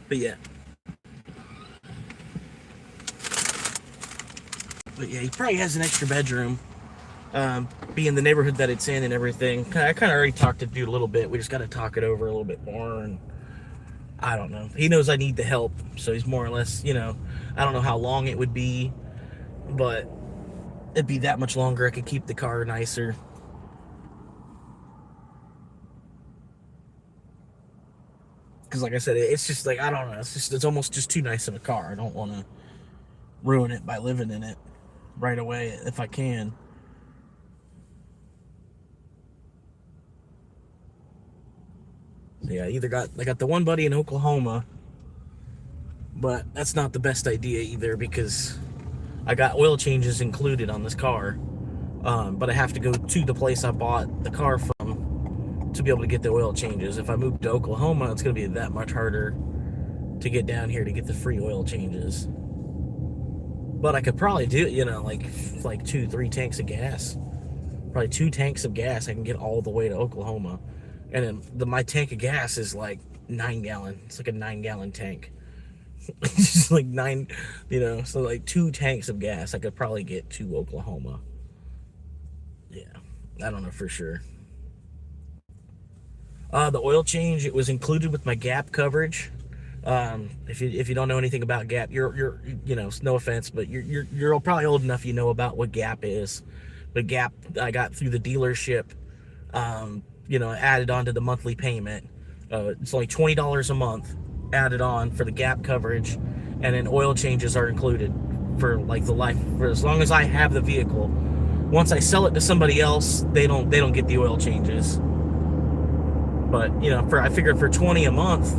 But yeah. He probably has an extra bedroom. Being the neighborhood that it's in and everything. I kind of already talked to the dude a little bit. We just got to talk it over a little bit more, and I don't know. He knows I need the help, so he's more or less, I don't know how long it would be, but it'd be that much longer. I could keep the car nicer. Because like I said, it's just like, I don't know. It's almost just too nice of a car. I don't want to ruin it by living in it right away if I can. So yeah, I got the one buddy in Oklahoma, but that's not the best idea either because I got oil changes included on this car, but I have to go to the place I bought the car from to be able to get the oil changes. If I move to Oklahoma, it's going to be that much harder to get down here to get the free oil changes. But I could probably do it, like 2-3 tanks of gas. Probably 2 tanks of gas. I can get all the way to Oklahoma. And then my tank of gas is like 9 gallon. It's like a 9-gallon tank. It's just like 9, so like 2 tanks of gas I could probably get to Oklahoma. Yeah, I don't know for sure. The oil change, it was included with my gap coverage. If you don't know anything about gap, you're no offense, but you're probably old enough about what gap is. But gap I got through the dealership. Added on to the monthly payment. It's only $20 a month added on for the gap coverage, and then oil changes are included for like the life, for as long as I have the vehicle. Once I sell it to somebody else, they don't get the oil changes. But I figured for $20 a month,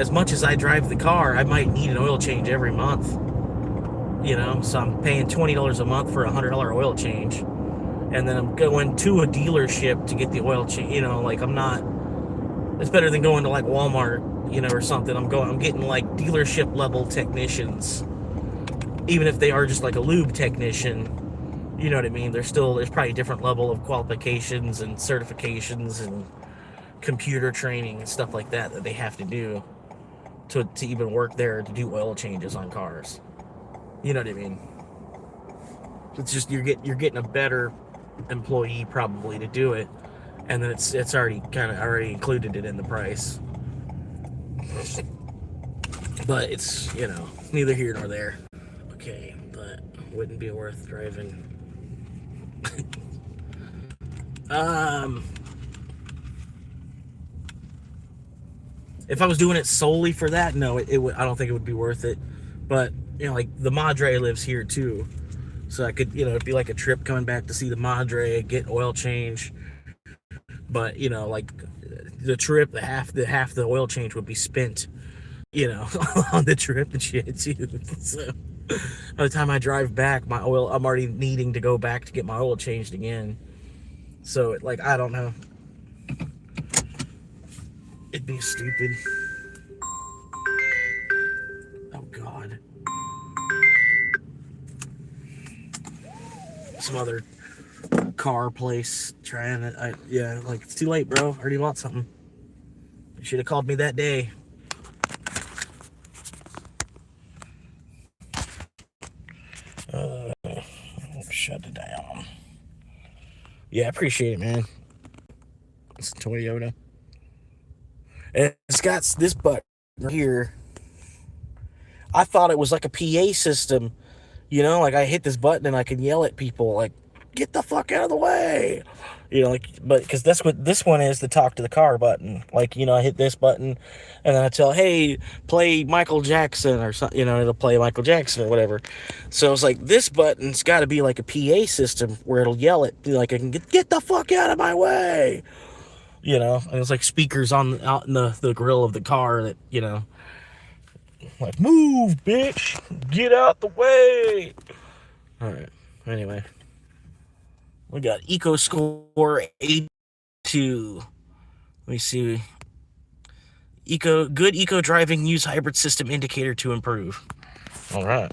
as much as I drive the car, I might need an oil change every month. So I'm paying $20 a month for a $100 oil change. And then I'm going to a dealership to get the oil change. I'm not. It's better than going to like Walmart, or something. I'm getting like dealership level technicians, even if they are just like a lube technician. You know what I mean? There's probably a different level of qualifications and certifications and computer training and stuff like that they have to do to even work there to do oil changes on cars. You know what I mean? It's just you're getting a better employee probably to do it, and then it's already included it in the price. But it's neither here nor there. Okay, but wouldn't be worth driving. If I was doing it solely for that, no, it would. I don't think it would be worth it. But like the Madre lives here too. So I could, it'd be like a trip coming back to see the Madre, get oil change. But, like the trip, the half the oil change would be spent, on the trip and shit too. So by the time I drive back, I'm already needing to go back to get my oil changed again. So I don't know. It'd be stupid. Oh God. Some other car place trying it. It's too late, bro. I already bought something. You should have called me that day. Shut it down. Yeah, I appreciate it, man. It's a Toyota. And it's got this button here. I thought it was like a PA system. I hit this button and I can yell at people like, get the fuck out of the way. But because that's what this one is, the talk to the car button. I hit this button and then I tell, hey, play Michael Jackson or something, it'll play Michael Jackson or whatever. So it's like, this button's got to be like a PA system where it'll yell at, I can get the fuck out of my way. And it's like speakers out in the grill of the car that, Like, move, bitch. Get out the way. All right. Anyway, we got Eco Score 82. Let me see. Good eco driving, use hybrid system indicator to improve. All right.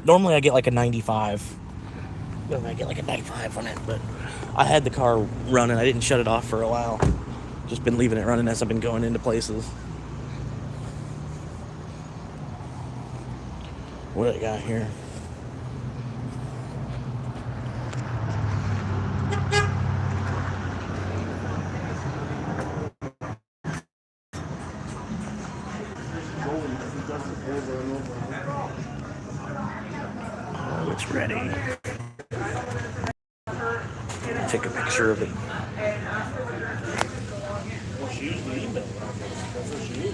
Normally I get like a 95. Normally I get like a 95 on it, but I had the car running. I didn't shut it off for a while. Just been leaving it running as I've been going into places. What do I got here? Oh, it's ready. Take a picture of it.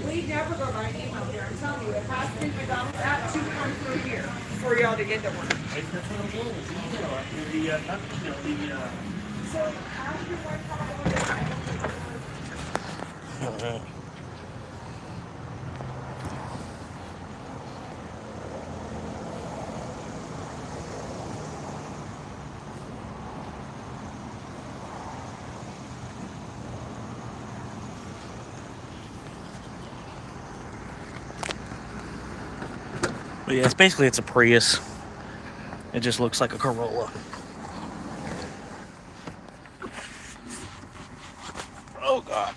We never go by email here. I'm telling you, it has to be McDonald's at 2:23 here for y'all to get to one. So, after All right. But yeah, it's a Prius. It just looks like a Corolla. Oh God.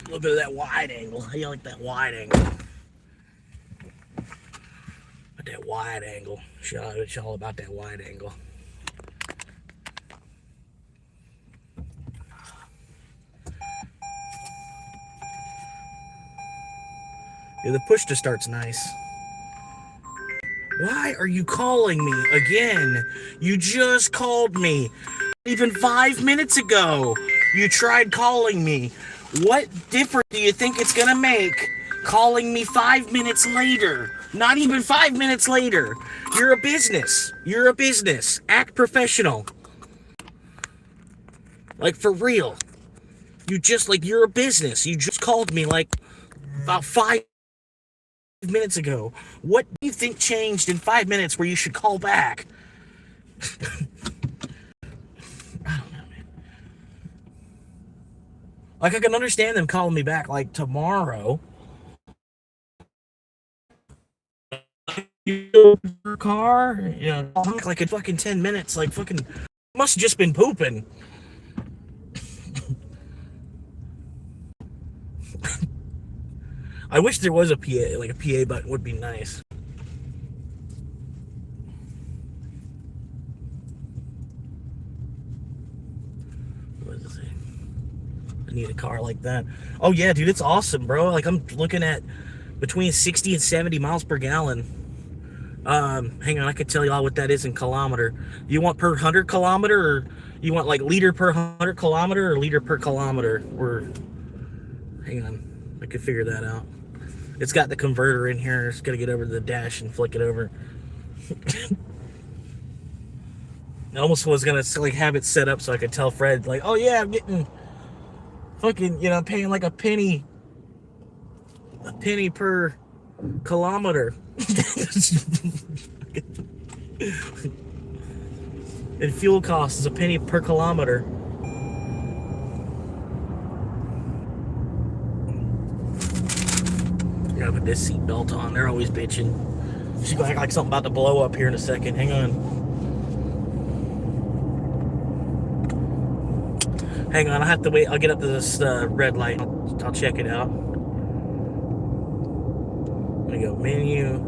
A little bit of that wide angle. How you like that wide angle? But that wide angle. It's all about that wide angle. Yeah, the push to start's nice. Why are you calling me again? You just called me. Even 5 minutes ago, you tried calling me. What difference do you think it's gonna make calling me 5 minutes later? Not even 5 minutes later. You're a business. You're a business. Act professional. Like, for real. You're a business. You just called me like about 5 minutes ago. What do you think changed in 5 minutes where you should call back? I don't know, man. Like, I can understand them calling me back like tomorrow. Your car, like in fucking 10 minutes, like fucking must have just been pooping. I wish there was a PA, like a PA button would be nice. What does it say? I need a car like that. Oh yeah, dude, it's awesome, bro. Like, I'm looking at between 60 and 70 miles per gallon. Hang on, I could tell y'all what that is in kilometer. You want per 100 kilometer, or you want like liter per 100 kilometer, or liter per kilometer? Or hang on, I could figure that out. It's got the converter in here. It's gotta get over to the dash and flick it over. I almost was gonna like have it set up so I could tell Fred, like, oh yeah, I'm getting fucking, paying like a penny per kilometer. And fuel cost is a penny per kilometer. I gotta put this seatbelt on. They're always bitching. She's gonna act like something about to blow up here in a second. Hang on. Hang on, I have to wait. I'll get up to this red light. I'll check it out. I'm gonna go menu,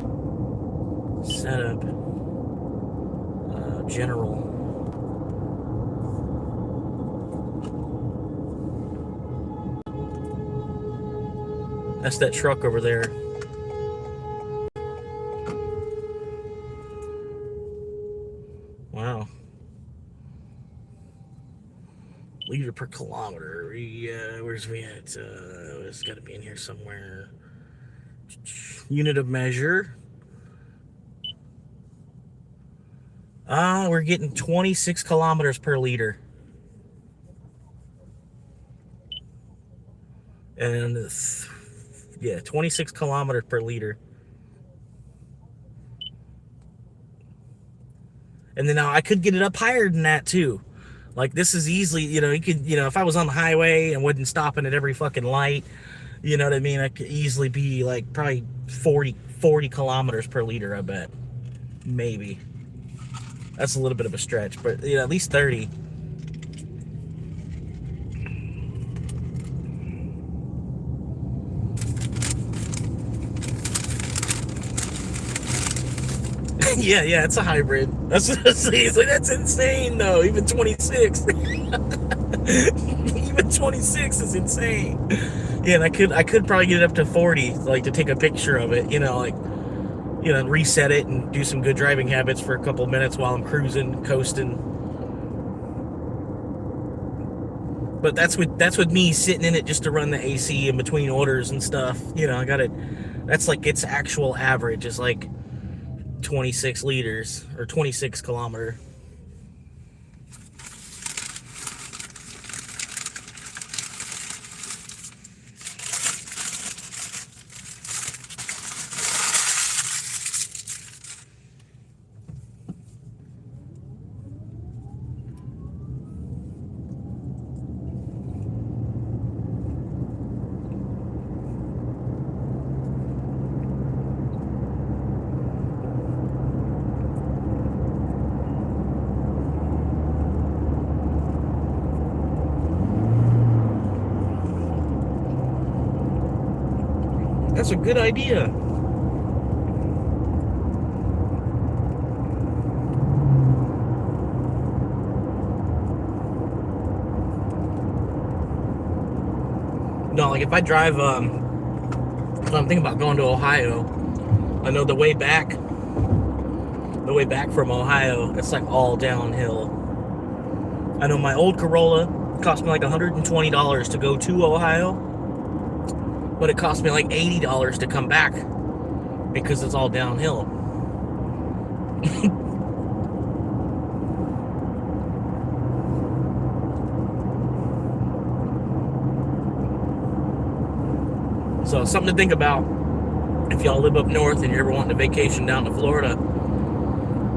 setup, general. That's that truck over there. Wow. Liter per kilometer. Where's we at? It's got to be in here somewhere. Unit of measure. We're getting 26 kilometers per liter. And yeah, 26 kilometers per liter. And then now I could get it up higher than that too. Like this is easily, you could, if I was on the highway and wasn't stopping at every fucking light, you know what I mean? I could easily be like probably 40 kilometers per liter, I bet. Maybe. That's a little bit of a stretch, but at least 30. yeah, it's a hybrid. That's insane though. Even 26. Even 26 is insane. Yeah, and I could probably get it up to 40, like to take a picture of it, reset it and do some good driving habits for a couple minutes while I'm cruising, coasting. But that's with me sitting in it just to run the AC in between orders and stuff. I got it. That's like its actual average is like 26 liters or 26 kilometer. That's a good idea. No, like if I drive, I'm thinking about going to Ohio. I know the way back from Ohio, it's like all downhill. I know my old Corolla cost me like $120 to go to Ohio, but it cost me like $80 to come back because it's all downhill. So something to think about if y'all live up north and you're ever wanting to vacation down to Florida.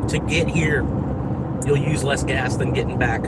To get here, you'll use less gas than getting back.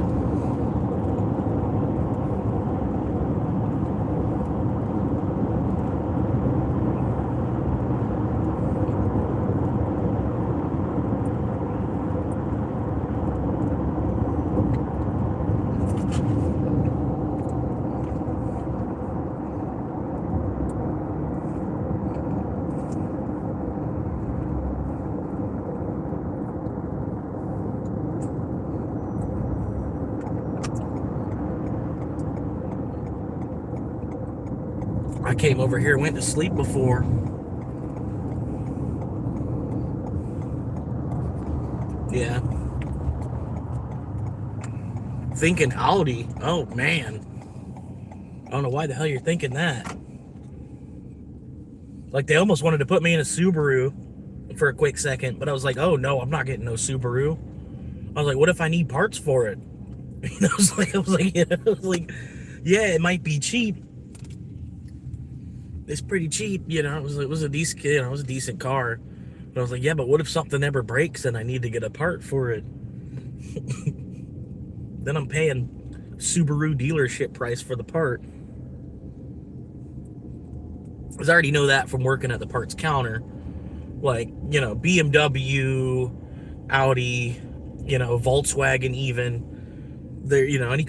I came over here, went to sleep before. Yeah. Thinking Audi. Oh, man. I don't know why the hell you're thinking that. Like, they almost wanted to put me in a Subaru for a quick second, but I was like, oh, no, I'm not getting no Subaru. I was like, what if I need parts for it? I was like, yeah, it might be cheap. It's pretty cheap, It was a decent, it was a decent car. But I was like, yeah, but what if something ever breaks and I need to get a part for it? Then I'm paying Subaru dealership price for the part. Because I already know that from working at the parts counter. Like, BMW, Audi, Volkswagen even. There, any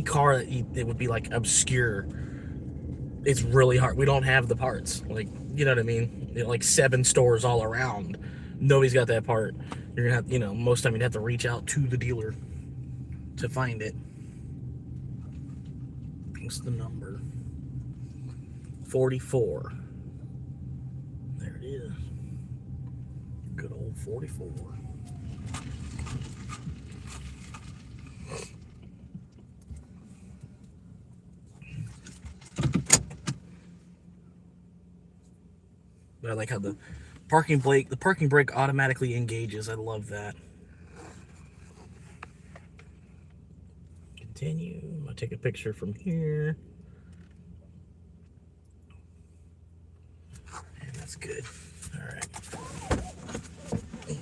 car that would be like obscure. It's really hard. We don't have the parts. Like, you know what I mean? Like 7 stores all around. Nobody's got that part. You're gonna have, most time you'd have to reach out to the dealer to find it. What's the number? 44. There it is. Good old 44. I like how the parking brake automatically engages. I love that. Continue. I'm gonna take a picture from here. That's good. All right.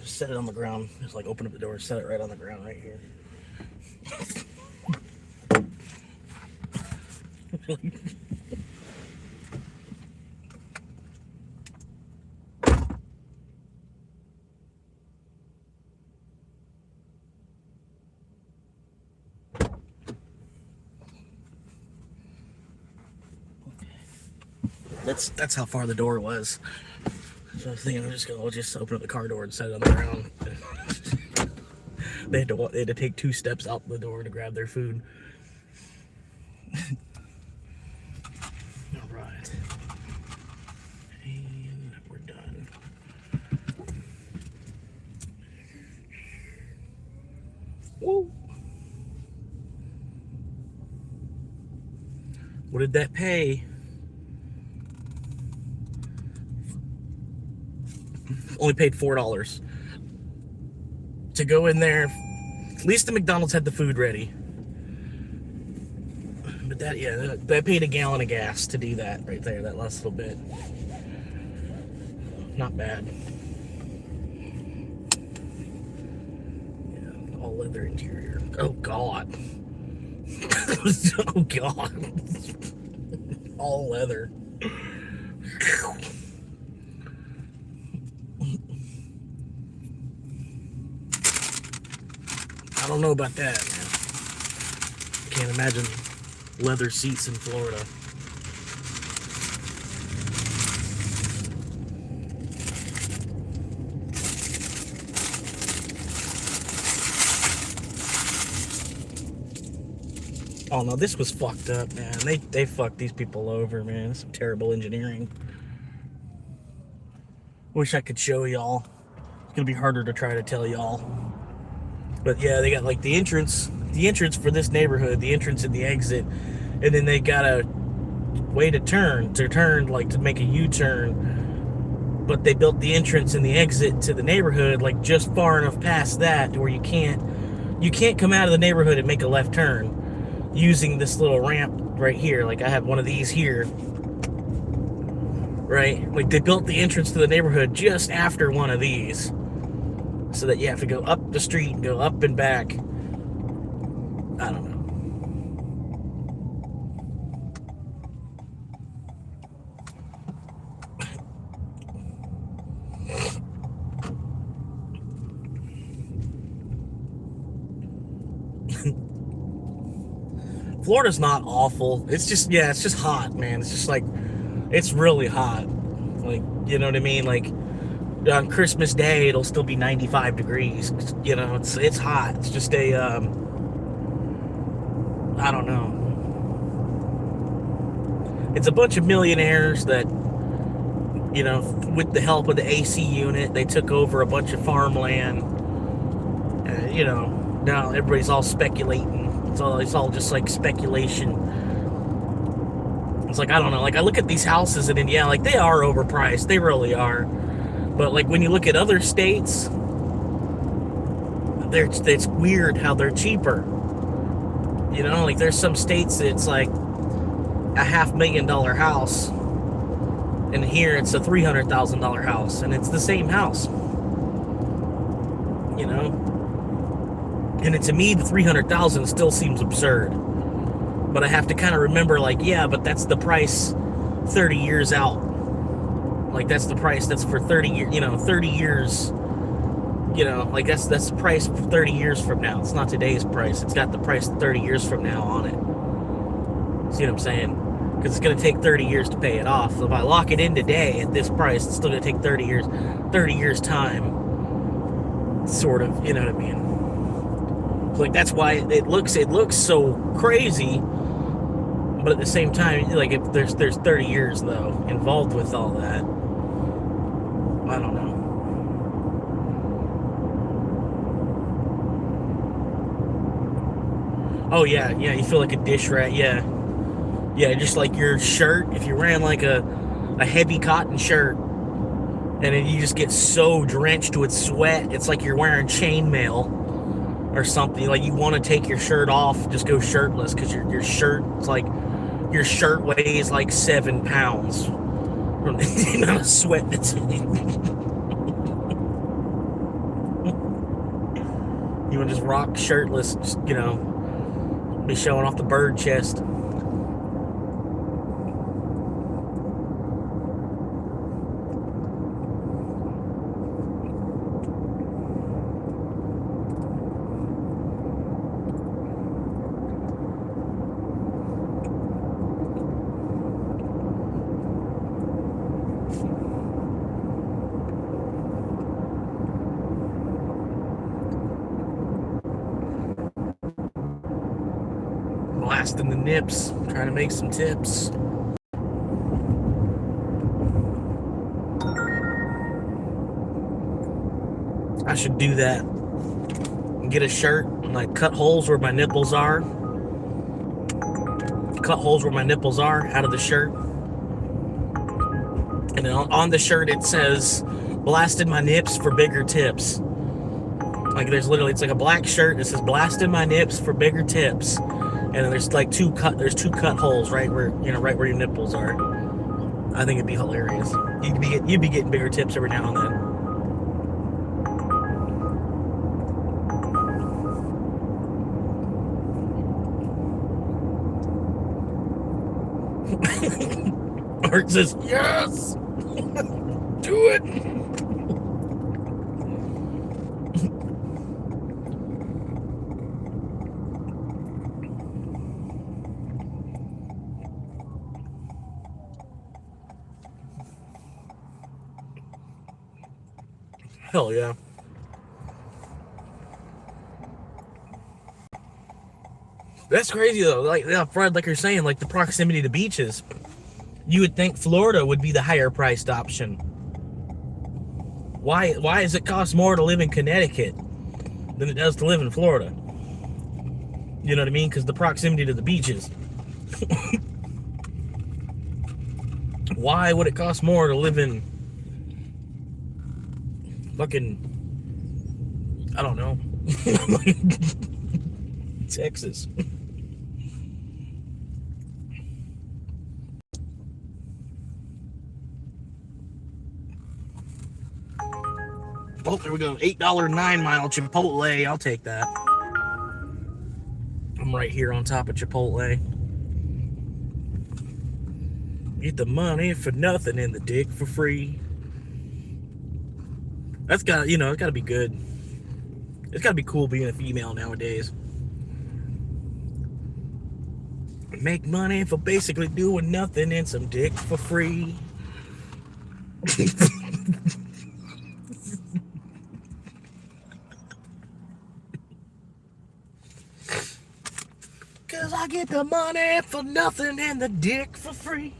Just set it on the ground. Just like open up the door, set it right on the ground right here. That's how far the door was. So I was thinking we'll just open up the car door and set it on the ground. They had to take 2 steps out the door to grab their food. All right. And we're done. Woo! What did that pay? Only paid $4 to go in there. At least the McDonald's had the food ready. But that paid a gallon of gas to do that right there, that last little bit. Not bad. Yeah, all leather interior. Oh God. Oh God. All leather. I don't know about that, man. Can't imagine leather seats in Florida. Oh no, this was fucked up, man. They fucked these people over, man. Some terrible engineering. Wish I could show y'all. It's gonna be harder to try to tell y'all. But yeah, they got like the entrance for this neighborhood, the entrance and the exit, and then they got a way to turn like to make a U-turn. But they built the entrance and the exit to the neighborhood like just far enough past that to where you can't come out of the neighborhood and make a left turn using this little ramp right here. Like I have one of these here. Right? Like they built the entrance to the neighborhood just after one of these. So that you have to go up the street and go up and back. I don't know. Florida's not awful. It's just hot, man. It's just like, it's really hot. Like, you know what I mean? Like, on Christmas Day, it'll still be 95 degrees. You know, it's hot. It's just I don't know. It's a bunch of millionaires that, you know, with the help of the AC unit, they took over a bunch of farmland. You know, now everybody's all speculating. It's all just like speculation. It's like, I don't know. Like, I look at these houses and then, yeah, like they are overpriced. They really are. But like when you look at other states, it's weird how they're cheaper. You know, like there's some states that it's like a $500,000 house, and here it's a $300,000 house, and it's the same house. You know, and to me, the $300,000 still seems absurd. But I have to kind of remember, like, yeah, but that's the price 30 years out. Like, that's the price. That's for 30 years, you know, 30 years, you know, like that's the price 30 years from now. It's not today's price. It's got the price 30 years from now on it. See what I'm saying? Because it's going to take 30 years to pay it off. So if I lock it in today at this price, it's still going to take 30 years time, sort of, you know what I mean? Like, that's why it looks so crazy. But at the same time, like, if there's 30 years though involved with all that. I don't know. Oh yeah, you feel like a dish rat, yeah, just like your shirt. If you're wearing like a heavy cotton shirt, and then you just get so drenched with sweat, it's like you're wearing chainmail or something. Like, you want to take your shirt off, just go shirtless, because your shirt weighs like 7 pounds. the amount of sweat that's in it. You want to just rock shirtless, just, you know, be showing off the bird chest. Blasting the nips, trying to make some tips. I should do that. Get a shirt and like cut holes where my nipples are. Cut holes where my nipples are out of the shirt. And then on the shirt it says, blasted my nips for bigger tips. Like there's literally, it's like a black shirt that says blasted my nips for bigger tips. And then there's like two cut holes right where, you know, right where your nipples are. I think it'd be hilarious. You'd be getting bigger tips every now and then. Art says, yes! Do it! Hell yeah. That's crazy though. Like, yeah, Fred, like you're saying, like the proximity to beaches. You would think Florida would be the higher priced option. Why does it cost more to live in Connecticut than it does to live in Florida? You know what I mean? Because the proximity to the beaches. Why would it cost more to live in fucking, I don't know, Texas? Oh, there we go. $8 9-mile Chipotle. I'll take that. I'm right here on top of Chipotle. Get the money for nothing and the dick for free. That's got, you know, it's got to be good. It's got to be cool being a female nowadays. Make money for basically doing nothing and some dick for free. Cause I get the money for nothing and the dick for free.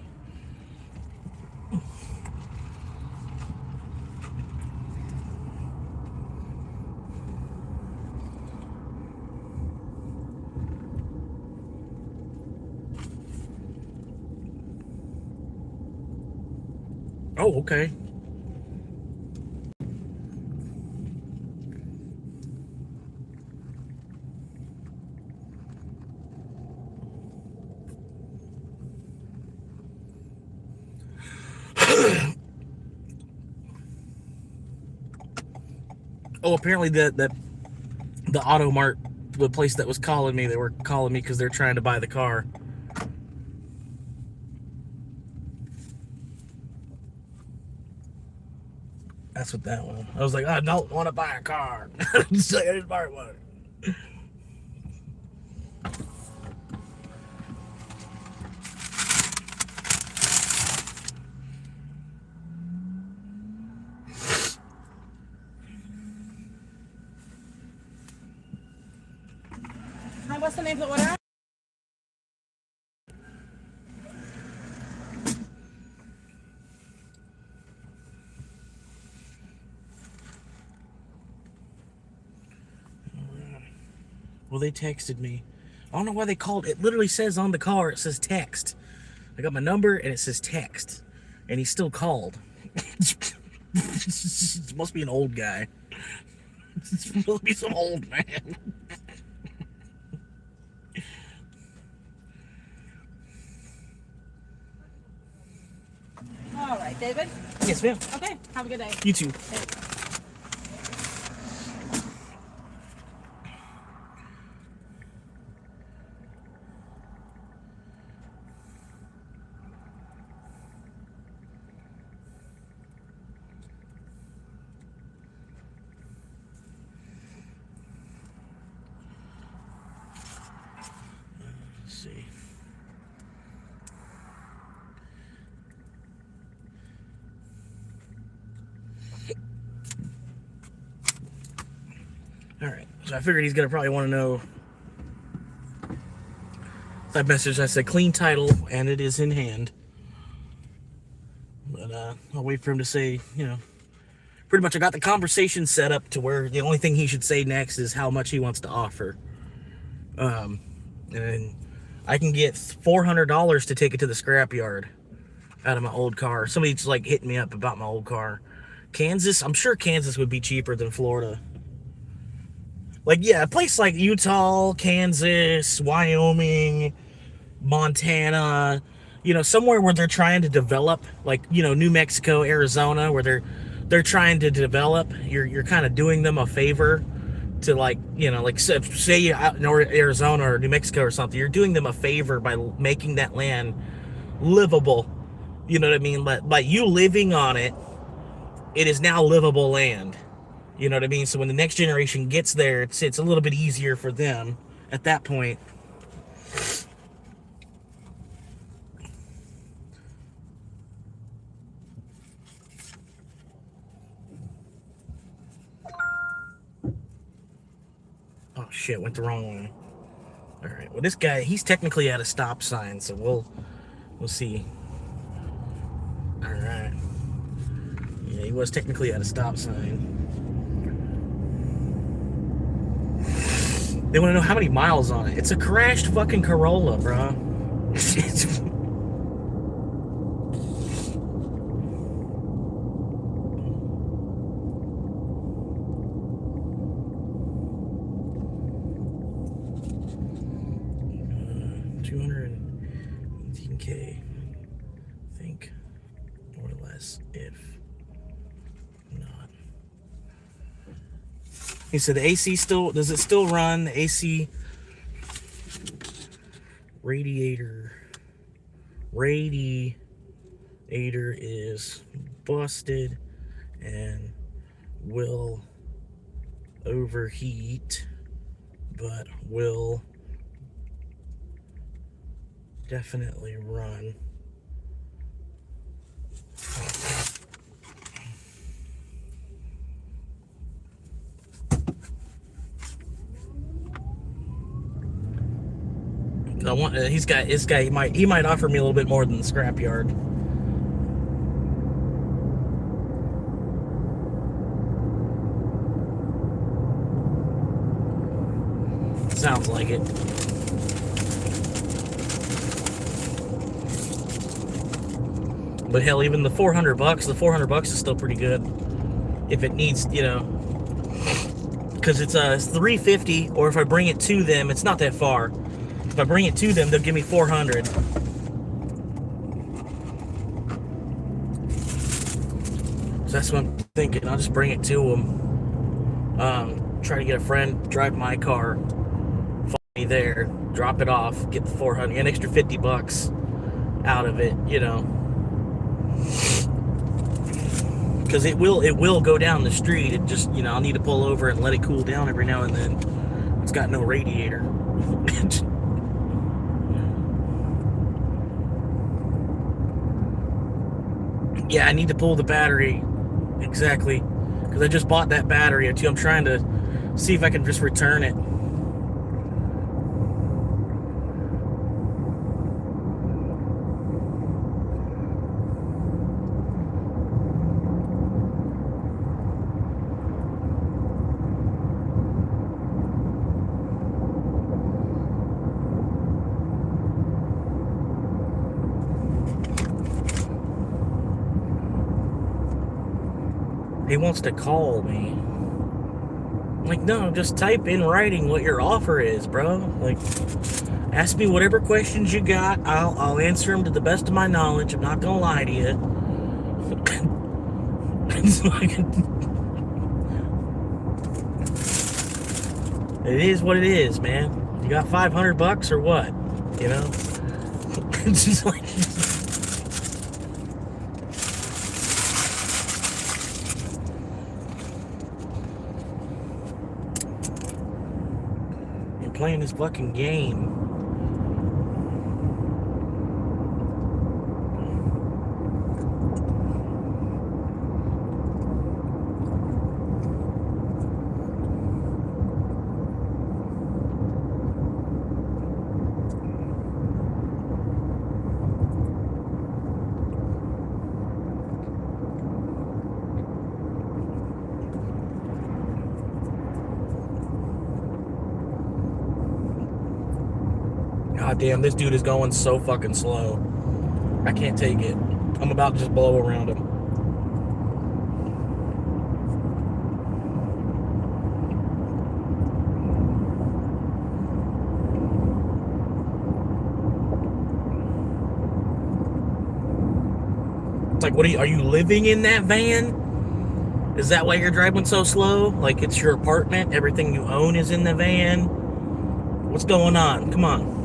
Oh, okay. Oh, apparently the Auto Mart, the place that was calling me, they were calling me because they're trying to buy the car. That's what that was. I was like, I don't want to buy a car. Just like, I just buy one. What's the name of the order? Well, they texted me. I don't know why they called. It literally says on the car, it says text. I got my number and it says text. And he still called. It must be an old guy. It must be some old man. Oh, All right, David. Yes, ma'am. Okay, have a good day. You too. Let's see. All right, so I figured he's gonna probably want to know. That message, I said clean title, and it is in hand. But I'll wait for him to say, pretty much I got the conversation set up to where the only thing he should say next is how much he wants to offer. And I can get $400 to take it to the scrapyard out of my old car. Somebody's like hitting me up about my old car. Kansas, I'm sure Kansas would be cheaper than Florida. Like, yeah, a place like Utah, Kansas, Wyoming, Montana, somewhere where they're trying to develop, like, New Mexico, Arizona, where they're trying to develop, you're kind of doing them a favor to, like, like say you're out in Arizona or New Mexico or something, you're doing them a favor by making that land livable. You know what I mean? By you living on it, it is now livable land. You know what I mean? So when the next generation gets there, it's a little bit easier for them at that point. Oh shit, went the wrong way. All right. Well, this guy, he's technically at a stop sign, so we'll see. All right. Yeah, he was technically at a stop sign. They want to know how many miles on it. It's a crashed fucking Corolla, bro. It's 218K, I think, or less, if not. He said the AC does it still run? The AC radiator is busted and will overheat, but will definitely run. I want. This guy. He might offer me a little bit more than the scrapyard. Sounds like it. But hell, even the $400 is still pretty good. If it needs, because it's $350, or if I bring it to them, it's not that far. If I bring it to them, they'll give me $400. So that's what I'm thinking. I'll just bring it to them. Try to get a friend, drive my car, follow me there, drop it off, get the $400, an extra $50 out of it, because it will go down the street. It just, I'll need to pull over and let it cool down every now and then. It's got no radiator. Yeah, I need to pull the battery. Exactly. Because I just bought that battery too. I'm trying to see if I can just return it. He wants to call me. I'm like, no, just type in writing what your offer is, bro. Like, ask me whatever questions you got. I'll answer them to the best of my knowledge. I'm not gonna lie to you. It is what it is, man. You got $500 or what? You know? It's just like. You're playing this fucking game. God damn, this dude is going so fucking slow. I can't take it. I'm about to just blow around him. It's like, what are you living in that van? Is that why you're driving so slow? Like it's your apartment? Everything you own is in the van? What's going on? Come on.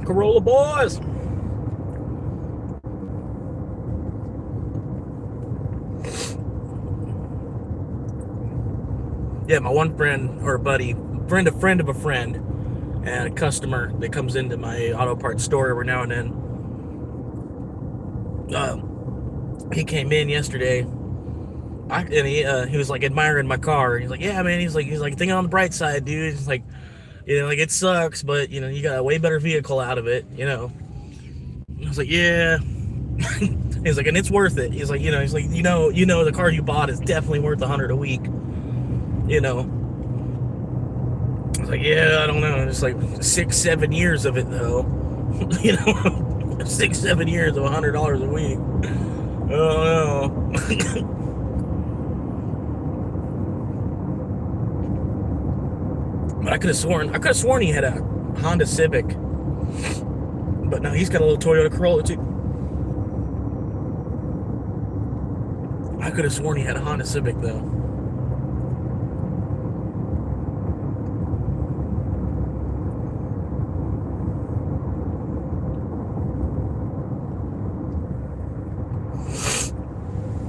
Corolla boys. Yeah, my one friend or buddy, friend of a friend, and a customer that comes into my auto parts store every now and then. He came in yesterday. He was like admiring my car. He's like, yeah, man. He's like, thinking on the bright side, dude. He's like, like it sucks, but you got a way better vehicle out of it, I was like, yeah. He's like, and it's worth it. He's like, the car you bought is definitely worth $100 a week. I was like, yeah, I don't know. It's like 6-7 years of it though. 6-7 years of $100 a week. I don't know. But I could have sworn he had a Honda Civic. But no, he's got a little Toyota Corolla too. I could have sworn he had a Honda Civic though.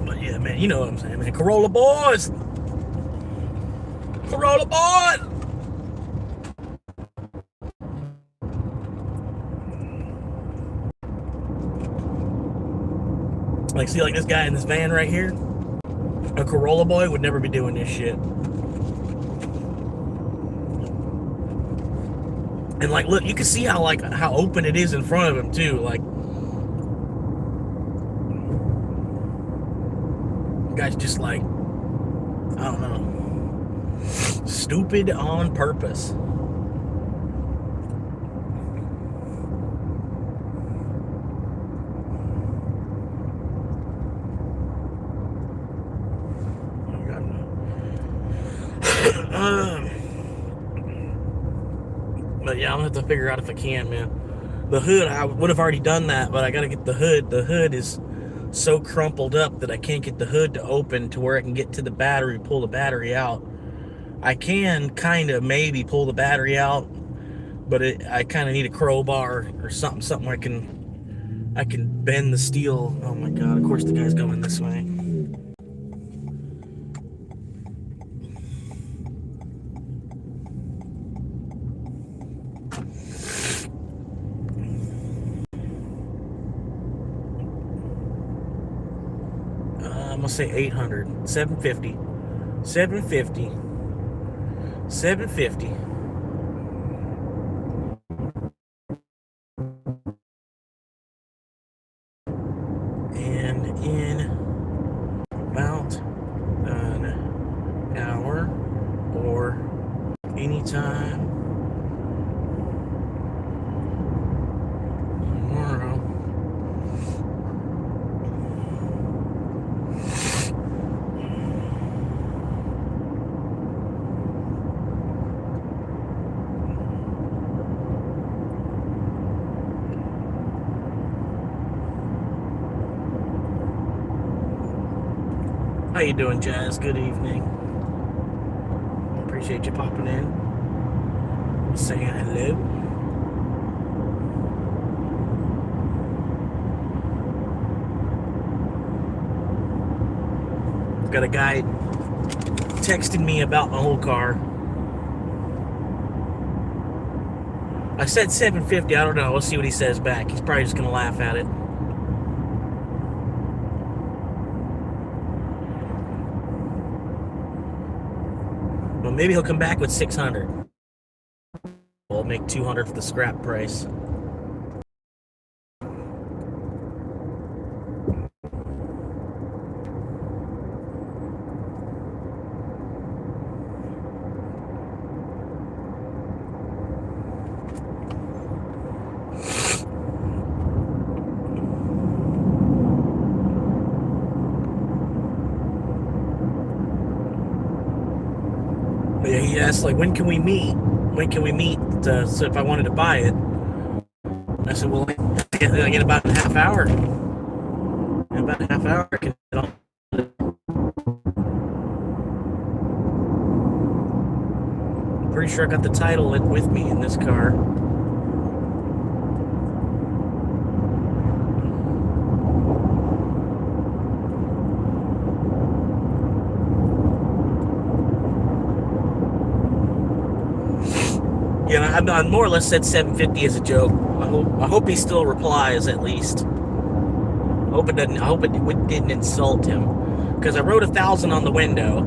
But yeah, man, you know what I'm saying, man. Corolla boys! Corolla boys! Like, see, like this guy in this van right here, a Corolla boy would never be doing this shit. And like, look, you can see how open it is in front of him too. Like, the guy's just like, I don't know, stupid on purpose. But yeah, I'm gonna have to figure out if I can, man. The hood, I would have already done that, but I gotta get the hood. The hood is so crumpled up that I can't get the hood to open to where I can get to the battery, pull the battery out. I can kind of maybe pull the battery out, but I kind of need a crowbar or something where I can bend the steel. Oh my god! Of course, the guy's going this way. I'm gonna say 800, 750, 750, 750. And in about an hour or anytime tomorrow. How you doing, Jazz? Good evening. Appreciate you popping in, saying hello. Got a guy texting me about my whole car. I said 750. I don't know. We'll see what he says back. He's probably just gonna laugh at it. Well, maybe he'll come back with 600. We'll make 200 for the scrap price. Yeah, he asked, like, when can we meet? When can we meet? So if I wanted to buy it, I said, well, in about a half hour. In about a half hour, I can get on. I'm pretty sure I got the title with me in this car. Yeah, I more or less said 750 as a joke. I hope he still replies at least. I hope it didn't insult him, because I wrote 1,000 on the window,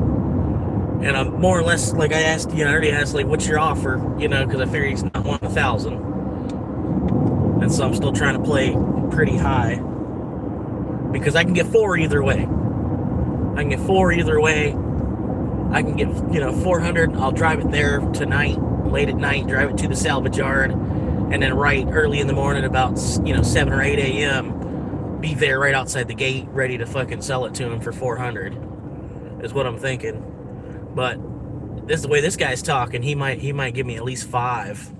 and I'm more or less like I already asked, like, what's your offer? Because I figure he's not wanting 1,000, and so I'm still trying to play pretty high, because I can get 4 either way. I can get 4 either way. I can get 400. I'll drive it there tonight. Late at night, drive it to the salvage yard, and then right early in the morning, about 7 or 8 a.m., be there right outside the gate, ready to fucking sell it to him for 400. Is what I'm thinking. But this is the way this guy's talking. He might give me at least 5,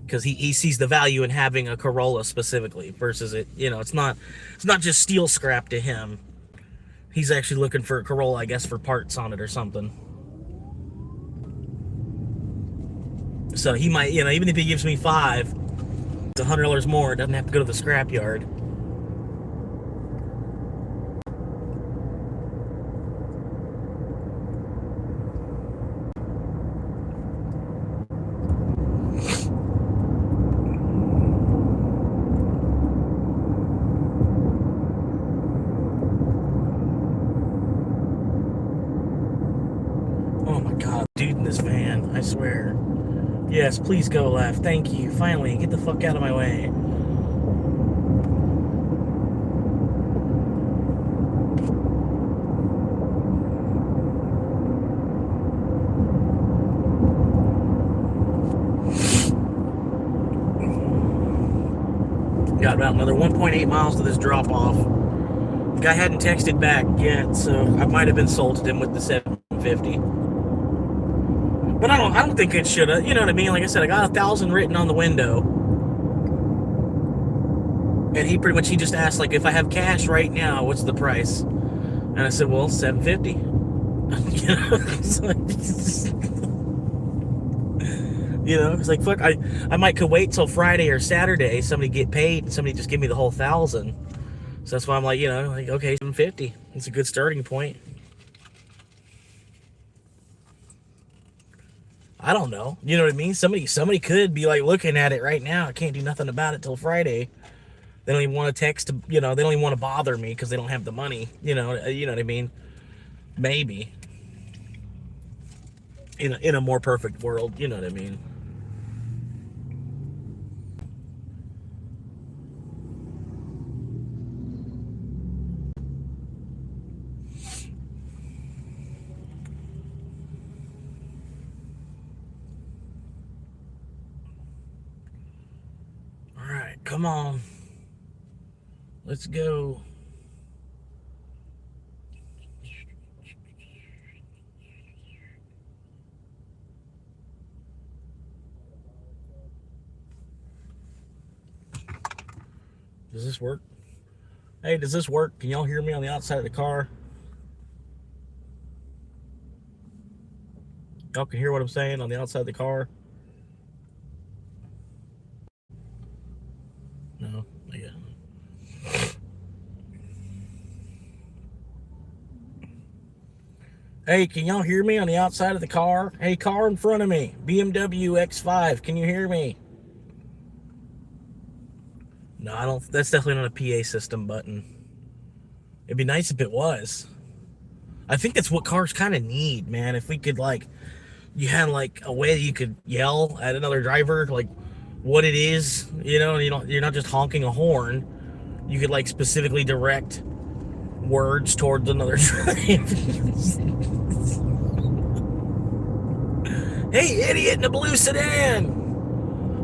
because he sees the value in having a Corolla specifically versus it. It's not just steel scrap to him. He's actually looking for a Corolla, I guess, for parts on it or something. So he might, even if he gives me 5, it's $100 more. It doesn't have to go to the scrap yard. Oh my God, dude in this van, I swear. Yes, please go left. Thank you. Finally, get the fuck out of my way. Got about another 1.8 miles to this drop-off. The guy hadn't texted back yet, so I might have insulted him with the 750. But I don't think it should have. You know what I mean? Like I said, I got 1,000 written on the window. And he just asked, like, if I have cash right now, what's the price? And I said, well, 750. It's like, fuck, I might could wait till Friday or Saturday, somebody get paid, and somebody just give me the whole 1,000. So that's why I'm like, okay, 750. It's a good starting point. I don't know. You know what I mean? Somebody could be like looking at it right now. I can't do nothing about it till Friday. They don't even want to text, they don't even want to bother me because they don't have the money. You know what I mean? Maybe. In a more perfect world, you know what I mean? All right, come on. Let's go. Does this work? Hey, does this work? Can y'all hear me on the outside of the car? Y'all can hear what I'm saying on the outside of the car? No? Yeah. Hey, can y'all hear me on the outside of the car? Hey, car in front of me. BMW X5. Can you hear me? No, I don't. That's definitely not a PA system button. It'd be nice if it was. I think that's what cars kind of need, man. If we could, like, you had, like, a way that you could yell at another driver, like, what it is, and you're not just honking a horn. You could, like, specifically direct words towards another driver. Hey, idiot in the blue sedan!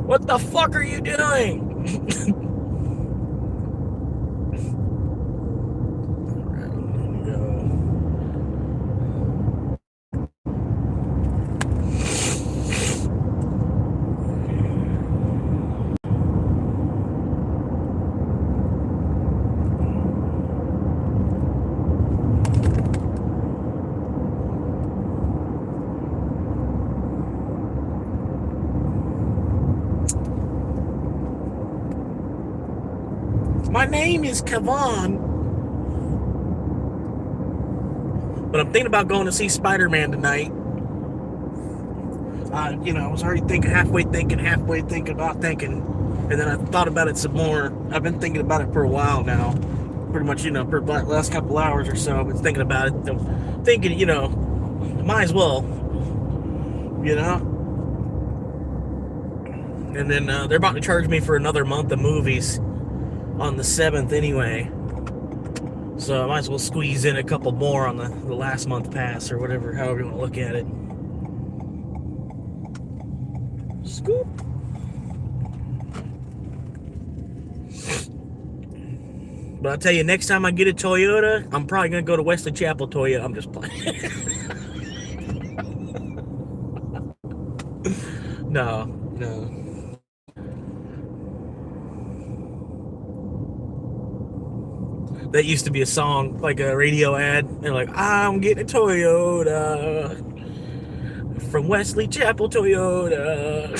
What the fuck are you doing? My name is Kavan, but I'm thinking about going to see Spider-Man tonight. I was already halfway thinking, and then I thought about it some more. I've been thinking about it for a while now, pretty much, for the last couple hours or so. I've been thinking about it, thinking, might as well, And then they're about to charge me for another month of movies on the 7th anyway, so I might as well squeeze in a couple more on the last month pass or whatever, however you want to look at it. Scoop. But I'll tell you, next time I get a Toyota, I'm probably gonna go to Wesley Chapel Toyota. I'm just playing. No. That used to be a song, like a radio ad. They're like, I'm getting a Toyota from Wesley Chapel Toyota.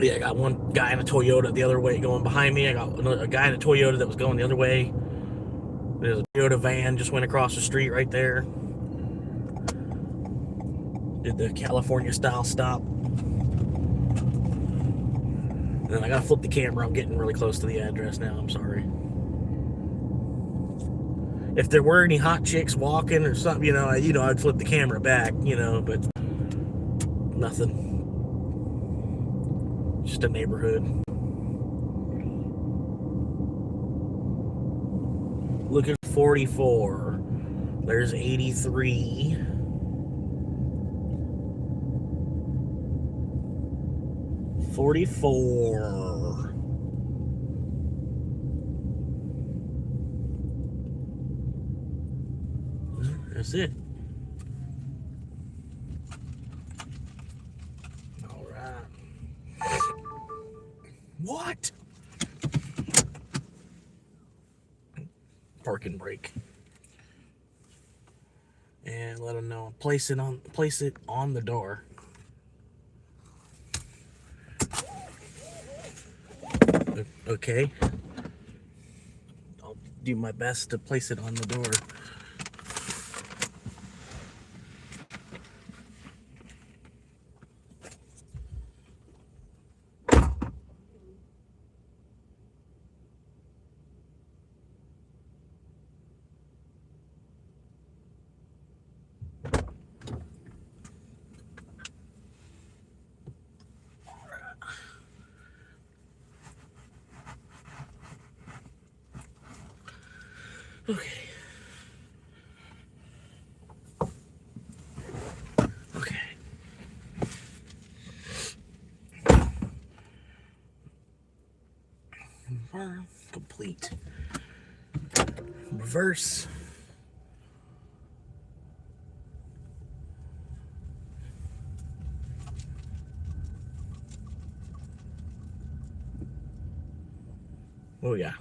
Yeah, I got one guy in a Toyota the other way going behind me. I got a guy in a Toyota that was going the other way. There's a Toyota van just went across the street right there. Did the California style stop. And then I gotta flip the camera. I'm getting really close to the address now. I'm sorry. If there were any hot chicks walking or something, I'd flip the camera back, but nothing. Just a neighborhood. Look at 44. There's 83. $44. That's it. All right. What? Parking brake. And let them know. Place it on the door. Okay. do my best to place it on the door. Okay. Okay. Complete. Reverse. Oh yeah.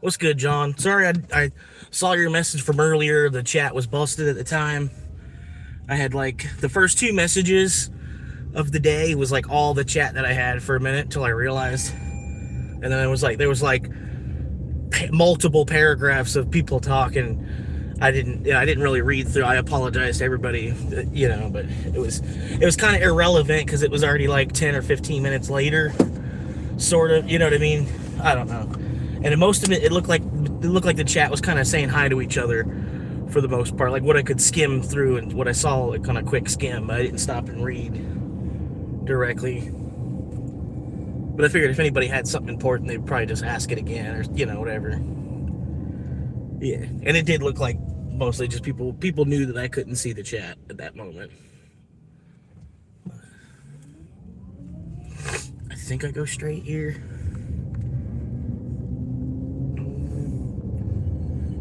What's good, John? Sorry, I saw your message from earlier. The chat was busted at the time. I had like the first 2 messages of the day was like all the chat that I had for a minute till I realized, and then it was like there was like multiple paragraphs of people talking. I didn't really read through. I apologize to everybody, but it was kind of irrelevant because it was already like 10 or 15 minutes later, sort of. You know what I mean? I don't know. And in most of it, it looked like the chat was kind of saying hi to each other for the most part. Like what I could skim through and what I saw, like kind of quick skim. I didn't stop and read directly. But I figured if anybody had something important, they'd probably just ask it again or, whatever. Yeah. And it did look like mostly just people knew that I couldn't see the chat at that moment. I think I go straight here.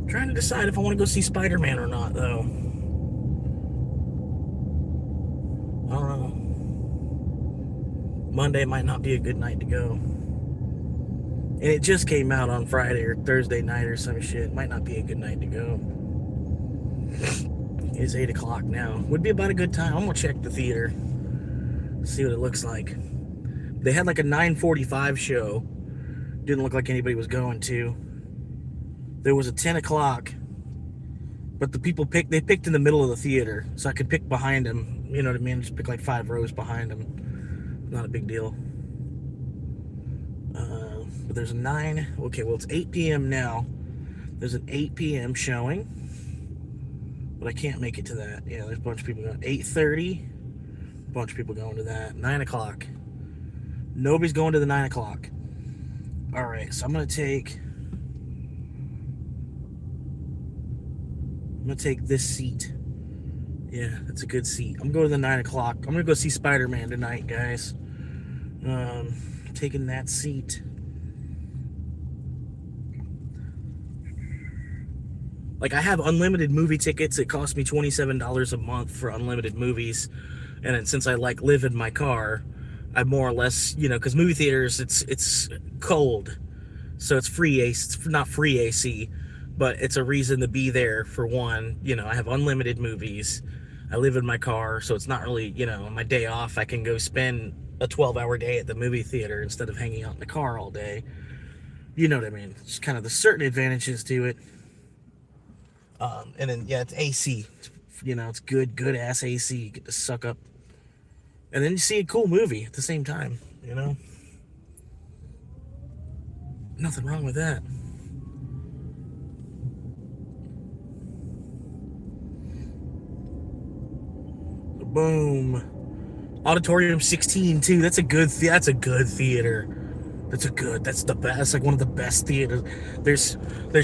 Trying to decide if I want to go see Spider-Man or not, though. I don't know. Monday might not be a good night to go. And it just came out on Friday or Thursday night or some shit. Might not be a good night to go. It's 8 o'clock now. Would be about a good time. I'm gonna check the theater. See what it looks like. They had like a 9:45 show. Didn't look like anybody was going to. There was a 10 o'clock, but the people picked in the middle of the theater, so I could pick behind them. You know what I mean? Just pick like 5 rows behind them. Not a big deal. But there's a 9. Okay, well, it's 8 p.m. now. There's an 8 p.m. showing, but I can't make it to that. Yeah, there's a bunch of people going. 8:30, a bunch of people going to that. 9 o'clock. Nobody's going to the 9 o'clock. All right, so I'm gonna take this seat. Yeah, that's a good seat. I'm going to the 9 o'clock. I'm gonna go see Spider-Man tonight, guys. Taking that seat. Like, I have unlimited movie tickets. It costs me $27 a month for unlimited movies. And then since I live in my car, I more or less, because movie theaters, it's cold. So it's free AC. It's not free AC, but it's a reason to be there for one. I have unlimited movies. I live in my car, so it's not really, on my day off, I can go spend a 12-hour day at the movie theater instead of hanging out in the car all day. You know what I mean? It's kind of the certain advantages to it. And then, yeah, it's AC. It's good ass AC. You get to suck up. And then you see a cool movie at the same time, Nothing wrong with that. Boom. Auditorium 16 too. That's a good theater. That's the best. That's like one of the best theaters. There's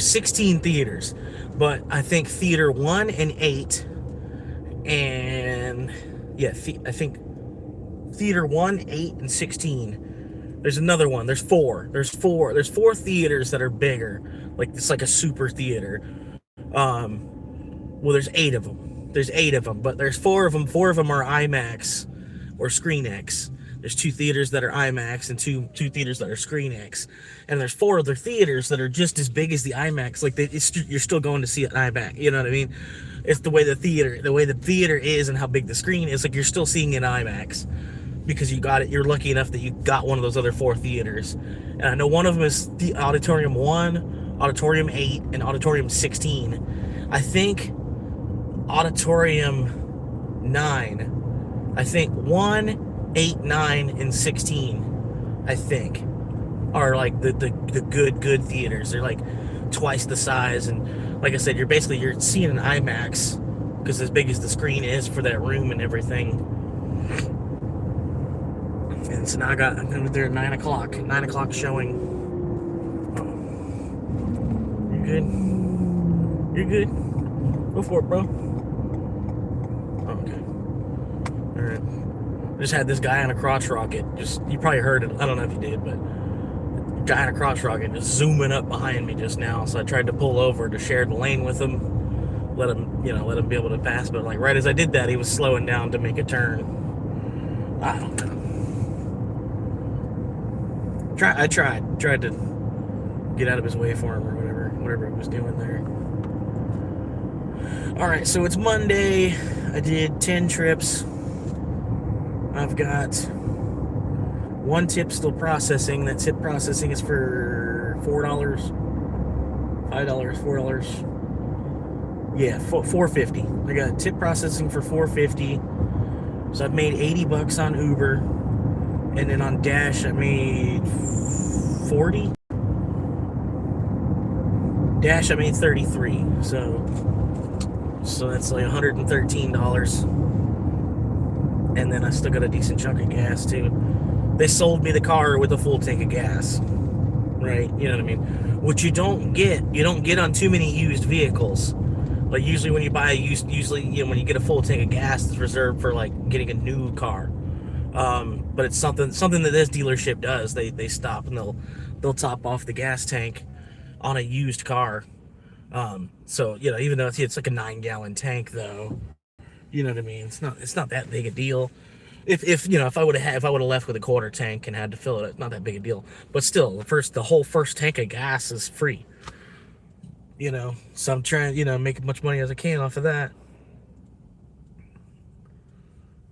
16 theaters, but I think theater 1 and 8, and yeah, I think theater 1, 8, and 16. There's another one. There's 4. There's 4 theaters that are bigger. Like it's like a super theater. Well, there's 8 of them. But there's 4 of them. 4 of them are IMAX or ScreenX. There's 2 theaters that are IMAX and two theaters that are ScreenX. And there's 4 other theaters that are just as big as the IMAX. Like you're still going to see an IMAX. You know what I mean? It's the way the theater is and how big the screen is. Like you're still seeing an IMAX because you got it. You're lucky enough that you got one of those other 4 theaters. And I know one of them is the Auditorium 1. Auditorium 8, and Auditorium 16. I think Auditorium 9, I think 1, 8, 9, and 16, I think, are like the good theaters. They're like twice the size, and like I said, you're seeing an IMAX because as big as the screen is for that room and everything. And so now I'm gonna be there at 9 o'clock. 9 o'clock showing. You good? You're good. Go for it, bro. Okay. All right. I just had this guy on a crotch rocket. You probably heard it. I don't know if you did, but guy on a crotch rocket just zooming up behind me just now. So I tried to pull over to share the lane with him, let him be able to pass. But like right as I did that, he was slowing down to make a turn. I don't know. I tried to get out of his way for him or whatever he was doing there. All right, so it's Monday. I did 10 trips. I've got 1 tip still processing. That tip processing is for $4, $5, $4. Yeah, $4.50. I got tip processing for $4.50. So I've made $80 on Uber. And then on Dash, I made 40. Dash, I made 33. So that's like $113. And then I still got a decent chunk of gas too. They sold me the car with a full tank of gas, right? You know what I mean? Which you don't get on too many used vehicles. Like usually when you buy when you get a full tank of gas, it's reserved for like getting a new car. But it's something that this dealership does. They stop and they'll top off the gas tank on a used car. So even though it's like a 9-gallon tank though, you know what I mean? It's not that big a deal. If I would have left with a quarter tank and had to fill it, it's not that big a deal. But still, the whole first tank of gas is free. So I'm trying, make as much money as I can off of that.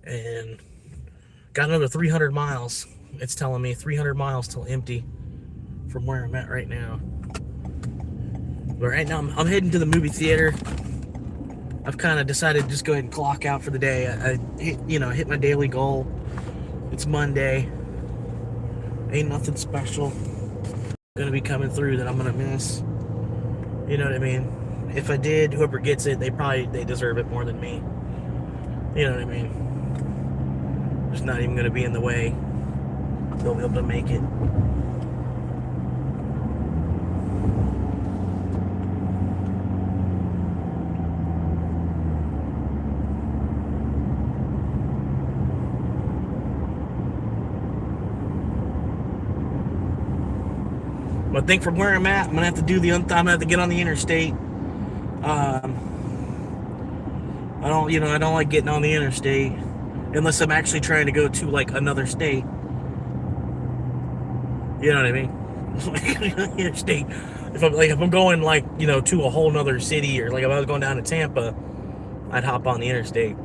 And got another 300 miles. It's telling me 300 miles till empty from where I'm at right now. But right now I'm heading to the movie theater. I've kind of decided to just go ahead and clock out for the day. I hit my daily goal. It's Monday. Ain't nothing special gonna be coming through that I'm gonna miss. You know what I mean? If I did, whoever gets it, they deserve it more than me. You know what I mean? It's not even gonna be in the way. They'll be able to make it. But I think from where I'm at, I'm gonna have to I'm gonna have to get on the interstate. I don't like getting on the interstate unless I'm actually trying to go to like another state. You know what I mean? Interstate. If I'm going to a whole nother city, or like if I was going down to Tampa, I'd hop on the interstate.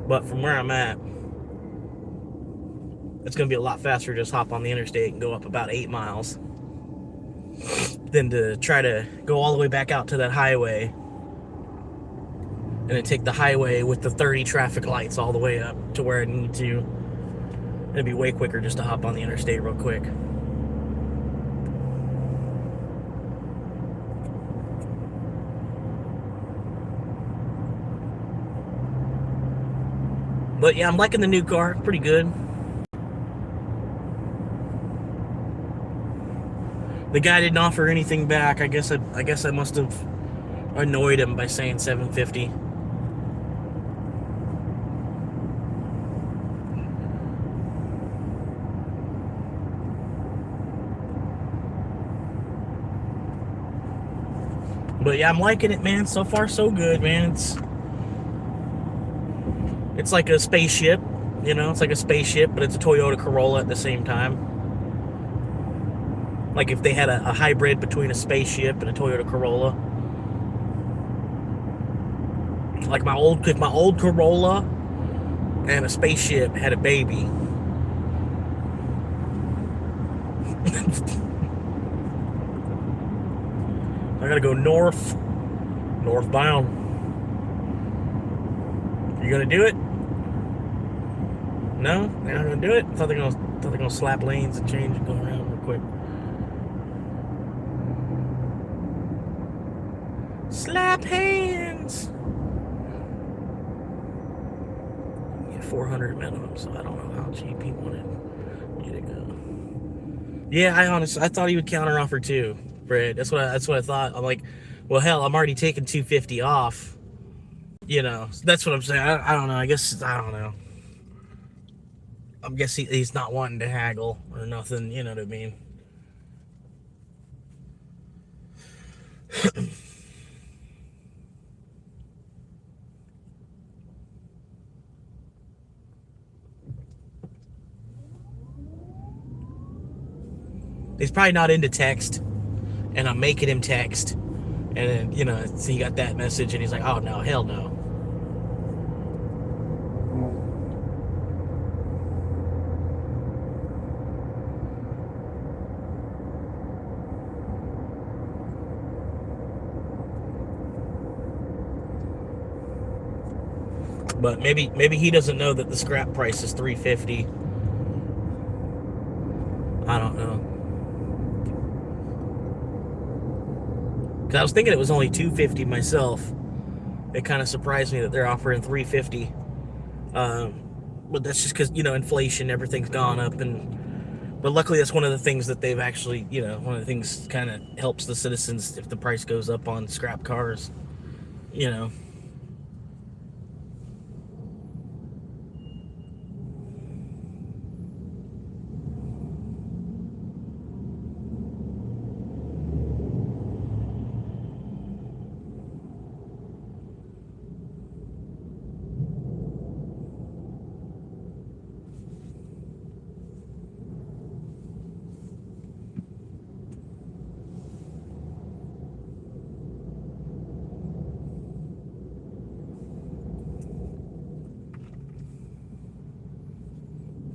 But from where I'm at, it's going to be a lot faster to just hop on the interstate and go up about 8 miles than to try to go all the way back out to that highway and then take the highway with the 30 traffic lights all the way up to where I need to. It'd be way quicker just to hop on the interstate real quick. But yeah, I'm liking the new car. Pretty good. The guy didn't offer anything back. I guess I must have annoyed him by saying $750. But yeah, I'm liking it, man. So far, so good, man. It's like a spaceship, It's like a spaceship, but it's a Toyota Corolla at the same time. Like if they had a hybrid between a spaceship and a Toyota Corolla. Like if my old Corolla and a spaceship had a baby. I gotta go northbound. You gonna do it? No, they're not gonna do it. I thought they're gonna slap lanes and change and go around real quick. Slap hands. Yeah, 400 minimum, so I don't know how cheap he wanted you to go. Yeah, I thought he would counter offer too, Fred. That's what I thought. I'm like, well, hell, I'm already taking 250 off. You know, that's what I'm saying. I don't know. I don't know. I'm guessing he's not wanting to haggle or nothing. You know what I mean? He's probably not into text, and I'm making him text. And then, you know, so he got that message, and he's like, oh, no, hell no. But maybe he doesn't know that the scrap price is $350. I don't know. Cause I was thinking it was only $250 myself. It kind of surprised me that they're offering $350. But that's just because, you know, inflation, everything's gone up, but luckily that's one of the things that they've actually, you know, one of the things kind of helps the citizens if the price goes up on scrap cars, you know.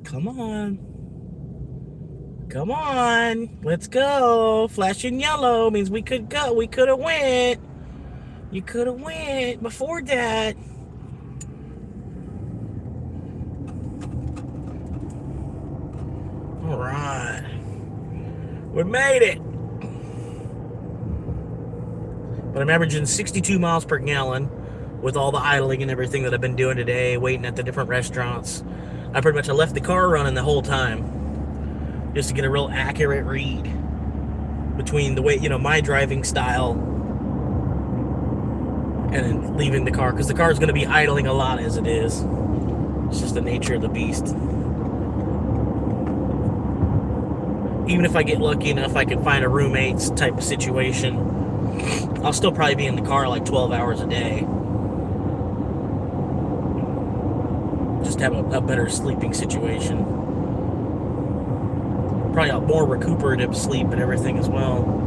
Come on. Come on. Let's go. Flashing yellow means we could go. We could have went. You could have went before that. All right. We made it. But I'm averaging 62 miles per gallon with all the idling and everything that I've been doing today, waiting at the different restaurants. I pretty much left the car running the whole time just to get a real accurate read between the way, you know, my driving style and then leaving the car, because the car is going to be idling a lot as it is. It's just the nature of the beast. Even if I get lucky enough I can find a roommate's type of situation, I'll still probably be in the car like 12 hours a day. Just have a better sleeping situation. Probably a more recuperative sleep and everything as well.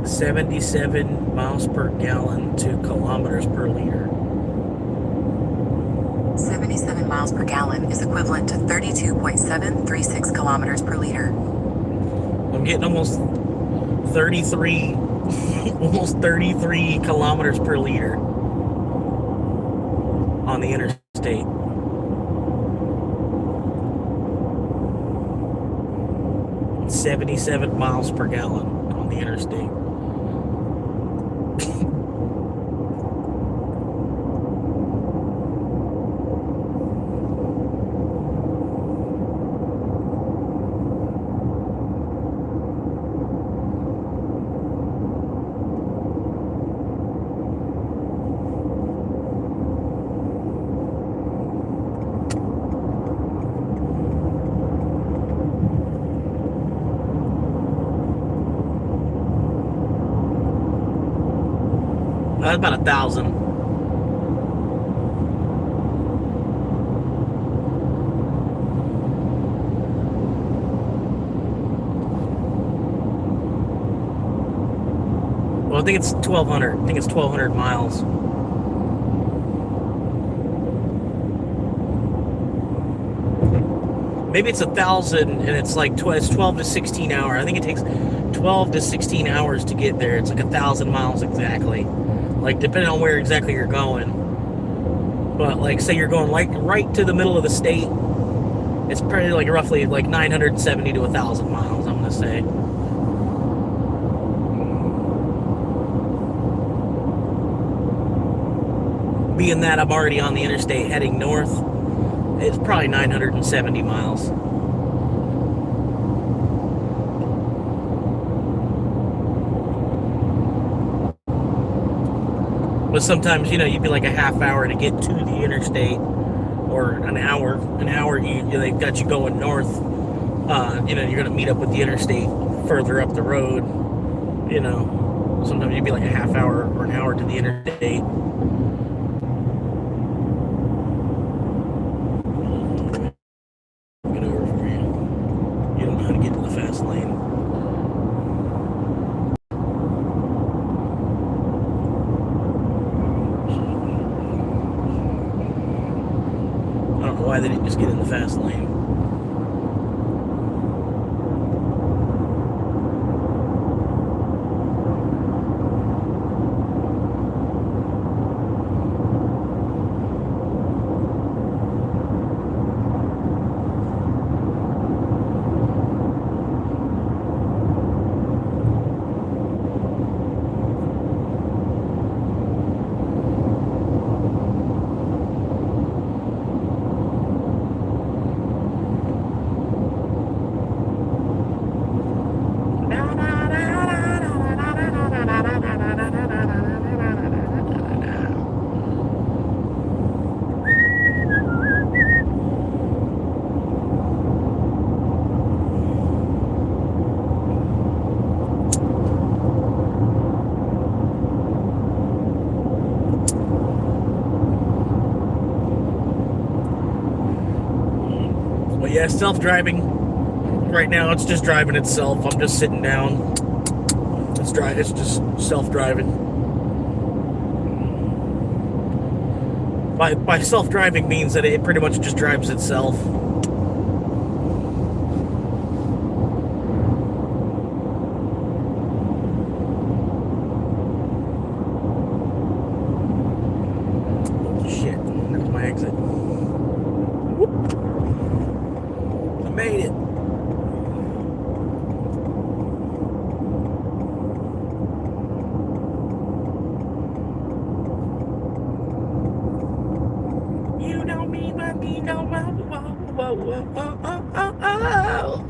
77 miles per gallon to kilometers per liter. 77 miles per gallon is equivalent to 32.736 kilometers per liter. I'm getting almost 33, almost 33 kilometers per liter on the interstate. It's 77 miles per gallon on the interstate. That's about 1,000. Well, I think it's 1,200. I think it's 1,200 miles. Maybe it's 1,000, and it's like it's 12 to 16 hours. I think it takes 12 to 16 hours to get there. It's like 1,000 miles exactly. Like, depending on where exactly you're going. But, like, say you're going like right to the middle of the state, it's probably like roughly like 970 to 1,000 miles, I'm going to say. Being that I'm already on the interstate heading north, it's probably 970 miles. But sometimes, you know, you'd be like a half hour to get to the interstate, or an hour. They've got you going north. You know, you're going to meet up with the interstate further up the road. You know, sometimes you'd be like a half hour or an hour to the interstate. Get over for you. You don't know how to get to the fast lane. I don't know why they didn't just get in the fast lane. But yeah, self-driving. Right now, it's just driving itself. I'm just sitting down. It's just self-driving. By self-driving means that it pretty much just drives itself. Shit, that was my exit. Whoop. I made it. You know me, but me know whoa, whoa, whoa, whoa, oh, oh, oh.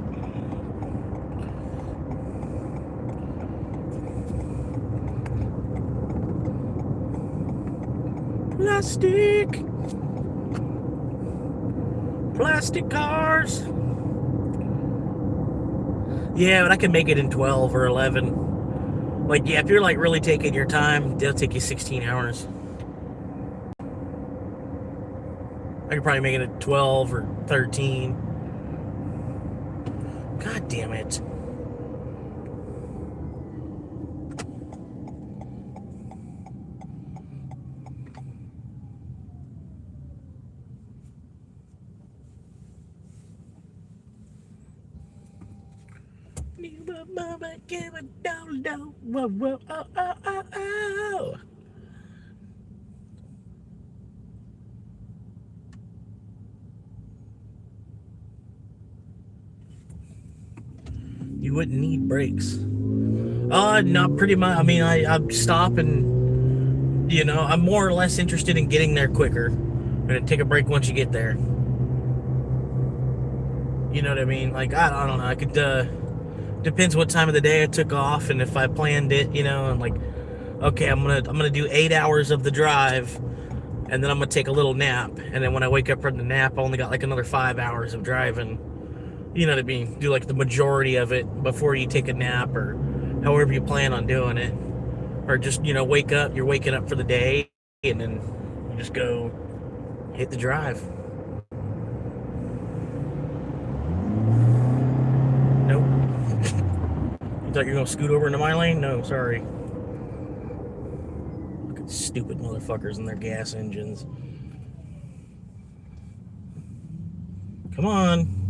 Plastic cars. Yeah, but I can make it in 12 or 11. Like, yeah, if you're like really taking your time, they'll take you 16 hours. I could probably make it at 12 or 13. God damn it. Mama, give it down, down. Whoa, whoa, oh, oh, oh, oh. You wouldn't need brakes. Not pretty much. I mean, I stop and, I'm more or less interested in getting there quicker. I'm gonna take a break once you get there. You know what I mean? Like, I don't know. I could, depends what time of the day I took off and if I planned it, and like, okay, I'm gonna do 8 hours of the drive and then I'm gonna take a little nap. And then when I wake up from the nap, I only got like another 5 hours of driving. You know what I mean? Do like the majority of it before you take a nap or however you plan on doing it. Or just, wake up, you're waking up for the day and then you just go hit the drive. Nope. You thought you were gonna scoot over into my lane? No, sorry. Look at stupid motherfuckers and their gas engines. Come on.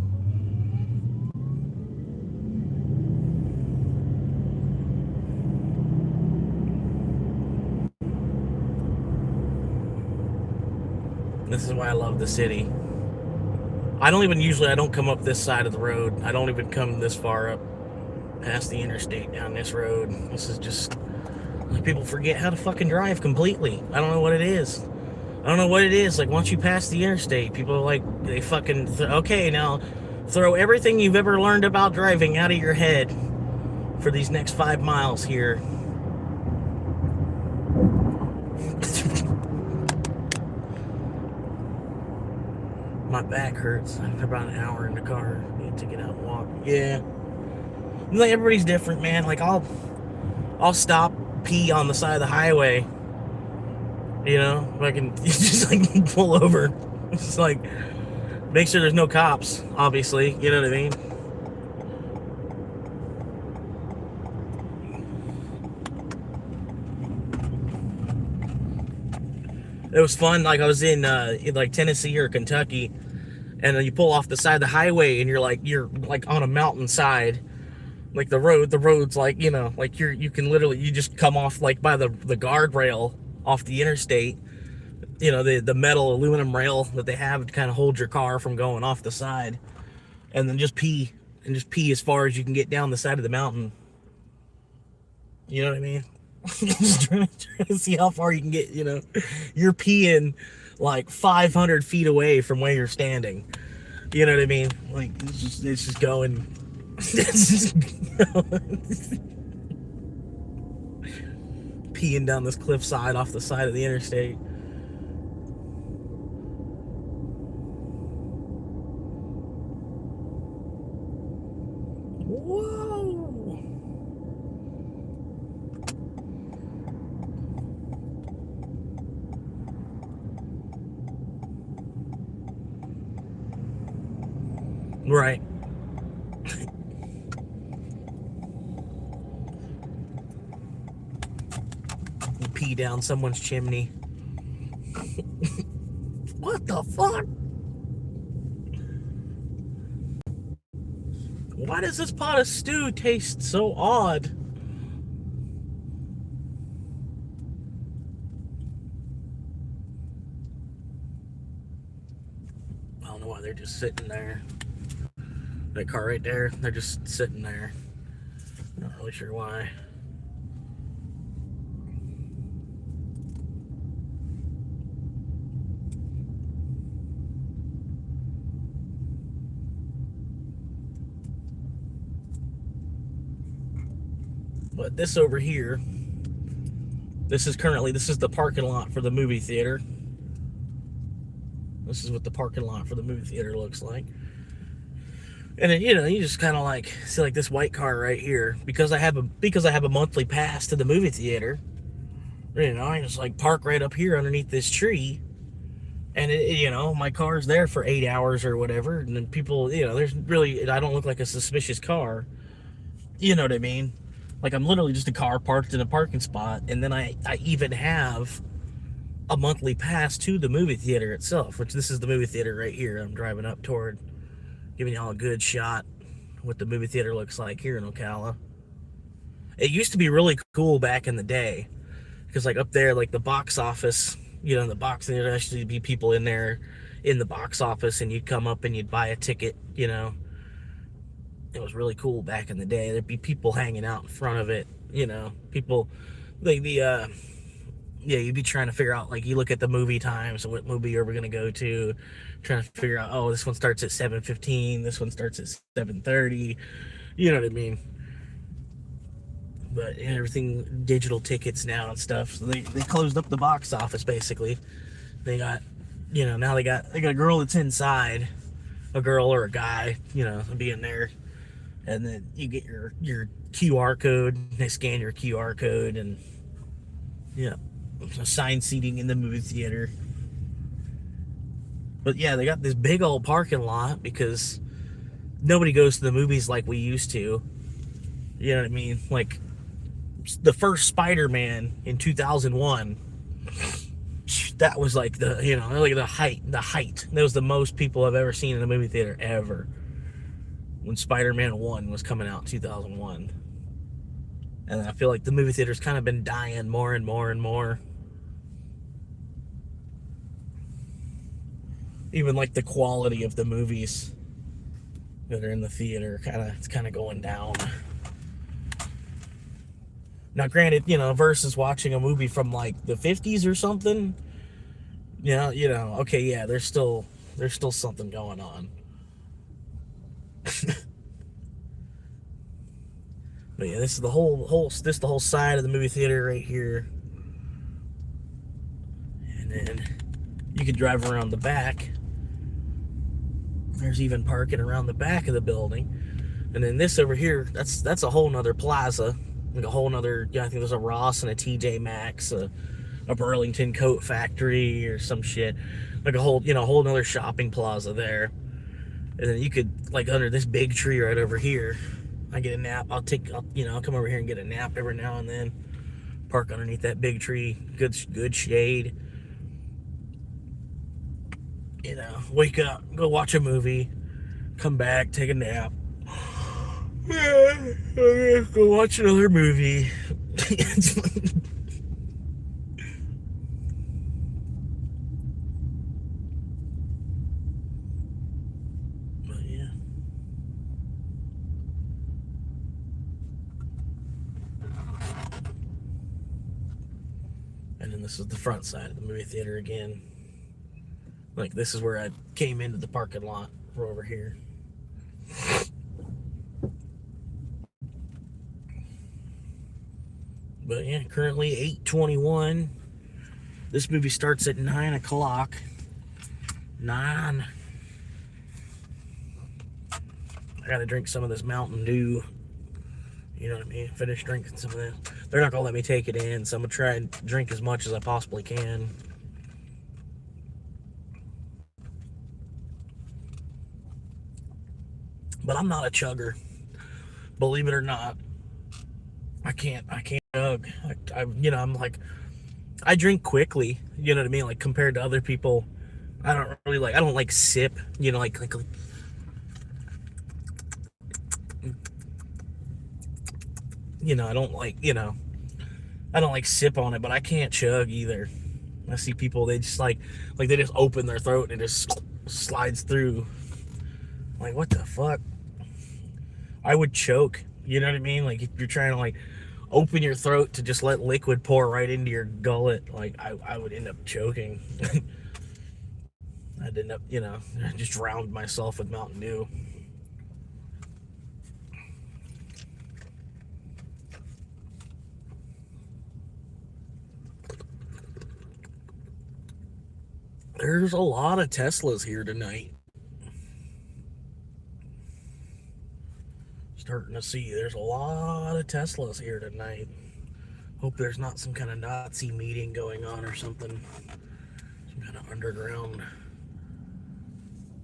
This is why I love the city. I don't come up this side of the road. I don't even come this far up past the interstate down this road. This is just, people forget how to fucking drive completely. I don't know what it is. Like, once you pass the interstate, people are like, they fucking, okay, now throw everything you've ever learned about driving out of your head for these next 5 miles here. My back hurts after about an hour in the car. Need to get out and walk. Yeah. Like, everybody's different, man. Like, I'll stop, pee on the side of the highway. If I can just like pull over. It's like, make sure there's no cops, obviously. You know what I mean? It was fun. Like, I was in like Tennessee or Kentucky, and then you pull off the side of the highway, and you're like on a mountainside. Like, the road's like, like you can literally, you just come off like by the guardrail off the interstate. The metal aluminum rail that they have to kind of hold your car from going off the side, and then just pee as far as you can get down the side of the mountain. You know what I mean? Just trying to see how far you can get. You're peeing like 500 feet away from where you're standing. You know what I mean? Like, it's just going. Peeing down this cliffside off the side of the interstate. Whoa! Right. You pee down someone's chimney. What the fuck? Why does this pot of stew taste so odd? I don't know why they're just sitting there. That car right there, they're just sitting there. Not really sure why. But this over here, this is the parking lot for the movie theater. This is what the parking lot for the movie theater looks like. And then, you just kind of like see like this white car right here, because I have a monthly pass to the movie theater. I just like park right up here underneath this tree, and my car's there for 8 hours or whatever. And then people, I don't look like a suspicious car. You know what I mean? Like, I'm literally just a car parked in a parking spot, and then I even have a monthly pass to the movie theater itself, which this is the movie theater right here. I'm driving up toward, giving y'all a good shot what the movie theater looks like here in Ocala. It used to be really cool back in the day, because like up there, like the box office, you know, the box, there'd actually be people in there in the box office, and you'd come up and you'd buy a ticket, you know. It was really cool back in the day. There'd be people hanging out in front of it, you know, people, like yeah, you'd be trying to figure out, like, you look at the movie times, what movie are we going to go to, trying to figure out, oh, this one starts at 7:15, this one starts at 7:30, you know what I mean? But everything digital tickets now and stuff, so they closed up the box office basically. They got, you know, now they got a girl that's inside, a girl or a guy, you know, being there, and then you get your QR code, they scan your QR code, and yeah, assigned seating in the movie theater. But yeah, they got this big old parking lot because nobody goes to the movies like we used to. You know what I mean? Like the first Spider-Man in 2001, that was like the, you know, like the height. That was the most people I've ever seen in a movie theater ever. When Spider-Man 1 was coming out in 2001. And I feel like the movie theater's kind of been dying more and more and more. Even like the quality of the movies that are in the theater, it's kind of going down. Now, granted, you know, versus watching a movie from like the 50s or something, you know, okay, yeah, there's still something going on. But yeah, this is the whole side of the movie theater right here. And then you could drive around the back. There's even parking around the back of the building. And then this over here, that's a whole nother plaza. Like a whole nother, yeah, I think there's a Ross and a TJ Maxx, a Burlington coat factory or some shit. Like a whole nother shopping plaza there. And then you could, like, under this big tree right over here, I get a nap. I'll come over here and get a nap every now and then. Park underneath that big tree, good shade. You know, wake up, go watch a movie, come back, take a nap. Go watch another movie. But yeah. And then this is the front side of the movie theater again. Like, this is where I came into the parking lot for over here. But yeah, currently 8:21. This movie starts at 9 o'clock. 9. I gotta drink some of this Mountain Dew. You know what I mean? Finish drinking some of this. They're not gonna let me take it in, so I'm gonna try and drink as much as I possibly can. But I'm not a chugger. Believe it or not. I can't chug. I'm like, I drink quickly, you know what I mean? Like, compared to other people, I don't like sip, you know, like you know, I don't like sip on it, but I can't chug either. I see people, they just like they just open their throat and it just slides through. Like, what the fuck? I would choke, you know what I mean? Like, if you're trying to, like, open your throat to just let liquid pour right into your gullet, like, I would end up choking. I'd end up, you know, just drowned myself with Mountain Dew. There's a lot of Teslas here tonight. Starting to see there's a lot of Teslas here tonight. Hope there's not some kind of Nazi meeting going on or something. Some kind of underground,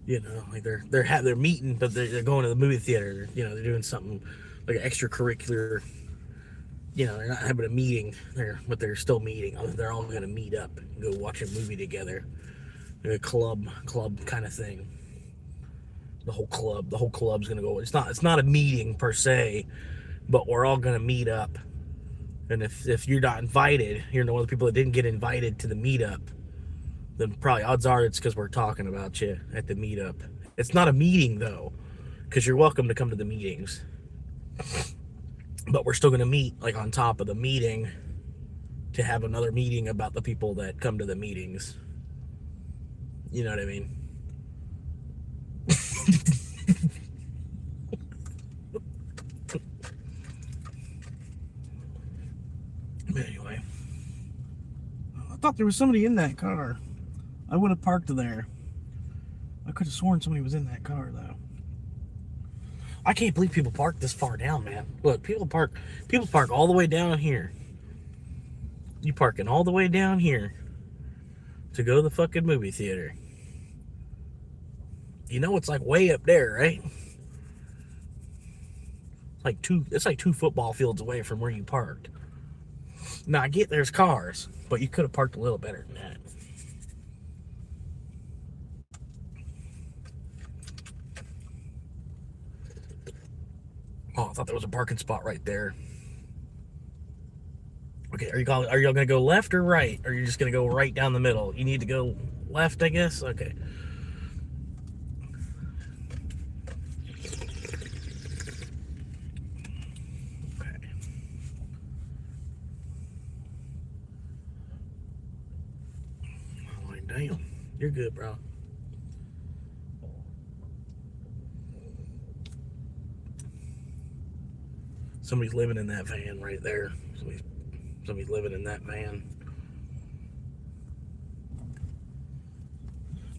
you know, like they're meeting, but they're going to the movie theater. You know, they're doing something like an extracurricular. You know, they're not having a meeting there, but they're still meeting. They're all going to meet up and go watch a movie together. Like a club kind of thing. The whole club's gonna go. It's not a meeting per se, but we're all gonna meet up. And if you're not invited, you're one of the people that didn't get invited to the meetup, then probably odds are it's because we're talking about you at the meetup. It's not a meeting though, because you're welcome to come to the meetings. But we're still gonna meet like on top of the meeting to have another meeting about the people that come to the meetings. You know what I mean? Anyway, I thought there was somebody in that car. I would have parked there. I could have sworn somebody was in that car though. I can't believe people park this far down, man. Look, people park all the way down here. You parking all the way down here to go to the fucking movie theater. You know it's like way up there, right? It's like two football fields away from where you parked. Now I get there's cars, but you could have parked a little better than that. Oh, I thought there was a parking spot right there. Okay, are y'all gonna go left or right? Or are you just gonna go right down the middle? You need to go left, I guess? Okay. Damn, you're good, bro. Somebody's living in that van right there. Somebody's living in that van.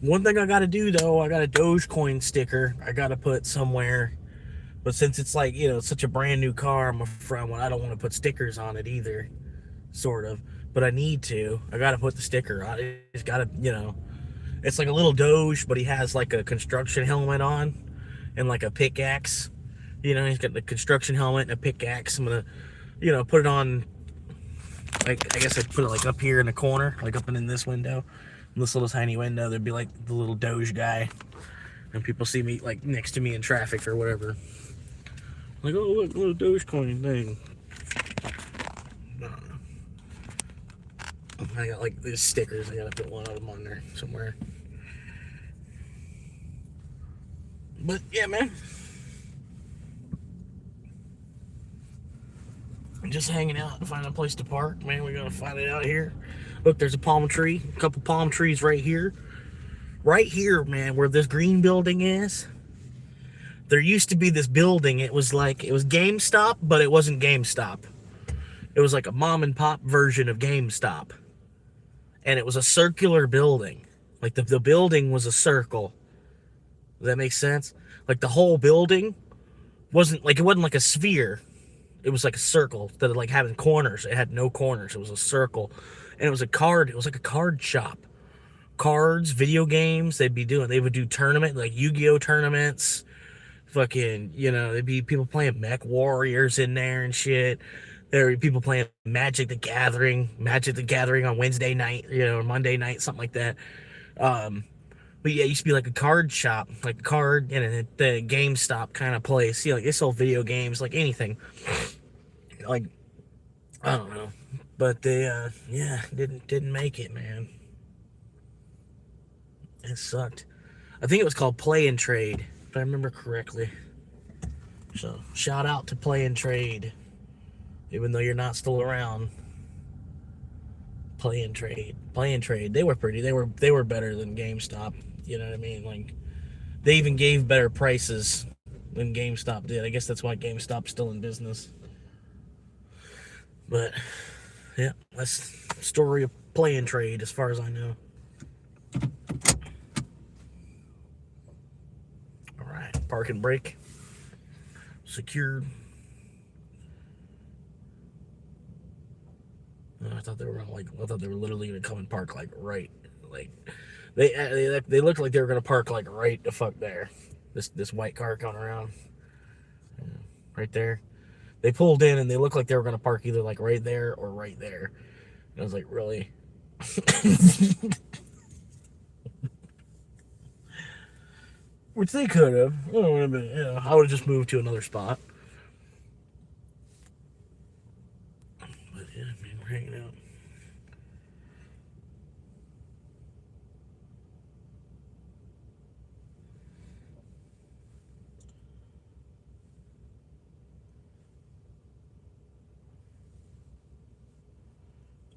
One thing I gotta do though, I got a Dogecoin sticker I gotta put somewhere. But since it's like, it's such a brand new car, I'm afraid I don't want to put stickers on it either. Sort of. But I need to. I gotta put the sticker on it. It's gotta, it's like a little Doge, but he has like a construction helmet on and like a pickaxe. He's got the construction helmet and a pickaxe. I'm gonna, put it on, like, I guess I'd put it like up here in the corner, like up in this window. In this little tiny window, there'd be like the little Doge guy. And people see me like next to me in traffic or whatever. Like, oh, look, little Dogecoin thing. I got like these stickers. I gotta put one of them on there somewhere. But yeah, man. I'm just hanging out and finding a place to park. Man, we're gonna find it out here. Look, there's a palm tree. A couple palm trees right here. Right here, man, where this green building is. There used to be this building. It was GameStop, but it wasn't GameStop. It was like a mom and pop version of GameStop. And it was a circular building. Like the building was a circle. Does that make sense? Like the whole building wasn't like a sphere. It was like a circle that like having corners. It had no corners. It was a circle. And it was like a card shop. Cards, video games, they would do tournament, like Yu-Gi-Oh tournaments. Fucking, there'd be people playing Mech Warriors in there and shit. There were people playing Magic the Gathering on Wednesday night, or Monday night, something like that. But yeah, it used to be like a card shop, like a card, the GameStop kind of place. Like they sold video games, like anything. Like, I don't know. But they, didn't make it, man. It sucked. I think it was called Play and Trade, if I remember correctly. So, shout out to Play and Trade. Even though you're not still around. Play and Trade. They were pretty. They were better than GameStop. You know what I mean? Like, they even gave better prices than GameStop did. I guess that's why GameStop's still in business. But, yeah, that's the story of Play and Trade as far as I know. Alright, park and brake. Secured. I thought they were literally gonna come and park like right, like they looked like they were gonna park like right the fuck there. This white car coming around, right there. They pulled in and they looked like they were gonna park either like right there or right there. And I was like, really? Which they could have. I would have just moved to another spot. Yeah, man, we're hanging out.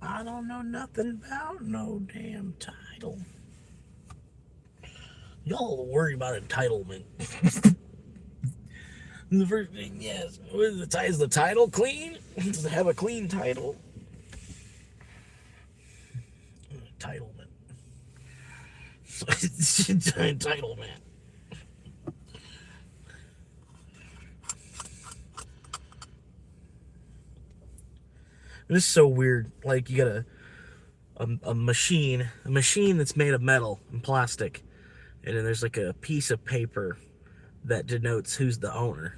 I don't know nothing about no damn title. Y'all worry about entitlement. The first thing, yes. Is the title clean? Does it have a clean title? Entitlement. Entitlement. This is so weird. Like, you got a machine that's made of metal and plastic, and then there's like a piece of paper that denotes who's the owner.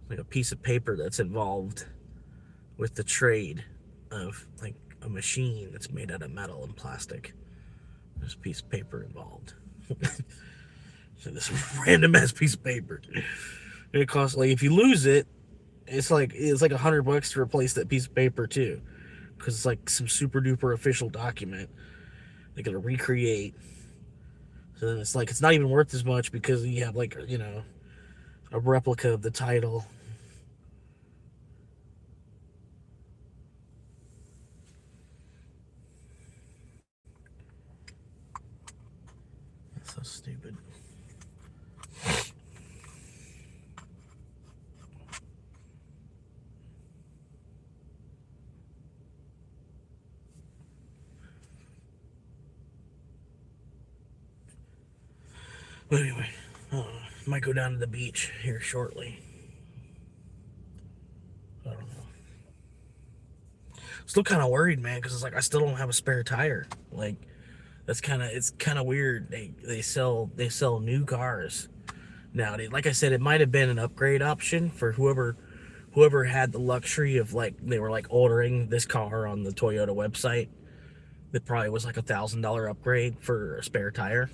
Like a piece of paper that's involved with the trade of like a machine that's made out of metal and plastic. There's a piece of paper involved. So this random ass piece of paper. And it costs, like, if you lose it, it's like $100 to replace that piece of paper too, because it's like some super duper official document they gotta recreate. So then it's like it's not even worth as much because you have, like, you know, a replica of the title. That's so stupid. But anyway, might go down to the beach here shortly. I don't know. Still kind of worried, man, because it's like I still don't have a spare tire. Like, it's kind of weird. They sell new cars nowadays. Like I said, it might have been an upgrade option for whoever had the luxury of, like, they were like ordering this car on the Toyota website. That probably was like $1,000 upgrade for a spare tire.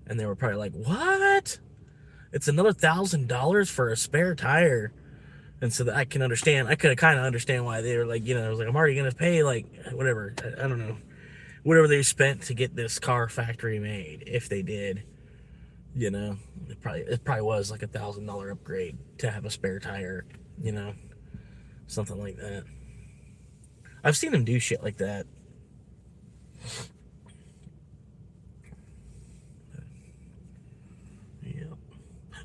And they were probably like, what? It's another $1,000 for a spare tire. And so that I can understand, I could kind of understand why they were like, you know, I was like, I'm already going to pay, like, whatever, I don't know, whatever they spent to get this car factory made, if they did, you know, it probably was like $1,000 upgrade to have a spare tire, you know, something like that. I've seen them do shit like that.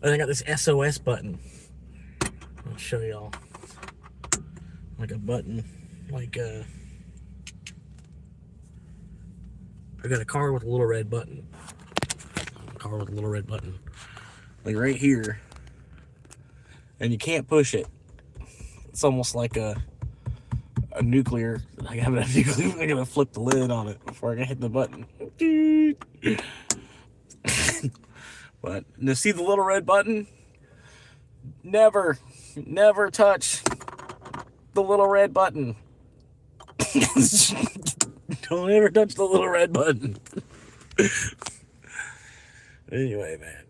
And I got this SOS button. I'll show y'all. Like a button. Like, I got a car with a little red button. Car with a little red button. Like right here. And you can't push it. It's almost like a nuclear. I gotta flip the lid on it before I can hit the button. But to see the little red button, never touch the little red button. Don't ever touch the little red button. Anyway, man.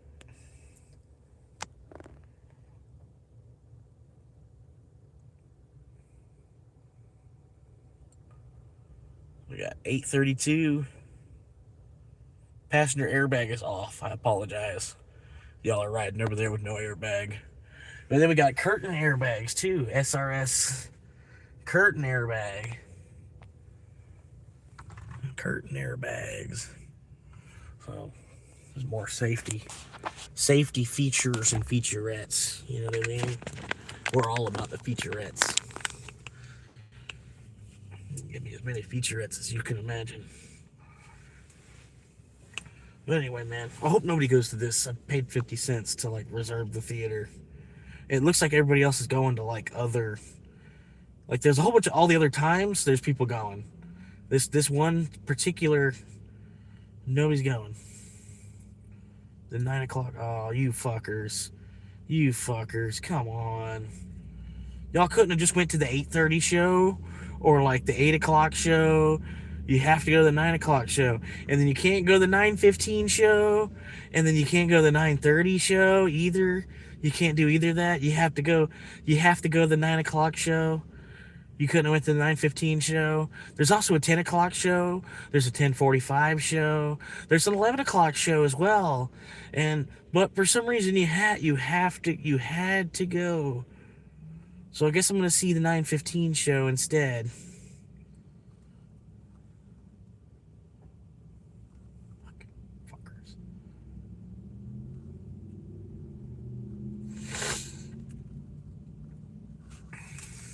We got 832. Passenger airbag is off. I apologize. Y'all are riding over there with no airbag. And then we got curtain airbags too. SRS curtain airbag. Curtain airbags. So there's more safety features and featurettes. You know what I mean? We're all about the featurettes. Give me as many featurettes as you can imagine. But anyway, man, I hope nobody goes to this. I paid 50 cents to, like, reserve the theater. It looks like everybody else is going to, like, other... Like, there's a whole bunch of all the other times, there's people going. This one particular... Nobody's going. The 9 o'clock... Oh, you fuckers. You fuckers. Come on. Y'all couldn't have just went to the 8:30 show? Or, like, the 8 o'clock show? You have to go to the 9 o'clock show. And then you can't go to the 9:15 show. And then you can't go to the 9:30 show either. You can't do either of that. You have to go to the 9 o'clock show. You couldn't have went to the 9:15 show. There's also a 10 o'clock show. There's a 10:45 show. There's an 11 o'clock show as well. But for some reason you had to go. So I guess I'm gonna see the 9:15 show instead. Fuckers.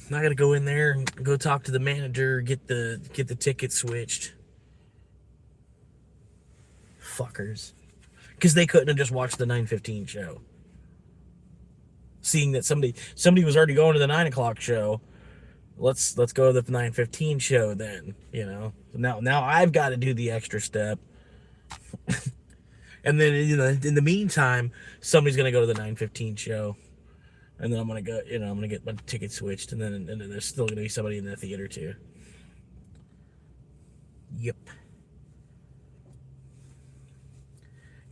I gotta go in there and go talk to the manager, get the ticket switched. Fuckers. Because they couldn't have just watched the 9:15 show. Seeing that somebody was already going to the 9 o'clock show, let's go to the 9:15 show then, you know. Now I've got to do the extra step. And then, you know, in the meantime, somebody's gonna go to the 9:15 show. And then I'm gonna go, you know, I'm gonna get my ticket switched, and then there's still gonna be somebody in the theater too. Yep.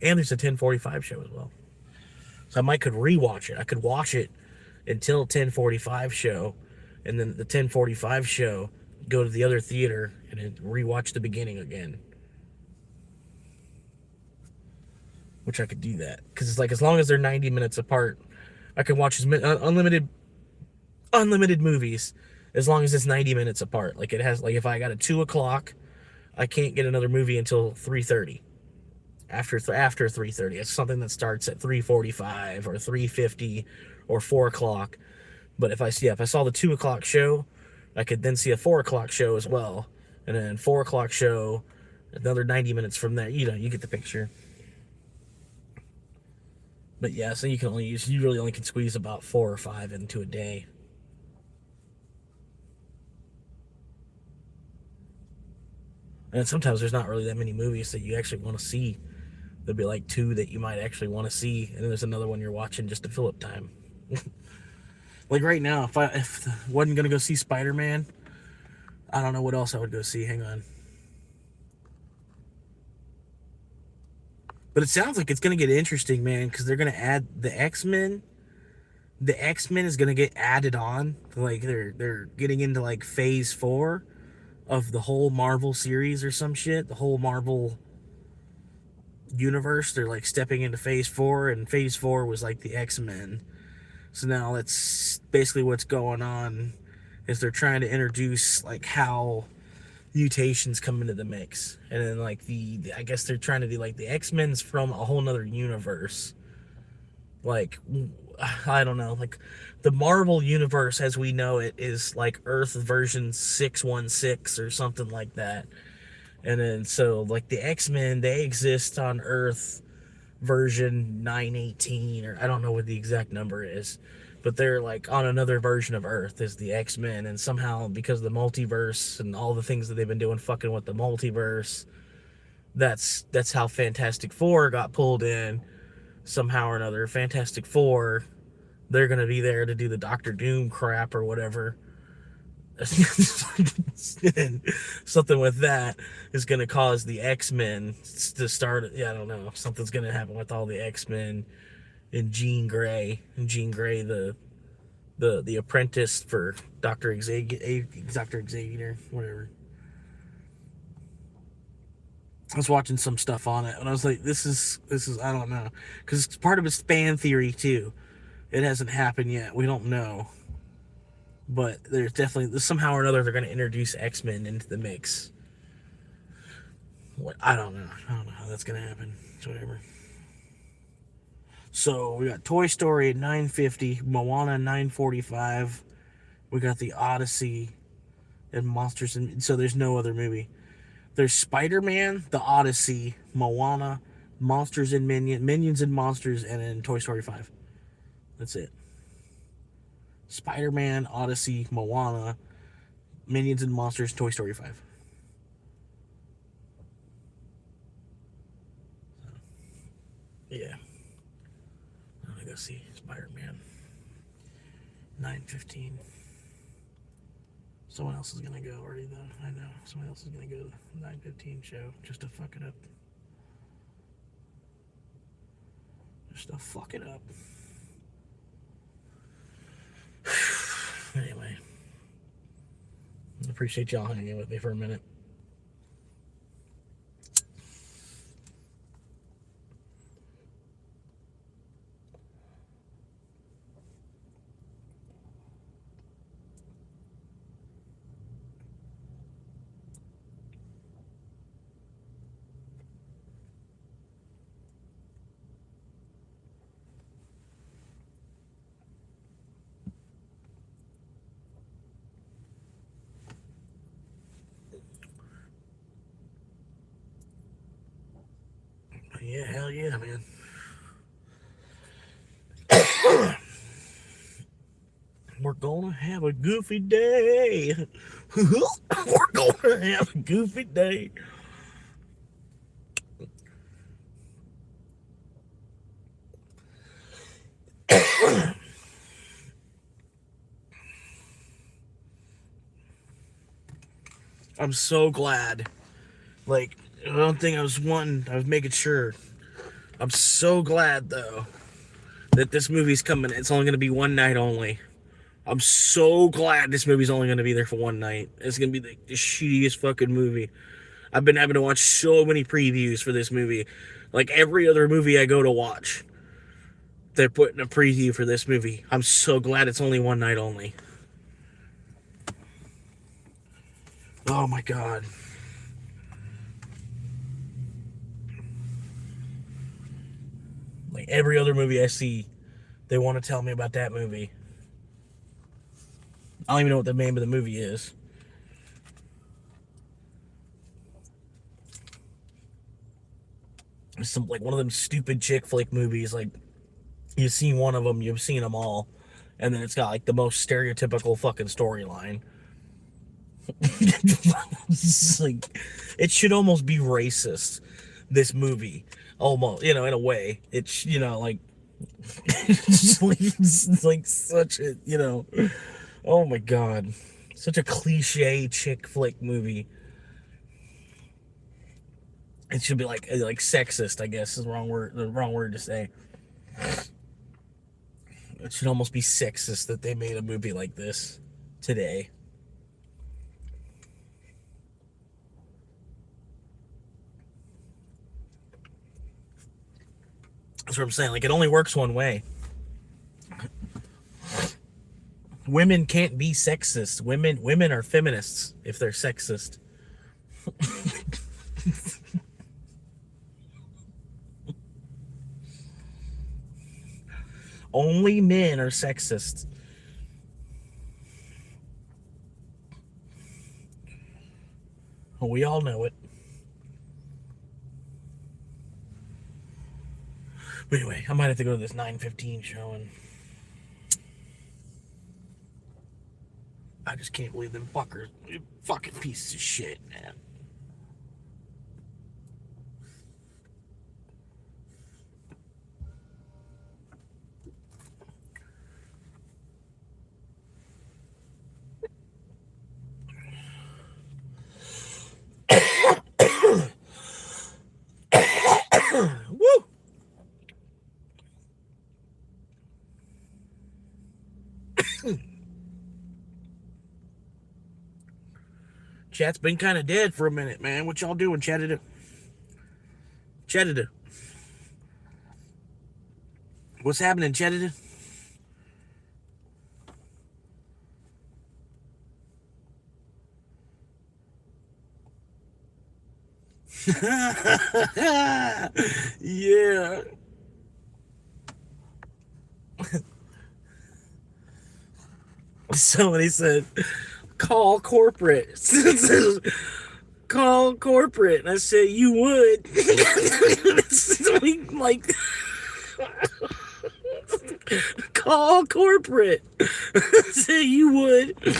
And there's a 10:45 show as well, so I could rewatch it. I could watch it until 10:45 show, and then the 10:45 show go to the other theater and then rewatch the beginning again. Which I could do that because it's like as long as they're 90 minutes apart. I can watch unlimited movies as long as it's 90 minutes apart. Like it has, like if I got a 2 o'clock, I can't get another movie until 3:30. After 3:30, it's something that starts at 3:45 or 3:50 or 4 o'clock. But if I saw the 2 o'clock show, I could then see a 4 o'clock show as well, and then 4 o'clock show, another 90 minutes from there. You know, you get the picture. But yeah, so you really only can squeeze about 4 or 5 into a day. And sometimes there's not really that many movies that you actually want to see. There'll be like 2 that you might actually want to see, and then there's another one you're watching just to fill up time. Like right now, if I wasn't gonna go see Spider-Man, I don't know what else I would go see. Hang on. But it sounds like it's going to get interesting, man, because they're going to add the X-Men. The X-Men is going to get added on. Like, they're getting into, like, phase 4 of the whole Marvel series or some shit. The whole Marvel universe. They're, like, stepping into phase 4, and phase 4 was, like, the X-Men. So now that's basically what's going on, is they're trying to introduce, like, how mutations come into the mix, and then like I guess they're trying to do like the X-Men's from a whole nother universe. Like I don't know, like the Marvel universe as we know it is like Earth version 616 or something like that, and then so like the X-Men, they exist on Earth version 918, or I don't know what the exact number is, but they're like on another version of Earth as the X-Men, and somehow because of the multiverse and all the things that they've been doing fucking with the multiverse, that's how Fantastic Four got pulled in somehow or another. Fantastic Four, they're gonna be there to do the Doctor Doom crap or whatever. And something with that is gonna cause the X-Men to start. Yeah, I don't know. Something's gonna happen with all the X-Men. And Jean Grey, the apprentice for Dr. Xavier, whatever. I was watching some stuff on it, and I was like, this is I don't know, because it's part of its fan theory too. It hasn't happened yet. We don't know, but there's definitely somehow or another they're going to introduce X-Men into the mix. What I don't know how that's going to happen. It's whatever. So we got Toy Story at 9:50, Moana 9:45. We got the Odyssey and Monsters, and so there's no other movie. There's Spider-Man, the Odyssey, Moana, Monsters and Minions and Monsters, and then Toy Story 5. That's it. Spider-Man, Odyssey, Moana, Minions and Monsters, Toy Story 5. So, yeah. Go see Spider-Man 9:15. Someone else is gonna go already though. I know. Someone else is gonna go to the 9:15 show just to fuck it up. Just to fuck it up. Anyway. I appreciate y'all hanging with me for a minute. Yeah, hell yeah, man. We're gonna have a goofy day. We're gonna have a goofy day. I'm so glad. Like, one thing I was making sure. I'm so glad, though, that this movie's coming. It's only going to be one night only. I'm so glad this movie's only going to be there for one night. It's going to be the shittiest fucking movie. I've been having to watch so many previews for this movie. Like, every other movie I go to watch, they're putting a preview for this movie. I'm so glad it's only one night only. Oh, my God. Like, every other movie I see, they want to tell me about that movie. I don't even know what the name of the movie is. It's some, like, one of them stupid chick flick movies. Like, you've seen one of them, you've seen them all. And then it's got, like, the most stereotypical fucking storyline. It's like, it should almost be racist, this movie. Almost, in a way. It's, like, it's like such a, oh my God. Such a cliche chick flick movie. It should be like sexist, I guess, is the wrong word to say. It should almost be sexist that they made a movie like this today. That's what I'm saying. Like, it only works one way. Women can't be sexist. Women are feminists if they're sexist. Only men are sexist. Well, we all know it. But anyway, I might have to go to this 9:15 showing. I just can't believe them fuckers. Fucking pieces of shit, man. Woo! Chat's been kind of dead for a minute, man. What y'all doing, Chatted? Chatted. What's happening, Chatted? Yeah. Somebody said, call corporate. Call corporate. And I said, you would. Like, call corporate. I said, you would. We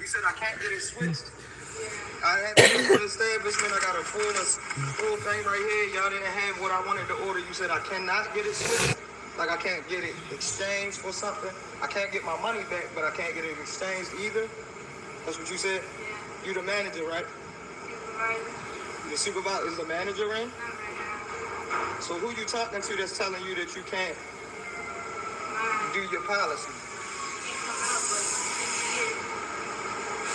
said I can't get it switched. I had the full establishment. I got a full thing right here. Y'all didn't have what I wanted to order. You said I cannot get it switched. Like I can't get it exchanged for something. I can't get my money back, but I can't get it exchanged either. That's what you said? Yeah. You the manager, right? Supervisor. The supervisor is the manager, right? So who you talking to that's telling you that you can't do your policy.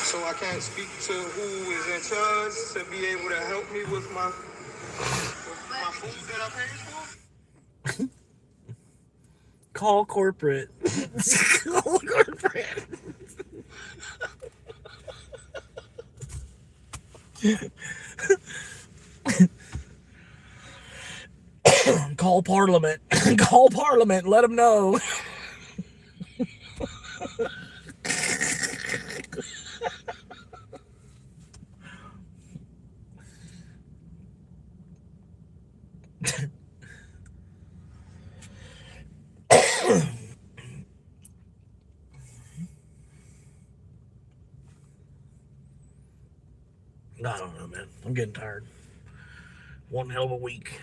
So I can't speak to who is in charge to be able to help me with my food that I paid for. Call corporate. Call corporate. Call Parliament. Call Parliament. Let them know. I don't know, man. I'm getting tired. One hell of a week.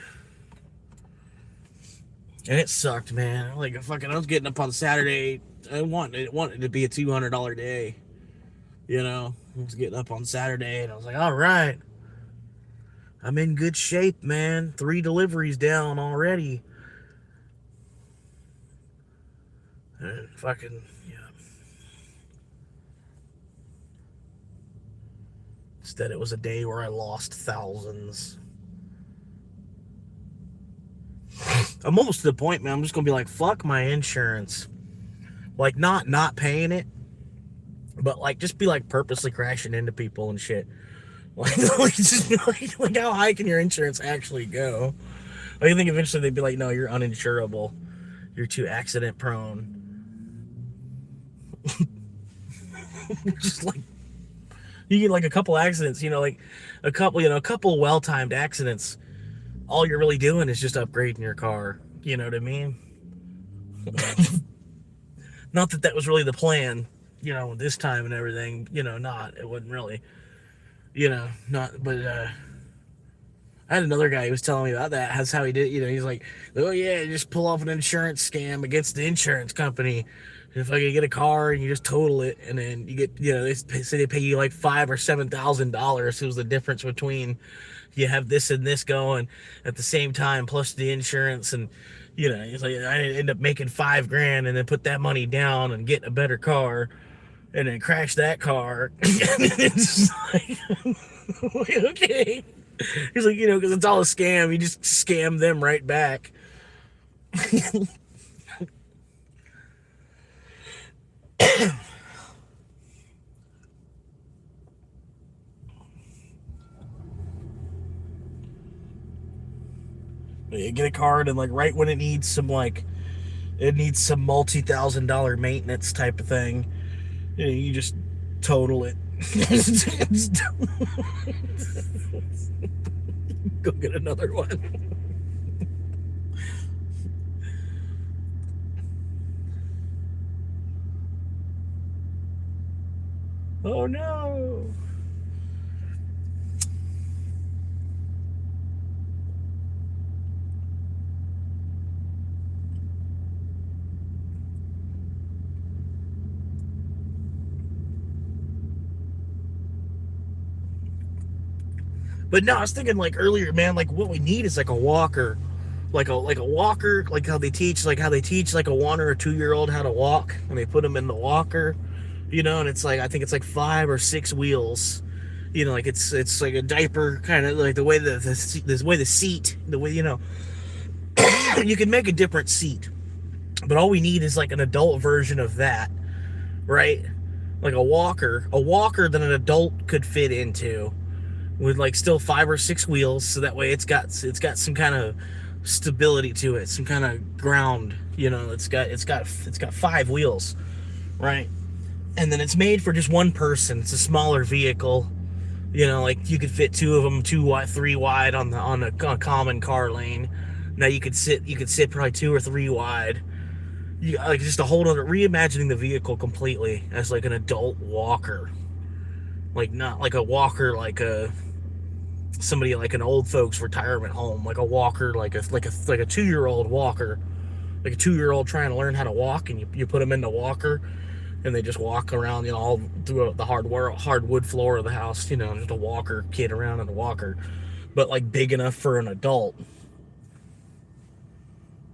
And it sucked, man. Like, I was getting up on Saturday. I wanted it to be a $200 day. You know, I was getting up on Saturday, and I was like, all right. I'm in good shape, man. 3 deliveries down already. And fucking, yeah. Instead, it was a day where I lost thousands. I'm almost to the point, man, I'm just gonna be like, fuck my insurance. Like, not paying it, but like, just be like purposely crashing into people and shit. Like how high can your insurance actually go? I think eventually they'd be like, no, you're uninsurable. You're too accident prone. Just like, you get like a couple accidents, like a couple well-timed accidents. All you're really doing is just upgrading your car. You know what I mean? Not that was really the plan, this time and everything, it wasn't really, but I had another guy who was telling me about that. That's how he did it. He's like, oh yeah, just pull off an insurance scam against the insurance company. If I could get a car and you just total it, and then you get, they say they pay you like $5,000 or $7,000. It was the difference between you have this and this going at the same time, plus the insurance. And, he's like, I end up making $5,000 and then put that money down and get a better car and then crash that car. It's like, okay. He's like, because it's all a scam. You just scam them right back. You get a card and like right when it needs some multi-$1,000 maintenance type of thing, you just total it. Go get another one. Oh no. But no, I was thinking like earlier, man, like what we need is like a walker. Like a walker, like how they teach like a 1 or 2 year old how to walk, and they put them in the walker, and it's like, I think it's like 5 or 6 wheels, like it's like a diaper kind of, like the way the seat, you can make a different seat, but all we need is like an adult version of that, right? Like a walker that an adult could fit into, with like still 5 or 6 wheels, so that way it's got some kind of stability to it, some kind of ground, it's got 5 wheels, right? And then it's made for just one person. It's a smaller vehicle, like you could fit 2 of them 2 wide, 3 wide on a common car lane. Now you could sit probably 2 or 3 wide. Like just a whole other, reimagining the vehicle completely as like an adult walker, like not like a walker like somebody like an old folks retirement home, like a walker, like a 2-year-old walker, like a 2-year-old trying to learn how to walk, and you put them in the walker and they just walk around, all through the hardwood floor of the house, just a walker kid around in a walker, but like big enough for an adult.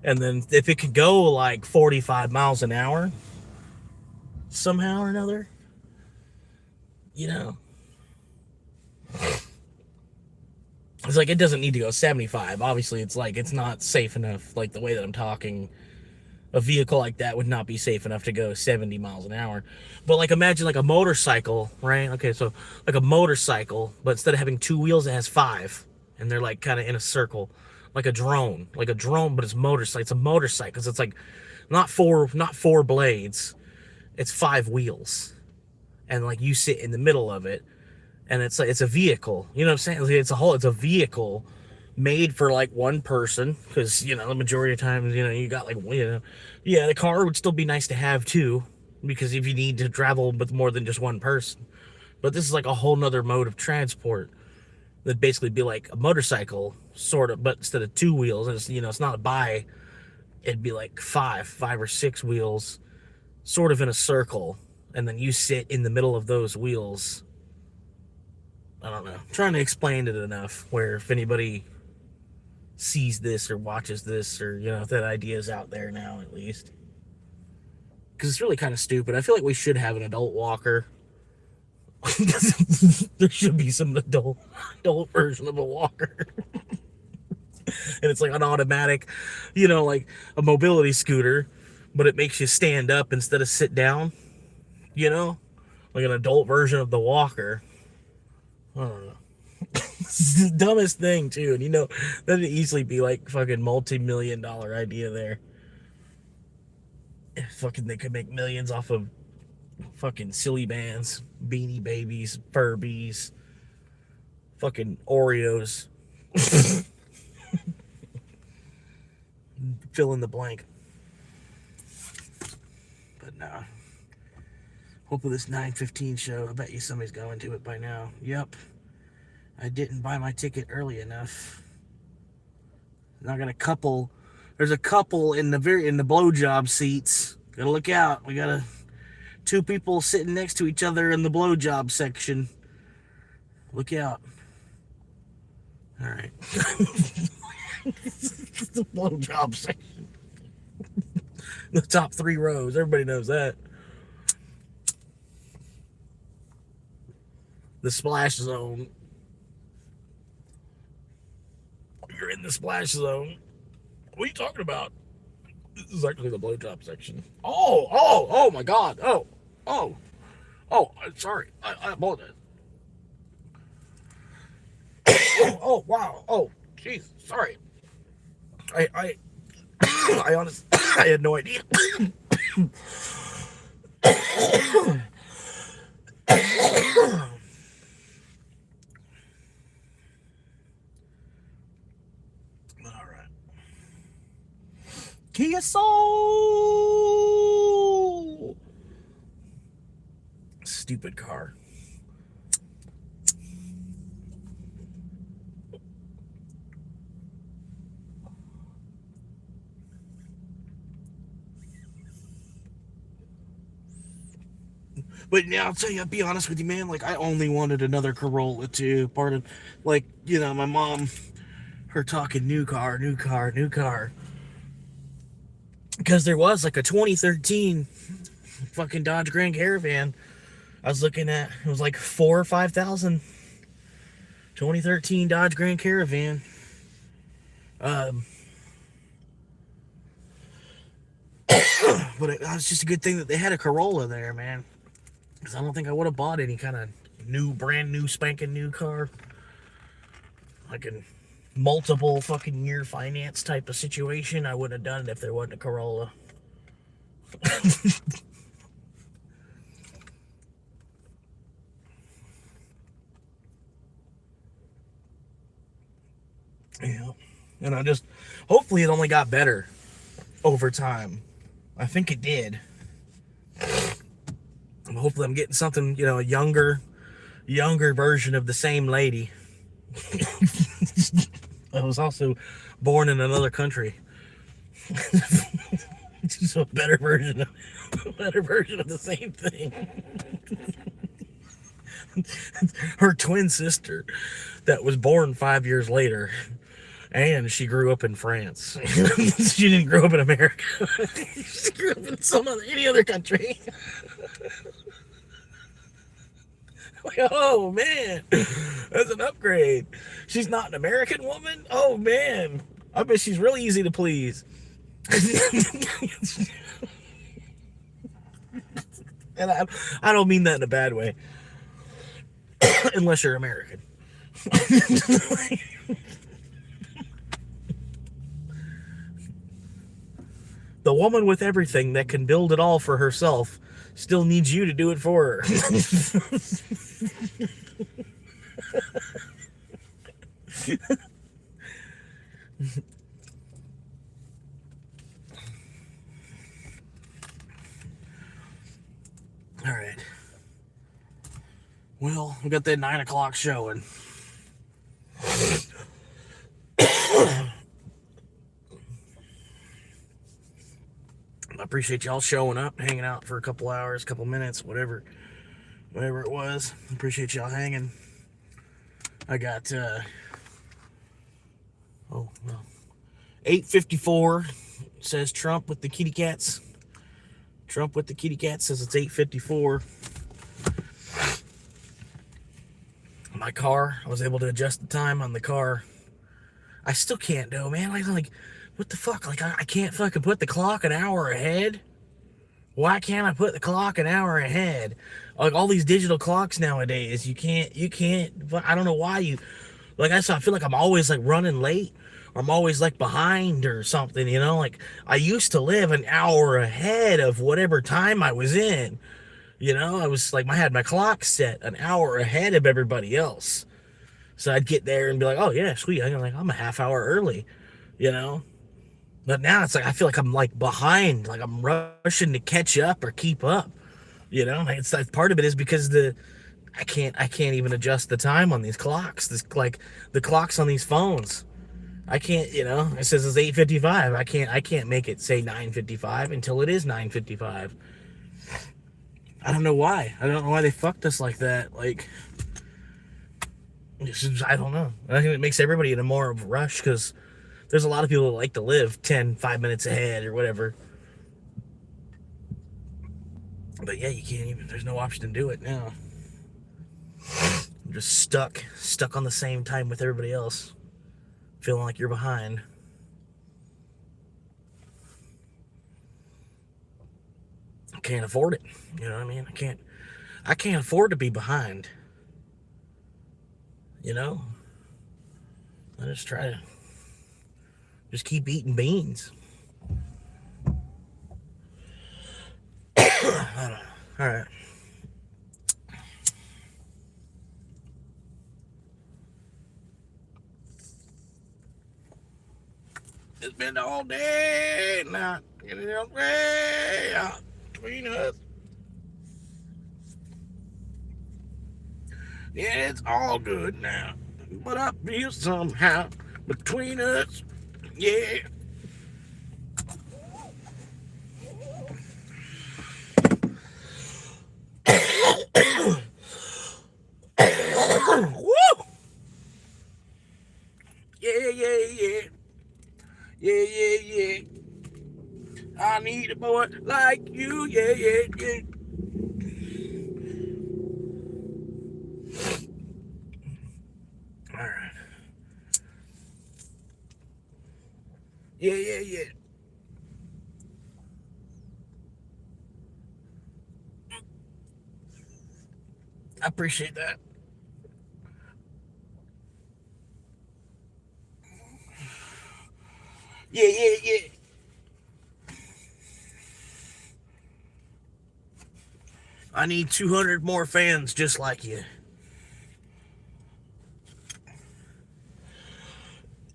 And then if it could go like 45 miles an hour, somehow or another, you know, it's like it doesn't need to go 75. Obviously, it's like it's not safe enough. Like the way that I'm talking, a vehicle like that would not be safe enough to go 70 miles an hour. But like imagine like a motorcycle, right? Okay, so like a motorcycle, but instead of having two wheels, it has five, and they're like kind of in a circle, like a drone, but it's motorcycle. It's a motorcycle. So it's like not four blades. It's five wheels, and like you sit in the middle of it, and it's like it's a vehicle. You know what I'm saying? It's a vehicle made for like one person, because you know the majority of times, you know, you got like, you know, yeah, the car would still be nice to have too, because if you need to travel with more than just one person. But this is like a whole nother mode of transport that'd basically be like a motorcycle sort of, but instead of two wheels, it's, you know, it's not a bi, it'd be like five or six wheels sort of in a circle, and then you sit in the middle of those wheels. I don't know, I'm trying to explain it enough where if anybody sees this or watches this, or you know, if that idea is out there now, at least, because it's really kind of stupid. I feel like we should have an adult walker. There should be some adult version of a walker. And it's like an automatic, you know, like a mobility scooter, but it makes you stand up instead of sit down, you know, like an adult version of the walker. I don't know. It's the dumbest thing too, and you know that'd easily be like fucking multi-million-dollar idea there. Fucking they could make millions off of fucking silly bands, Beanie Babies, Furbies, fucking Oreos. Fill in the blank. But nah. Hopefully this 9:15 show, I bet you somebody's going to it by now. Yep. I didn't buy my ticket early enough. Not gonna couple. There's a couple in the blowjob seats. Gotta look out. We got two people sitting next to each other in the blowjob section. Look out. All right. The blowjob section. The top 3 rows. Everybody knows that. The splash zone. You're in the splash zone. What are you talking about? This is actually the blowjob section. Oh my God. Oh, sorry. I apologize. Oh, wow. Oh, jeez. Sorry. I honestly, I had no idea. Kia Soul! Stupid car. But yeah, I'll tell you, I'll be honest with you, man. Like, I only wanted another Corolla too. Part of, like, you know, my mom, her talking new car. Because there was like a 2013 fucking Dodge Grand Caravan I was looking at. It was like 4,000 or 5,000. 2013 Dodge Grand Caravan. But it was just a good thing that they had a Corolla there, man. Because I don't think I would have bought any kind of brand new, spanking new car. Like a multiple fucking year finance type of situation. I wouldn't have done it if there wasn't a Corolla. Yeah. And hopefully it only got better over time. I think it did. Hopefully I'm getting something, you know, a younger version of the same lady. I was also born in another country. So a better version of the same thing. Her twin sister that was born 5 years later And she grew up in France. She didn't grow up in America. She grew up in any other country. Like, oh man, that's an upgrade. She's not an American woman? Oh man, I bet she's really easy to please. And I don't mean that in a bad way. Unless you're American. The woman with everything that can build it all for herself still needs you to do it for her. All right. Well, we got that 9 o'clock showing. I appreciate y'all showing up, hanging out for a couple hours, couple minutes, whatever it was. Appreciate y'all hanging. I got 8:54 says Trump with the kitty cats. Trump with the kitty cats says it's 8:54. My car, I was able to adjust the time on the car. I still can't though, man. Like what the fuck? Like I can't fucking put the clock an hour ahead. Why can't I put the clock an hour ahead? Like all these digital clocks nowadays, you can't. I don't know why you. Like I feel like I'm always like running late, or I'm always like behind or something. You know, like I used to live an hour ahead of whatever time I was in. You know, I was like I had my clock set an hour ahead of everybody else. So I'd get there and be like, oh yeah, sweet. I'm a half hour early. You know. But now it's like I feel like I'm like behind, like I'm rushing to catch up or keep up. You know, it's like part of it is because I can't even adjust the time on these clocks. Like the clocks on these phones. I can't, you know, it says it's 8:55. I can't make it say 9:55 until it is 9:55. I don't know why. I don't know why they fucked us like that. Like I don't know. I think it makes everybody in a more of a rush because there's a lot of people that like to live 5 minutes ahead or whatever. But yeah, you can't even, there's no option to do it now. I'm just stuck on the same time with everybody else. Feeling like you're behind. I can't afford it. You know what I mean? I can't afford to be behind. You know? I just try to just keep eating beans. I don't know. All right. It's been all day, not getting way out between us. Yeah, it's all good now, but I feel somehow between us. Yeah. Woo! Yeah. Yeah. I need a boy like you. Yeah. All right. Yeah. I appreciate that. Yeah. I need 200 more fans just like you.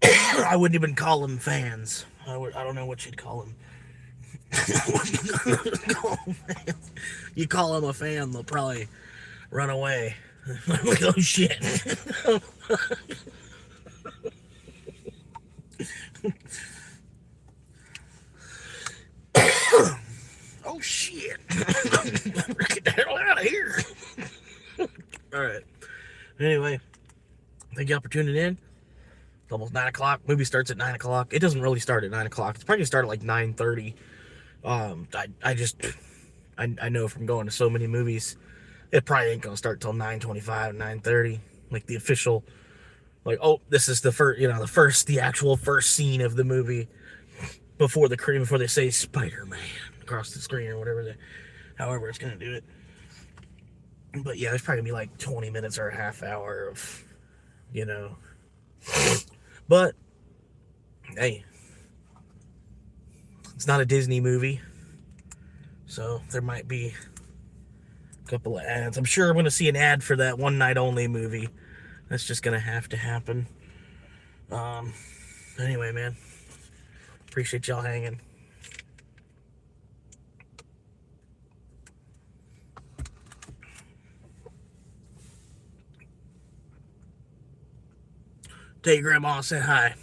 I wouldn't even call them fans. I don't know what you'd call them. You call them a fan, they'll probably run away. Like, oh shit. Oh shit. Get the hell out of here. Alright. Anyway, thank y'all for tuning in. It's almost 9 o'clock. Movie starts at 9 o'clock. It doesn't really start at 9 o'clock. It's probably going to start at like 9:30. I know from going to so many movies, it probably ain't going to start till 9:25, 9:30. Like the official, like, oh, this is the first, the actual first scene of the movie before they say Spider-Man across the screen or whatever, however it's going to do it. But yeah, there's probably going to be like 20 minutes or a half hour of, But, hey, it's not a Disney movie, so there might be a couple of ads. I'm sure I'm going to see an ad for that one night only movie. That's just going to have to happen. Anyway, man, appreciate y'all hanging. Tell your grandma I said hi.